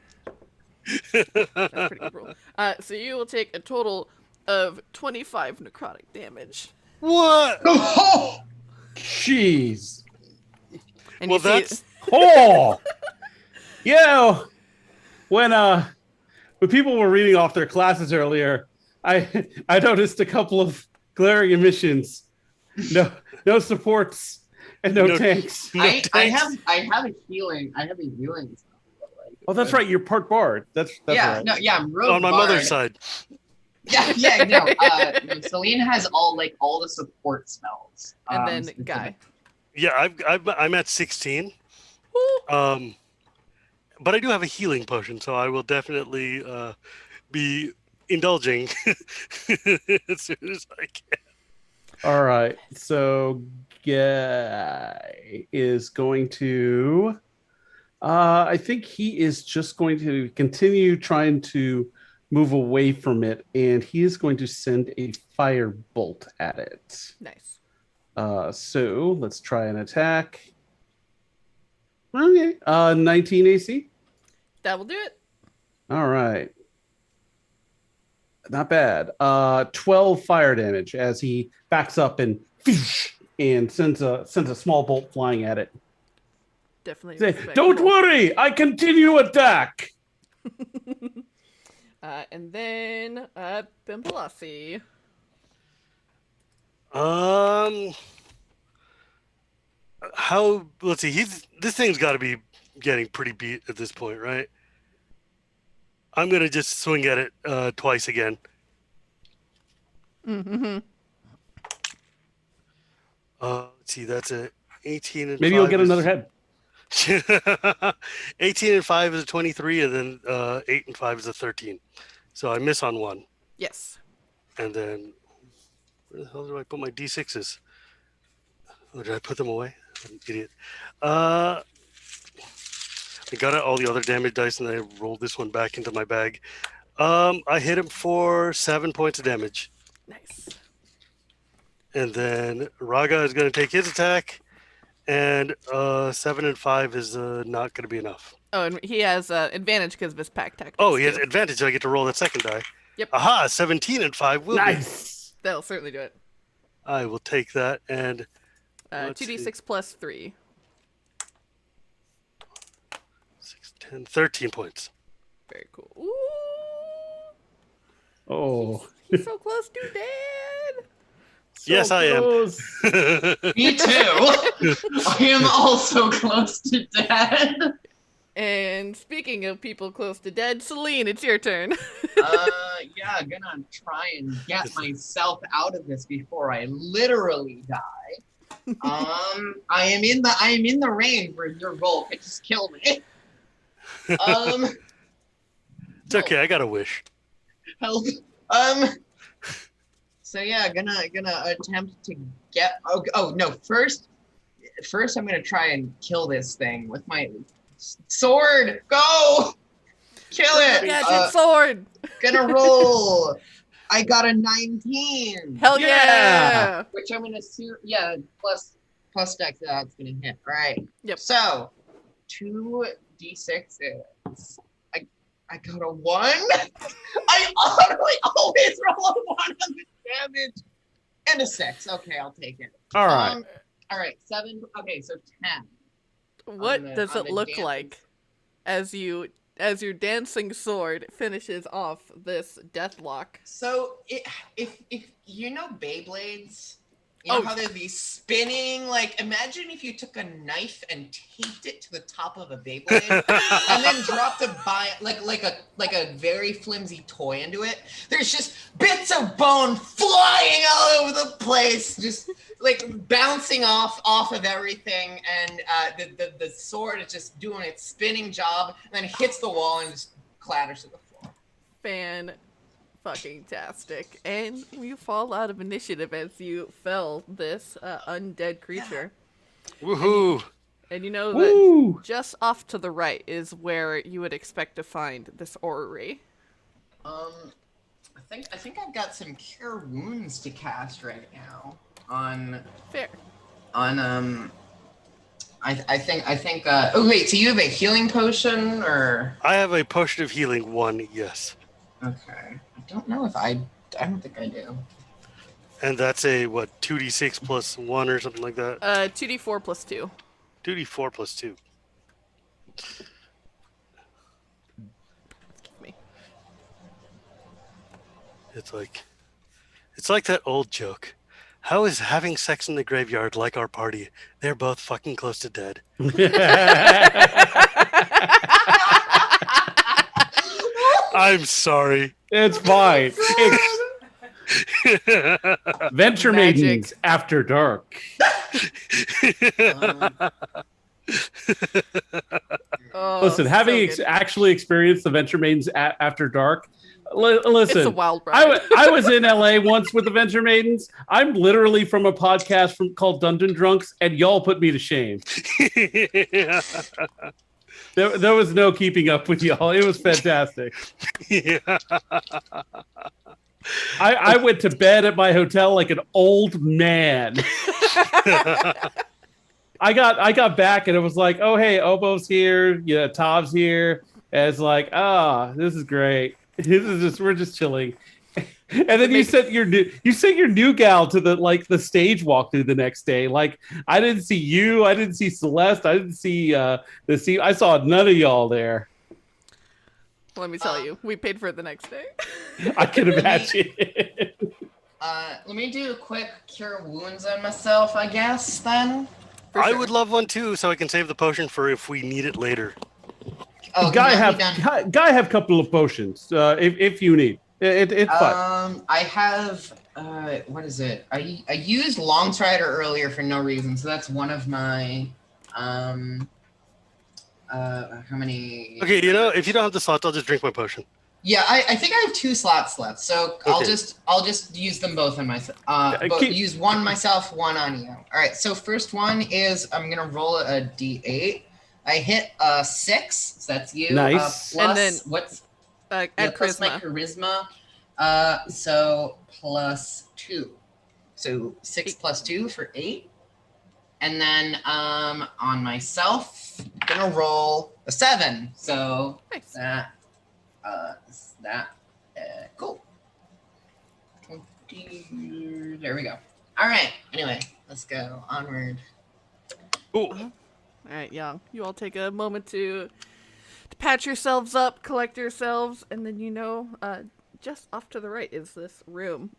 That's pretty cool. So you will take a total of 25 necrotic damage. What? Oh, jeez. And Well, you see that's when people were reading off their classes earlier, I noticed a couple of glaring omissions. No supports and no tanks. I have a healing. I have a healing spell. Oh, that's right. You're part bard. That's yeah. right. No, yeah. I'm rogue on my bard. mother's side. Yeah. No. Celine has all the support spells. and then specific. Guy. Yeah, I'm at 16. But I do have a healing potion, so I will definitely be indulging as soon as I can. All right. So Guy is going to. I think he is just going to continue trying to move away from it, and he is going to send a fire bolt at it. Nice. So let's try an attack. Okay. 19 AC. That will do it. All right. Not bad. 12 fire damage as he backs up and sends a small bolt flying at it. Definitely. Say, respectable. don't worry, I continue attack. And then Bimpelassi. Let's see, this thing's got to be getting pretty beat at this point, right? I'm gonna just swing at it twice again. Mm-hmm. Let's see, that's a 18 and Maybe 5 you'll get another head. 18 and 5 is a 23, and then 8 and 5 is a 13. So I miss on one. Yes. And then, where the hell do I put my D6s? Oh, did I put them away? I'm an idiot. I got out all the other damage dice, and I rolled this one back into my bag. I hit him for 7 points of damage. Nice. And then Raga is going to take his attack, and 7 and 5 is not going to be enough. Oh, and he has advantage because of his pack tactics. Oh, he has too. advantage. I get to roll that second die. Yep. Aha, 17 and 5 will be. Nice. That'll certainly do it. I will take that, and 2d6 plus 3. 6, 10, 13 points. Very cool. Ooh, Oh. he's so close to dead. Yes, I am. close. Me too. I am also close to death. And speaking of people close to dead, Celine, it's your turn. Yeah, gonna try and get myself out of this before I literally die. I am in the range where your roll could just kill me. It's okay. I got a wish. Help. So yeah, gonna attempt to get. Oh no! First, I'm gonna try and kill this thing with my sword. Go, kill it. Gadget sword. Gonna roll. I got a 19. Hell yeah. Which I'm gonna assume. Yeah, plus dex. That's gonna hit. All right. Yep. So 2d6s. I got a 1. I always roll a 1 on the damage. And a 6. Okay, I'll take it. All right. All right, 7. Okay, so 10. What does on it the look dancing like as your dancing sword finishes off this deathlock? So if you know Beyblades, you know how they're these spinning, like imagine if you took a knife and taped it to the top of a Beyblade and then dropped like a very flimsy toy into it. There's just bits of bone flying all over the place, just like bouncing off of everything, and the sword is just doing its spinning job, and then it hits the wall and just clatters to the floor. Fan-fucking-tastic. And you fall out of initiative as you fell this undead creature. Woohoo! And you know that Woo! just off to the right is where you would expect to find this orrery. I think I've got some cure wounds to cast right now on Fair. I think oh wait, so you have a healing potion or I have a potion of healing 1, yes. okay. I don't know if I don't think I do. And that's a, what, 2d6 plus 1 or something like that? 2d4 plus 2. 2d4 plus 2. Give me. It's like that old joke. How is having sex in the graveyard like our party? They're both fucking close to dead. I'm sorry. It's fine. Venture Magic. Maidens After Dark. Oh, Listen, having so good. actually experienced the Venture Maidens After Dark, listen. It's a wild ride. I was in LA once with the Venture Maidens. I'm literally from a podcast called Dungeon Drunks, and y'all put me to shame. There was no keeping up with y'all. It was fantastic. Yeah. I went to bed at my hotel like an old man. I got back and it was like, oh hey, Obo's here, yeah, Tav's here. And it's like, this is great. We're just chilling. And then you sent your new gal to the stage walkthrough the next day. Like I didn't see you, I didn't see Celeste, I didn't see I saw none of y'all there. Let me tell you, we paid for it the next day. I can imagine. Let me do a quick cure wounds on myself, I guess, then. For I sure. would love one too, so I can save the potion for if we need it later. Oh, Guy can have that be done? guy have couple of potions if you need. It's fine. I have what is it? I used Long Strider earlier for no reason, so that's one of my how many? Okay, if you don't have the slots, I'll just drink my potion. Yeah, I think I have 2 slots left, so Okay. I'll just use them both on myself. Use one myself, one on you. All right. So first one is I'm gonna roll a d8. I hit a 6, so that's you. Nice. Plus And then, what's add plus my charisma. charisma. So plus 2. So 6 plus 2 for 8. And then on myself, I'm gonna roll a 7. So Nice. Cool. 20, there we go. All right. Anyway, let's go onward. Cool. All right, young. You all take a moment to patch yourselves up, collect yourselves, and then just off to the right is this room.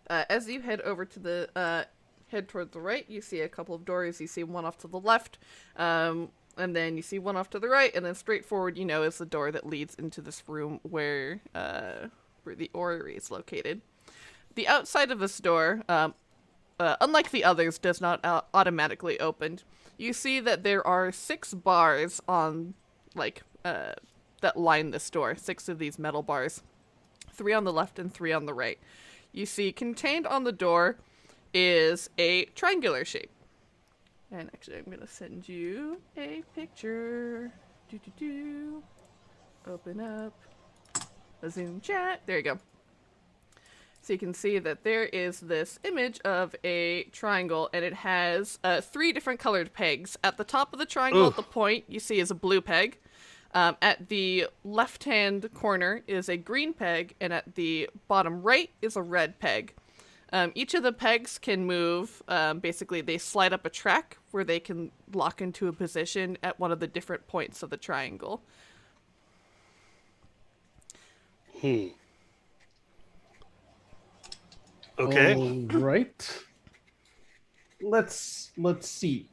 As you head over to the head toward the right, you see a couple of doors. You see one off to the left, and then you see one off to the right, and then straight forward, is the door that leads into this room where the orrery is located. The outside of this door, unlike the others, does not automatically open. You see that there are 6 bars on, that line this door. 6 of these metal bars. 3 on the left and 3 on the right. You see contained on the door is a triangular shape. And actually, I'm going to send you a picture. Open up a Zoom chat. There you go. So you can see that there is this image of a triangle, and it has 3 different colored pegs. At the top of the triangle, at the point, you see is a blue peg. At the left-hand corner is a green peg, and at the bottom right is a red peg. Each of the pegs can move. Basically, they slide up a track where they can lock into a position at one of the different points of the triangle. Okay. All right. Let's see.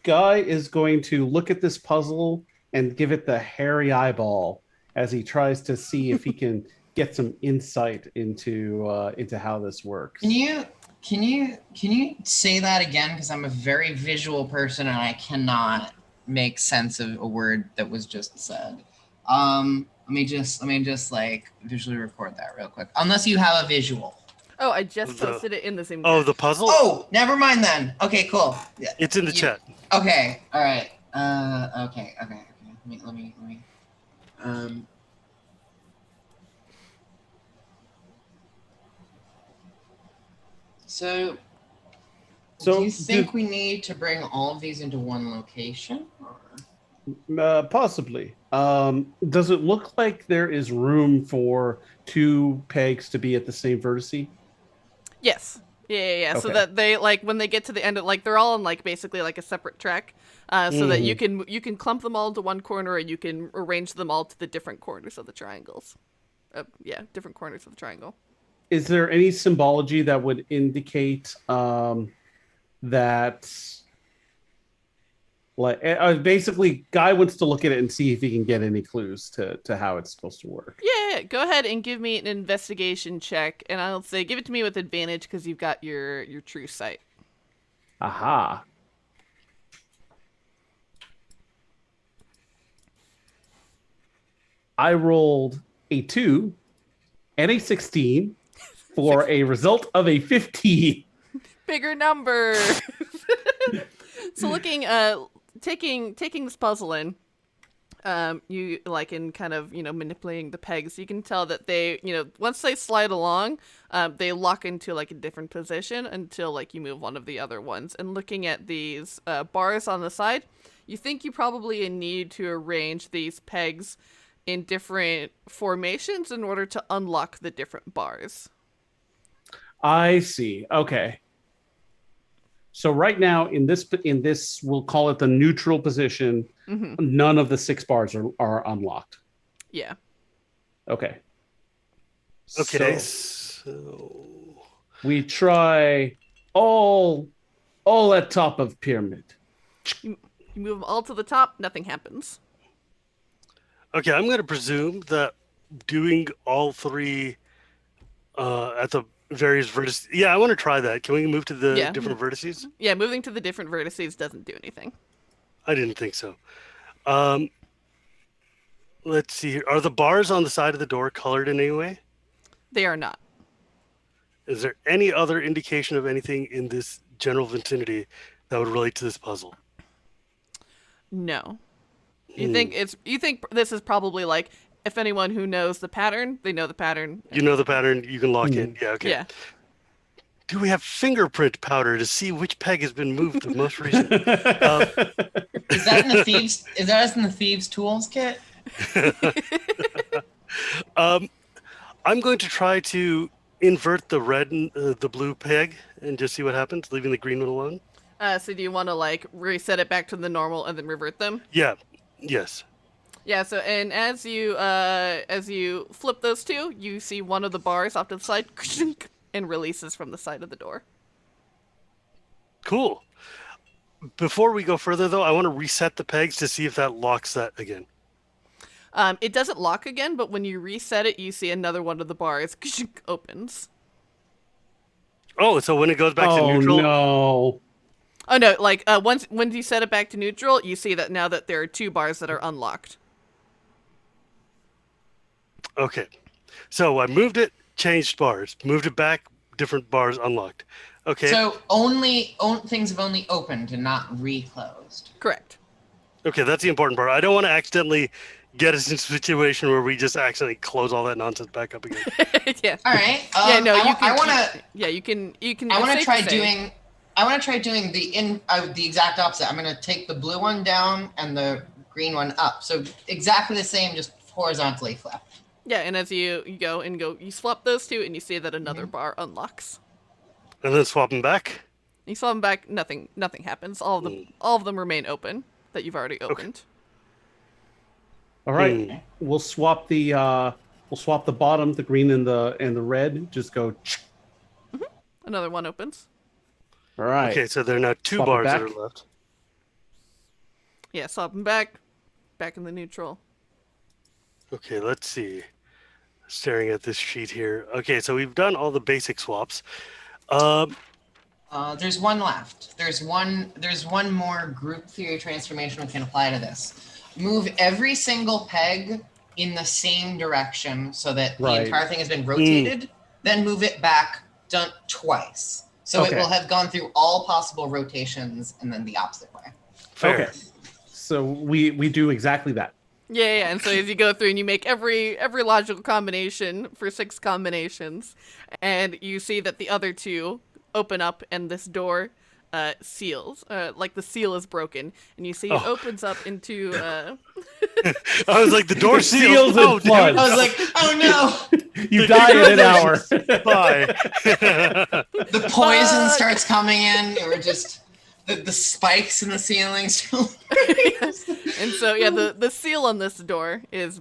Guy is going to look at this puzzle and give it the hairy eyeball as he tries to see if he can get some insight into how this works. Can you say that again? Because I'm a very visual person and I cannot make sense of a word that was just said. Let me just visually record that real quick. Unless you have a visual. Oh, I just posted it in the same. Oh, chat. the puzzle? Oh, never mind then. Okay, cool. Yeah. It's in the chat. Okay, all right. Okay. Let me. So do you think we need to bring all of these into one location? Or? Possibly. Does it look like there is room for 2 pegs to be at the same vertice? Yes. Yeah. Okay. So that they when they get to the end of they're all on basically a separate track, so that you can clump them all into one corner, or you can arrange them all to the different corners of the triangles. Different corners of the triangle. Is there any symbology that would indicate that basically Guy wants to look at it and see if he can get any clues to how it's supposed to work? Yeah, go ahead and give me an investigation check, and I'll say give it to me with advantage because you've got your true sight. Aha. I rolled a 2 and a 16 for a result of a 15. Bigger number. So looking, taking this puzzle in, you in kind of manipulating the pegs, you can tell that they once they slide along, they lock into a different position until you move one of the other ones. And looking at these bars on the side, you think you probably need to arrange these pegs in different formations in order to unlock the different bars. I see. Okay. So right now in this we'll call it the neutral position. Mm-hmm. None of the 6 bars are unlocked. Yeah. Okay. Okay. So we try all at top of pyramid. You move them all to the top, nothing happens. Okay, I'm going to presume that doing all three at the various vertices. Yeah, I want to try that. Can we move to the different vertices? Yeah, moving to the different vertices doesn't do anything. I didn't think so. Let's see here. Are the bars on the side of the door colored in any way? They are not. Is there any other indication of anything in this general vicinity that would relate to this puzzle? No. You think this is probably like, if anyone who knows the pattern, they know the pattern. You know the pattern, you can lock in. Yeah, okay. Yeah. Do we have fingerprint powder to see which peg has been moved the most recent? Is that in the thieves? Is that in the thieves' tools kit? I'm going to try to invert the red and the blue peg and just see what happens, leaving the green one alone. So do you want to like reset it back to the normal and then revert them? Yeah. Yes. Yeah. So and as you flip those two, you see one of the bars off to the side and releases from the side of the door. Cool. Before we go further, though, I want to reset the pegs to see if that locks that again. It doesn't lock again, but when you reset it, you see another one of the bars opens. Oh, so when it goes back to neutral? No. Oh no! Like once you set it back to neutral, you see that now that there are two bars that are unlocked. Okay. So I moved it, changed bars, moved it back, different bars unlocked. Okay. So things have only opened and not reclosed. Correct. Okay, that's the important part. I don't want to accidentally get us into a situation where we just accidentally close all that nonsense back up again. Yeah. All right. Yeah. No. I want to. Yeah. You can. I want to try doing. I want to try doing the exact opposite. I'm going to take the blue one down and the green one up. So exactly the same, just horizontally flip. Yeah, and as you go, you swap those two, and you see that another bar unlocks. And then swap them back. You swap them back. Nothing happens. All of them remain open that you've already opened. All right. We'll swap the bottom, the green and the red. Just go. Another one opens. All right. Okay, so there are now two Swap it bars that back. are left. Yeah, swap them back in the neutral. Okay, let's see. Staring at this sheet here. Okay, so we've done all the basic swaps. There's one left. There's one more group theory transformation we can apply to this. Move every single peg in the same direction so that the entire thing has been rotated. Then move it back twice. So it will have gone through all possible rotations and then the opposite way. Fair. Okay. So we do exactly that. Yeah, and so as you go through and you make every logical combination for 6 combinations, and you see that the other two open up and this door seals, like the seal is broken, and you see it opens up into. I was like, the door seals. and floods. I was like, oh no! You die in an hour. Bye. The poison starts coming in. Or just the spikes in the ceiling. And so yeah, the seal on this door is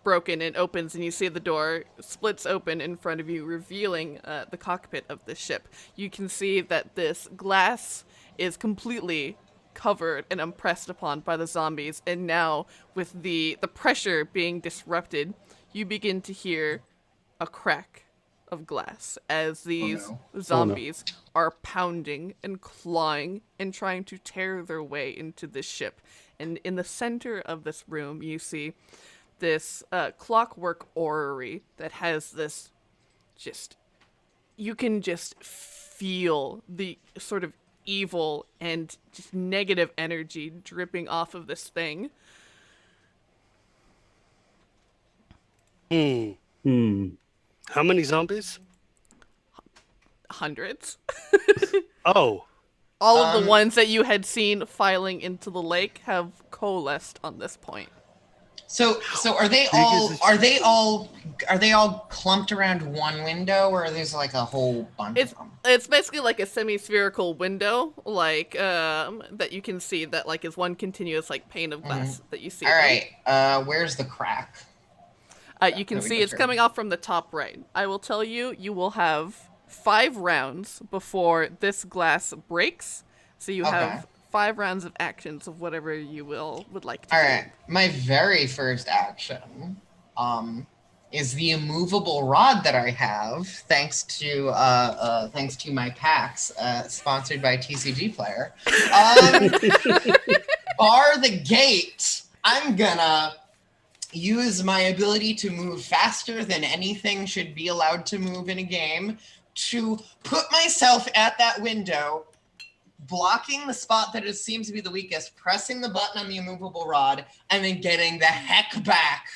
broken and opens, and you see the door splits open in front of you, revealing the cockpit of the ship. You can see that this glass is completely covered and impressed upon by the zombies, and now with the pressure being disrupted, you begin to hear a crack of glass as these zombies are pounding and clawing and trying to tear their way into this ship. And in the center of this room, you see this clockwork orrery that has this you can just feel the sort of evil and just negative energy dripping off of this thing. How many zombies? Hundreds. Oh. All of the ones that you had seen filing into the lake have coalesced on this point. So are they all clumped around one window, or there's like a whole bunch of them? It's basically like a semi-spherical window, like that you can see that like is one continuous like pane of glass that you see. All right, where's the crack? You can see it's coming off from the top right. I will tell you, you will have 5 rounds before this glass breaks. So you have 5 rounds of actions of whatever you would like to All do. right, my very first action is the immovable rod that I have, thanks to my packs, sponsored by TCG Player. Bar the gate. I'm gonna use my ability to move faster than anything should be allowed to move in a game to put myself at that window, blocking the spot that seems to be the weakest, pressing the button on the immovable rod, and then getting the heck back.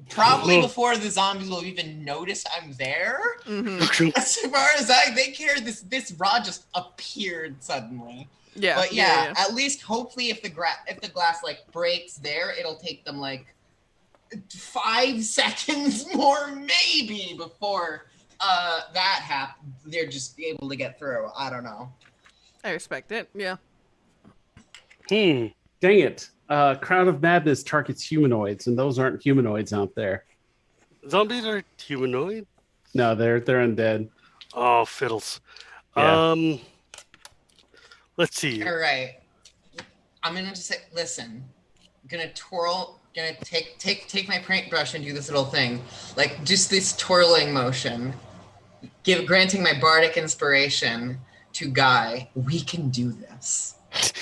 Probably before the zombies will even notice I'm there. Mm-hmm. As far as they care, this rod just appeared suddenly. Yeah. But yeah, at least hopefully if the glass like breaks there, it'll take them like 5 seconds more maybe before that happens. They're just able to get through. I don't know. I respect it. Yeah. Dang it. Crown of Madness targets humanoids, and those aren't humanoids out there. Zombies are humanoid? No, they're undead. Oh, fiddles. Yeah. Let's see. All right. I'm gonna just say, listen. I'm gonna twirl. Gonna take my paintbrush and do this little thing, like just this twirling motion, granting my bardic inspiration to Guy. We can do this.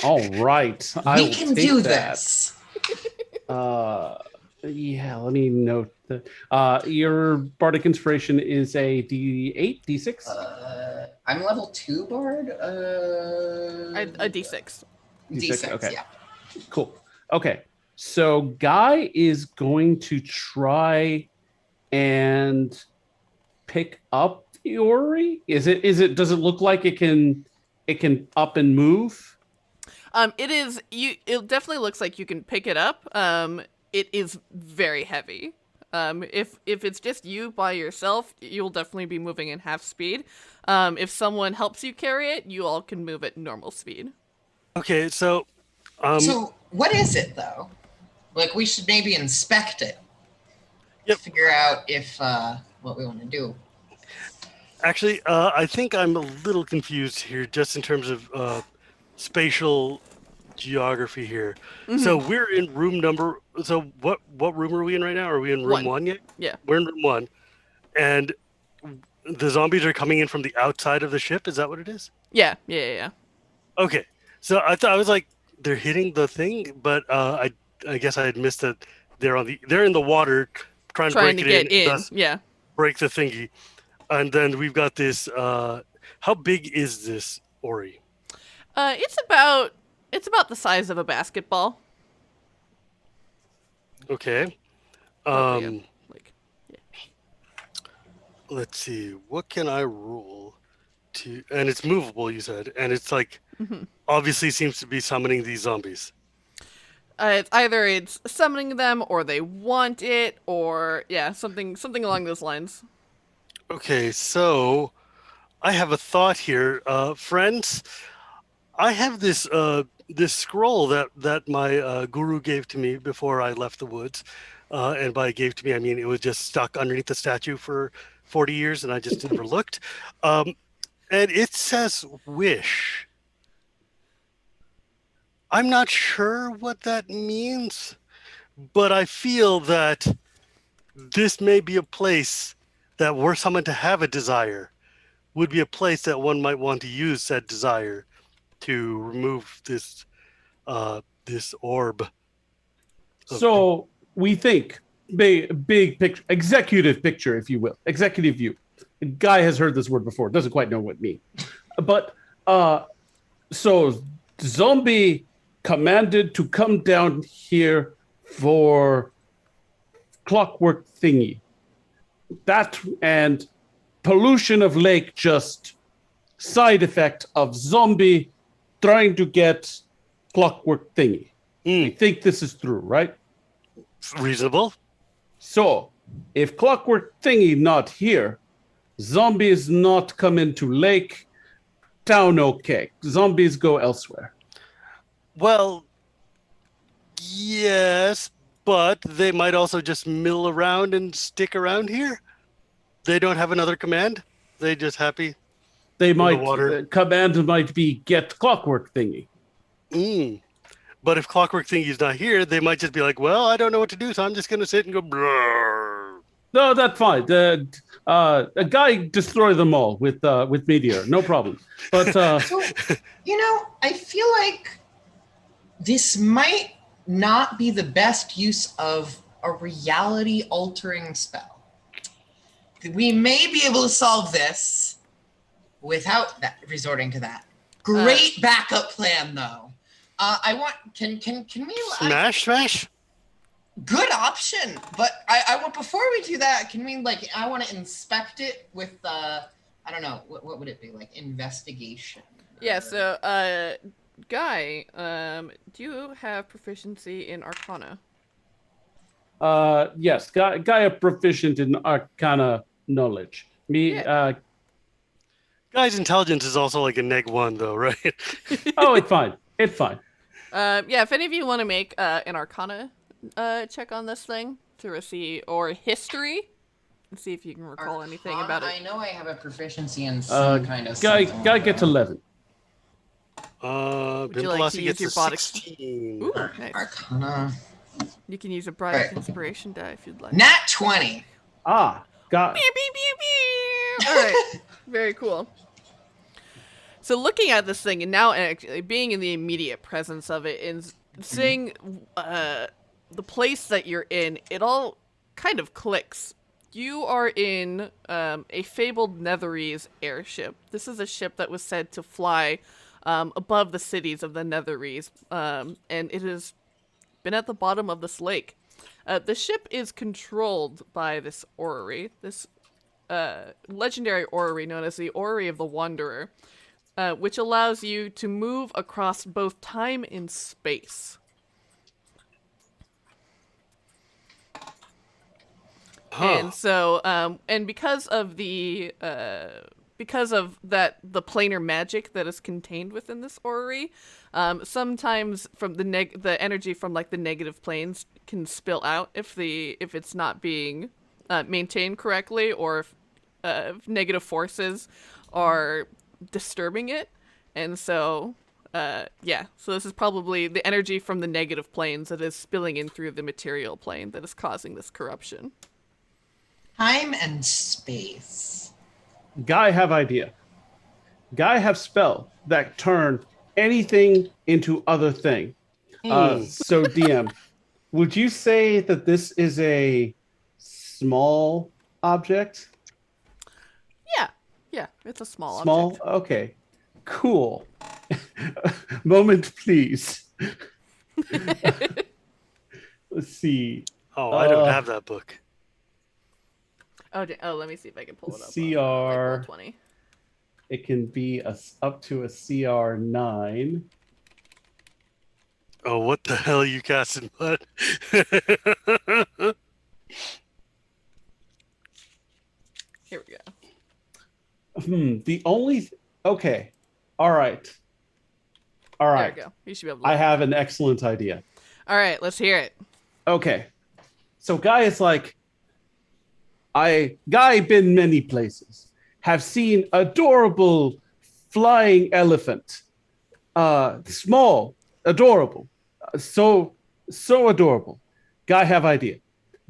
All right. We can do this. Yeah, let me note that. Your bardic inspiration is a D8, D6? I'm level 2 bard. A D6. D6, okay. yeah. Cool. Okay. So Guy is going to try and pick up the Ori. Does it look like it can up and move? It definitely looks like you can pick it up. It is very heavy. If it's just you by yourself, you'll definitely be moving in half speed. If someone helps you carry it, you all can move at normal speed. Okay, so So what is it though? Like we should maybe inspect it. Yep. Figure out if what we want to do. actually, I think I'm a little confused here, just in terms of spatial geography here. Mm-hmm. So we're in room number. So what room are we in right now? Are we in room 1 yet? Yeah. We're in room 1, and the zombies are coming in from the outside of the ship. Is that what it is? Yeah. Okay. So I was like, they're hitting the thing, but I guess I had missed that they're in the water trying to break to it get in. thus Yeah. break the thingy. And then we've got this how big is this Ori? It's about the size of a basketball. Okay. Yeah. Let's see. What can I roll to, and it's movable, you said, and it's like obviously seems to be summoning these zombies. It's summoning them, or they want it, or something along those lines. Okay, so I have a thought here, friends. I have this this scroll that my guru gave to me before I left the woods, and by gave to me I mean it was just stuck underneath the statue for 40 years, and I just never looked. And it says wish. I'm not sure what that means, but I feel that this may be a place that were someone to have a desire would be a place that one might want to use said desire to remove this this orb. So we think big picture, executive picture, if you will, executive view. Guy has heard this word before, doesn't quite know what it means. But so zombie commanded to come down here for clockwork thingy. That and pollution of lake, just side effect of zombie trying to get clockwork thingy. I think this is true, right? Reasonable. So if clockwork thingy not here, zombies not come into lake, town okay. Zombies go elsewhere. Well, yes, but they might also just mill around and stick around here. They don't have another command. They just happy. They might water. command might be get clockwork thingy. But if Clockwork Thingy's not here, they might just be like, well, I don't know what to do, so I'm just going to sit and go, brrr. No, that's fine. A guy destroy them all with meteor, no problem. But So, I feel like this might not be the best use of a reality-altering spell. We may be able to solve this without resorting to that. Great backup plan, though. Can we Smash? good option, but I want, before we do that, can we I want to inspect it with I don't know, what would it be, like investigation? Yeah, so Guy, do you have proficiency in Arcana? yes, guy proficient in Arcana knowledge. Yeah. Guy's intelligence is also like a -1 though, right? Oh, it's fine. It's fine. Yeah, if any of you want to make an Arcana check on this thing to see, or history, and see if you can recall anything about it. I know I have a proficiency in some kind of Guy something. gets 11. Would you like to use your body? 16. Ooh, nice. Arcana. You can use a Bardic Right. Inspiration die if you'd like. Nat 20. Ah, got. Pew, pew, pew, pew. All right, very cool. So looking at this thing and now actually being in the immediate presence of it and seeing the place that you're in, it all kind of clicks. You are in a fabled Netherese airship. This is a ship that was said to fly above the cities of the Netherese, and it has been at the bottom of this lake. The ship is controlled by this orrery, this legendary orrery known as the Orrery of the Wanderer, which allows you to move across both time and space. And so, and because of the planar magic that is contained within this orrery, sometimes from the energy from like the negative planes can spill out if it's not being maintained correctly, or if negative forces are disturbing it. And so so this is probably the energy from the negative planes that is spilling in through the material plane that is causing this corruption. Time and space. Guy have idea. Guy have spell that turn anything into other thing. So DM, would you say that this is a small object? Yeah, it's a small object. Okay, cool. Moment, please. Let's see. Oh, I don't have that book. Oh, let me see if I can pull it up. CR. 20. It can be up to a CR 9. Oh, what the hell are you casting, bud? Here we go. The only... Okay. All right. There we go. You should be able to... I have an excellent idea. All right, let's hear it. Okay. So Guy is like... Guy been many places. Have seen adorable flying elephant. Small, adorable. So adorable. Guy have idea.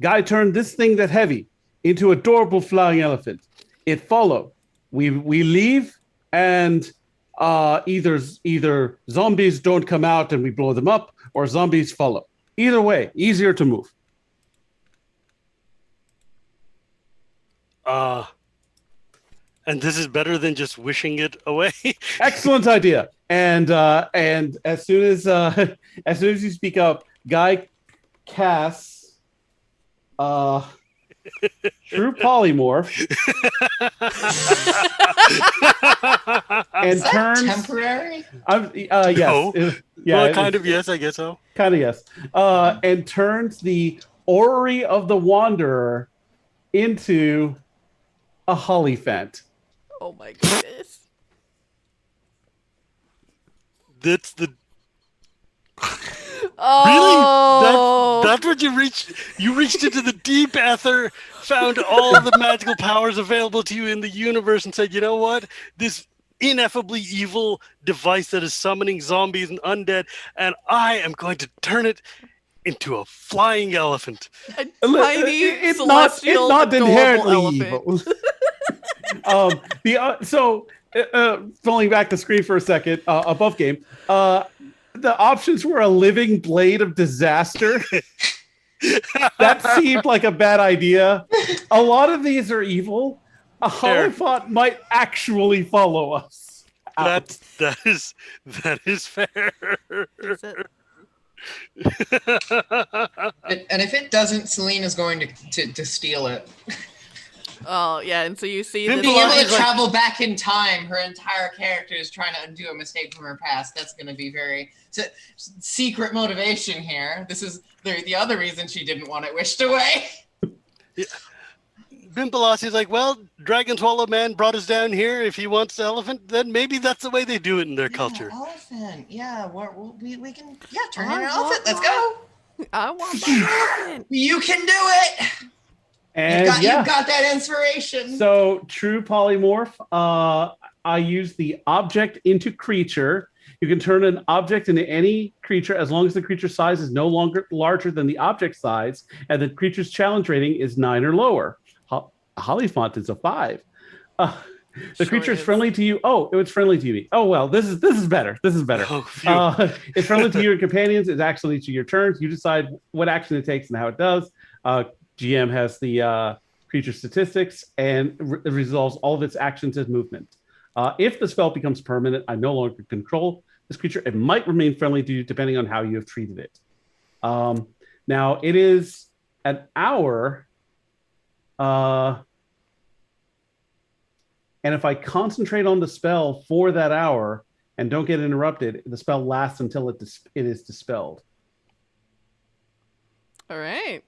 Guy turned this thing that heavy into adorable flying elephant. It follow. We leave, and either zombies don't come out and we blow them up, or zombies follow. Either way, easier to move. And this is better than just wishing it away. Excellent idea. And as soon as you speak up, Guy casts True Polymorph and turns temporary. Yes, No. yeah, Well, kind of yes, I guess so. kind of yes. And turns the Orrery of the Wanderer into a Hollyphant. Oh my goodness. That's the Oh. really that's what you reached. You reached into the deep ether, found all the magical powers available to you in the universe, and said, "You know what? This ineffably evil device that is summoning zombies and undead, and I am going to turn it into a flying elephant. A tiny, it's celestial, not adorable inherently elephant. evil. Pulling back the screen for a second, above game, the options were a living blade of disaster. That seemed like a bad idea. A lot of these are evil. A Hollyphant might actually follow us. That is fair. Is it? And if it doesn't, Selena's going to steal it. Oh, yeah, and so you see Being this... Being able to like- travel back in time, her entire character is trying to undo a mistake from her past. That's going to be very secret motivation here. This is the other reason she didn't want it wished away. Yeah. Bimpalasi's like, well, Dragon Swallow Man brought us down here. If he wants the elephant, then maybe that's the way they do it in their culture. Elephant. Yeah, we can turn I into an want elephant. Let's go. I want my elephant. You can do it. And You've got that inspiration. So true polymorph. I use the object into creature. You can turn an object into any creature as long as the creature size is no longer larger than the object size, and the creature's challenge rating is 9 or lower. Hollyphant is a 5. The Sure creature is is. friendly to you. Oh, it was friendly to me. Oh well, this is better. This is better. Oh, phew. It's friendly to you and companions. It's actually to your turns. You decide what action it takes and how it does. GM has the creature statistics and resolves all of its actions as movement. If the spell becomes permanent, I no longer control this creature. It might remain friendly to you depending on how you have treated it. Now, it is an hour. And if I concentrate on the spell for that hour and don't get interrupted, the spell lasts until it is dispelled. All right.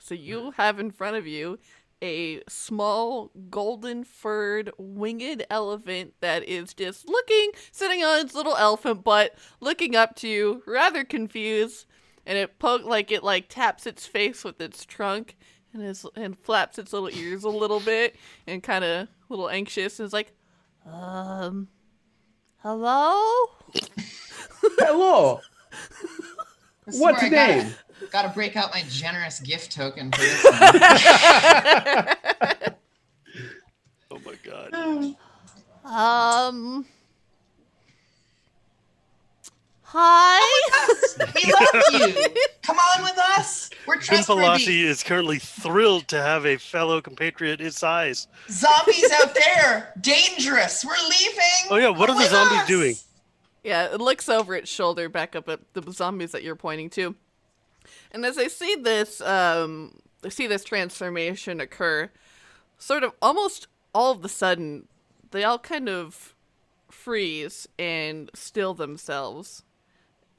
So you have in front of you a small golden furred winged elephant that is just sitting on its little elephant butt, looking up to you, rather confused, and it taps its face with its trunk and flaps its little ears a little bit and kind of a little anxious and is like, hello? Hello. This is What's where your I name? Gotta break out my generous gift token for this one. Oh my god. Hi? We love you. Come on with us. We're trustworthy. Bimpalasi is currently thrilled to have a fellow compatriot his size. Zombies out there, dangerous. We're leaving. Oh yeah, what are the With zombies us. doing? Yeah, it looks over its shoulder back up at the zombies that you're pointing to. And as they see this transformation occur, sort of almost all of a sudden, they all kind of freeze and still themselves.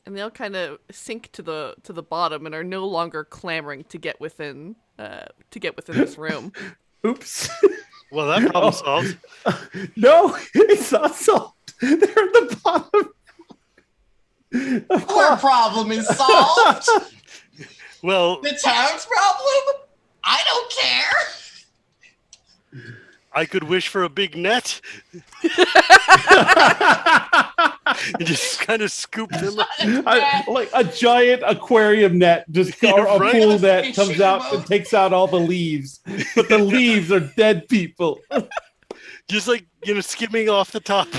And they all kind of sink to the bottom and are no longer clamoring to get within this room. Oops. Well, that problem solved. No, it's not solved. They're at the bottom. Our problem is solved. Well, The town's problem? I don't care. I could wish for a big net. And just kind of scoop them up. Like a giant aquarium net, just You're or a right. pool net Fishing comes out boat. and takes out all the leaves, but the leaves are dead people. Just like, skimming off the top.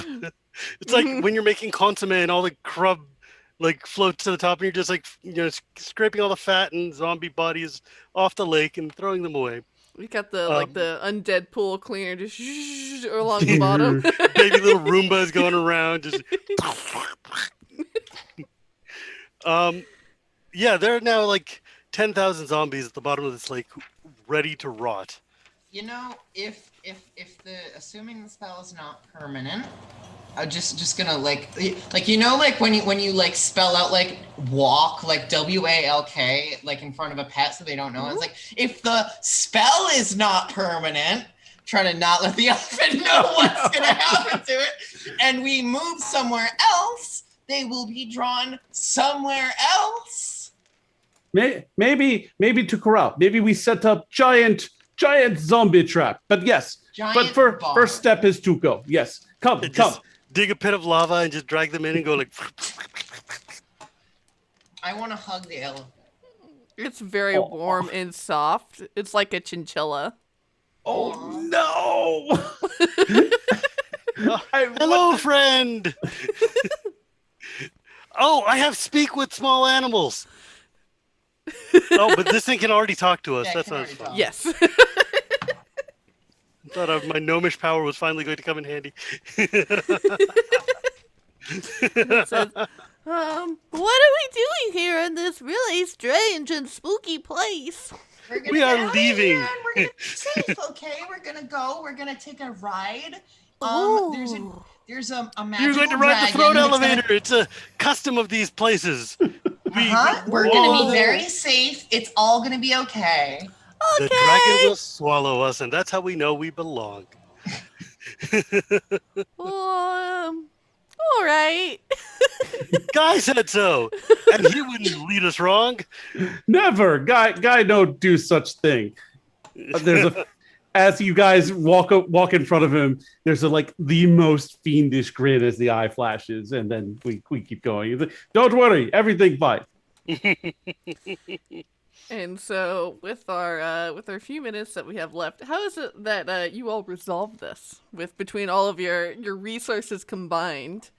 It's like when you're making consomme and all the crub floats to the top and you're just scraping all the fat and zombie bodies off the lake and throwing them away. We got the undead pool cleaner just along the bottom. Baby little Roombas going around. Just yeah, there are now 10,000 zombies at the bottom of this lake ready to rot. If assuming the spell is not permanent, I'm just gonna when you spell out walk WALK in front of a pet so they don't know. It's if the spell is not permanent, trying to not let the elephant know what's gonna happen to it, and we move somewhere else, they will be drawn somewhere else. Maybe to corral. Maybe we set up giant zombie trap. But yes, Giant but bar. first step is to go. Yes, come. dig a pit of lava and just drag them in and go like. I want to hug the elephant. It's very warm and soft. It's like a chinchilla. Oh no! Hello, friend. Oh, I have speak with small animals. Oh, but this thing can already talk to us. Yeah, it That's can not already fun. talk. Yes. I thought my gnomish power was finally going to come in handy. It says, what are we doing here in this really strange and spooky place? We are get out of leaving. here and we're gonna be safe, okay? We're gonna go. We're gonna take a ride. Ooh. There's a magical You're going to ride the dragon throne that's elevator. It's a custom of these places. We're gonna be very safe. It's all gonna be okay. The dragon will swallow us, and that's how we know we belong. All right. Guy said so, and he wouldn't lead us wrong. Never. Guy don't do such thing. As you guys walk in front of him, there's the most fiendish grin as the eye flashes, and then we keep going. He's like, don't worry, everything fine. And so, with our few minutes that we have left, how is it that you all resolve this between all of your resources combined?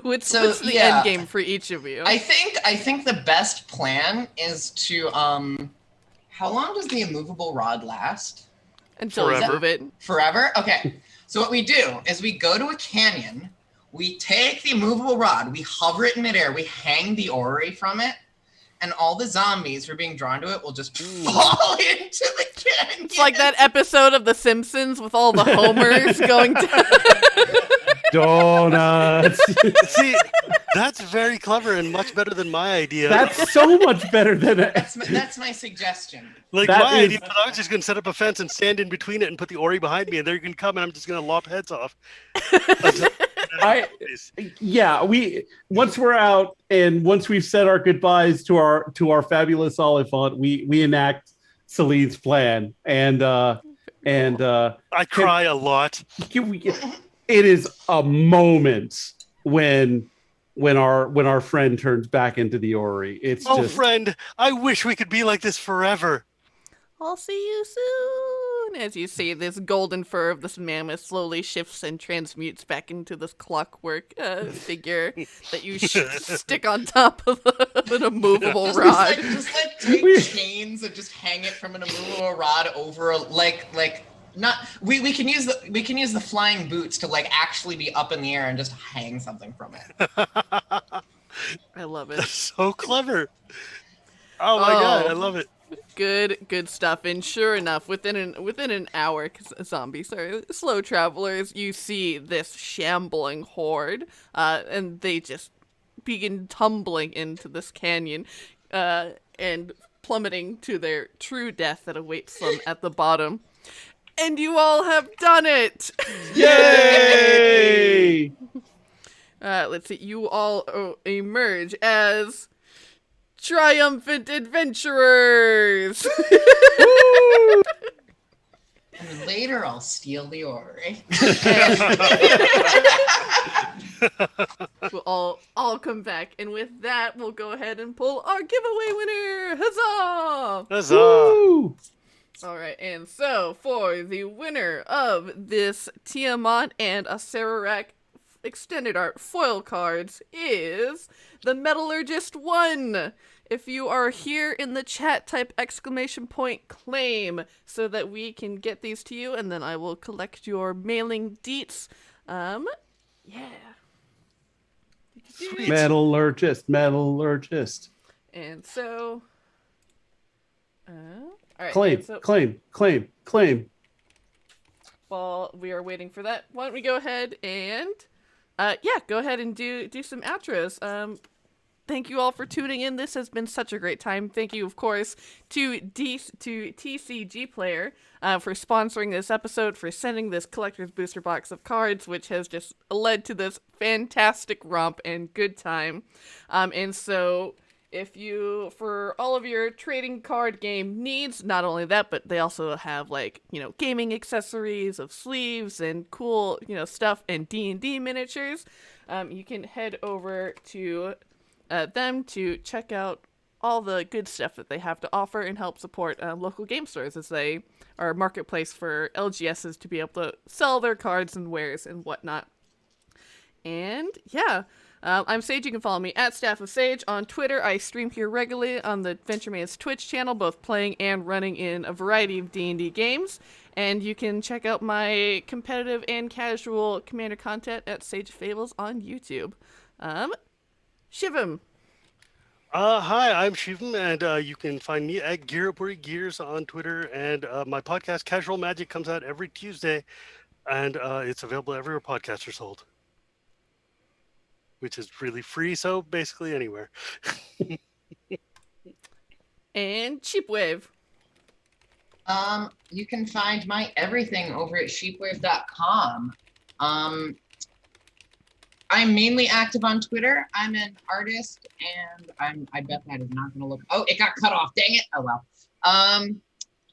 What's the end game for each of you? I think the best plan is to how long does the immovable rod last? Until you move it. Forever? Okay. So what we do is we go to a canyon, we take the immovable rod, we hover it in midair, we hang the orrery from it, and all the zombies who are being drawn to it will just fall into the canyon. It's like that episode of The Simpsons with all the homers going down. Donuts. See, that's very clever and much better than my idea. That's so much better than that's my suggestion. Idea, but I was just going to set up a fence and stand in between it and put the Ori behind me, and they're going to come, and I'm just going to lop heads off. Once we're out and once we've said our goodbyes to our fabulous Oliphant, we enact Celine's plan, and I cry a lot. It is a moment when our friend turns back into the Ori. It's friend, I wish we could be like this forever. I'll see you soon. As you see, this golden fur of this mammoth slowly shifts and transmutes back into this clockwork figure that you stick on top of an immovable rod. Just take chains and just hang it from an immovable rod over not we can use the flying boots to actually be up in the air and just hang something from it. I love it. That's so clever. Oh my god, I love it. Good stuff. And sure enough, within an hour, because zombies are slow travelers, you see this shambling horde, and they just begin tumbling into this canyon, and plummeting to their true death that awaits them at the bottom. And you all have done it! Yay! Let's see. You all emerge as triumphant adventurers! And later I'll steal the orrery. We'll all come back, and with that, we'll go ahead and pull our giveaway winner! Huzzah! Huzzah! Woo! All right, and so for the winner of this Tiamat and Acererak extended art foil cards is the Metallurgist 1. If you are here in the chat, type ! Claim so that we can get these to you, and then I will collect your mailing deets. Yeah. Sweet. Metallurgist. And so, all right, claim. While we are waiting for that, why don't we go ahead and, go ahead and do some outros. Thank you all for tuning in. This has been such a great time. Thank you, of course, to TCG Player for sponsoring this episode, for sending this collector's booster box of cards, which has just led to this fantastic romp and good time. And so, for all of your trading card game needs, not only that, but they also have like, gaming accessories of sleeves and cool, stuff and D&D miniatures. You can head over to them to check out all the good stuff that they have to offer and help support local game stores, as they are a marketplace for LGSs to be able to sell their cards and wares and whatnot. And yeah, I'm Sage. You can follow me at Staff of Sage on Twitter. I stream here regularly on the Venture Maidens Twitch channel, both playing and running in a variety of D&D games. And you can check out my competitive and casual Commander content at Sage Fables on YouTube. Shivam. Hi, I'm Shivam, and you can find me at Gear Up Where He Gears on Twitter. And my podcast, Casual Magic, comes out every Tuesday, and it's available everywhere podcasts are sold, which is really free, so basically anywhere. And Cheapwave. You can find my everything over at sheepwave.com. I'm mainly active on Twitter. I'm an artist, and I bet that is not going to look. Oh, it got cut off. Dang it. Oh well.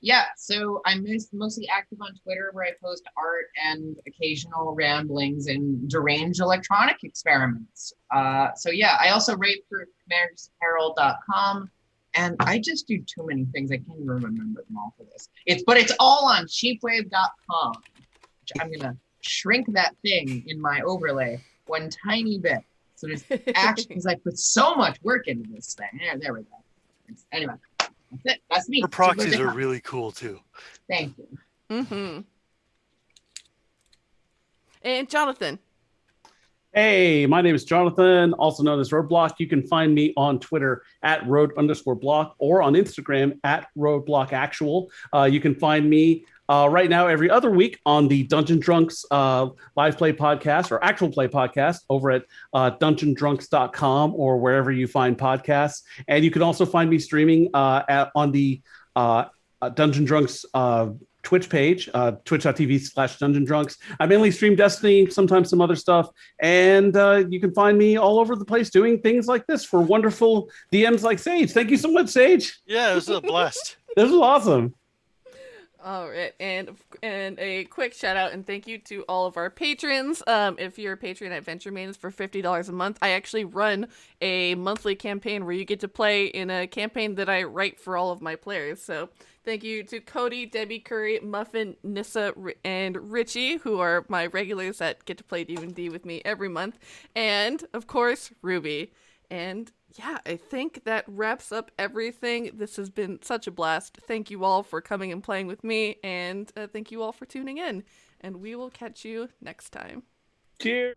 Yeah. So I'm mostly active on Twitter, where I post art and occasional ramblings and deranged electronic experiments. So yeah, I also write for commandersapparel.com, and I just do too many things. I can't even remember them all for this. But it's all on sheepwave.com. Which I'm gonna shrink that thing in my overlay one tiny bit. So there's actually, because I put so much work into this thing. There we go. Anyway, that's it. That's me. Her proxies are really cool too. Thank you. Mm-hmm. And Jonathan. Hey, my name is Jonathan, also known as Roadblock. You can find me on Twitter at road_block or on Instagram at roadblockactual. You can find me right now every other week on the Dungeon Drunks live play podcast or actual play podcast over at dungeondrunks.com or wherever you find podcasts. And you can also find me streaming on the Dungeon Drunks Twitch page, twitch.tv/Dungeon Drunks. I mainly stream Destiny, sometimes some other stuff. And you can find me all over the place doing things like this for wonderful DMs like Sage. Thank you so much, Sage. Yeah, it was a blast. This was awesome. All right, and a quick shout out and thank you to all of our patrons. If you're a patron at Venture Maidens for $50 a month, I actually run a monthly campaign where you get to play in a campaign that I write for all of my players. So thank you to Cody, Debbie Curry, Muffin, Nissa, and Richie, who are my regulars that get to play D&D with me every month, and of course Ruby. And yeah, I think that wraps up everything. This has been such a blast. Thank you all for coming and playing with me, and thank you all for tuning in. And we will catch you next time. Cheers.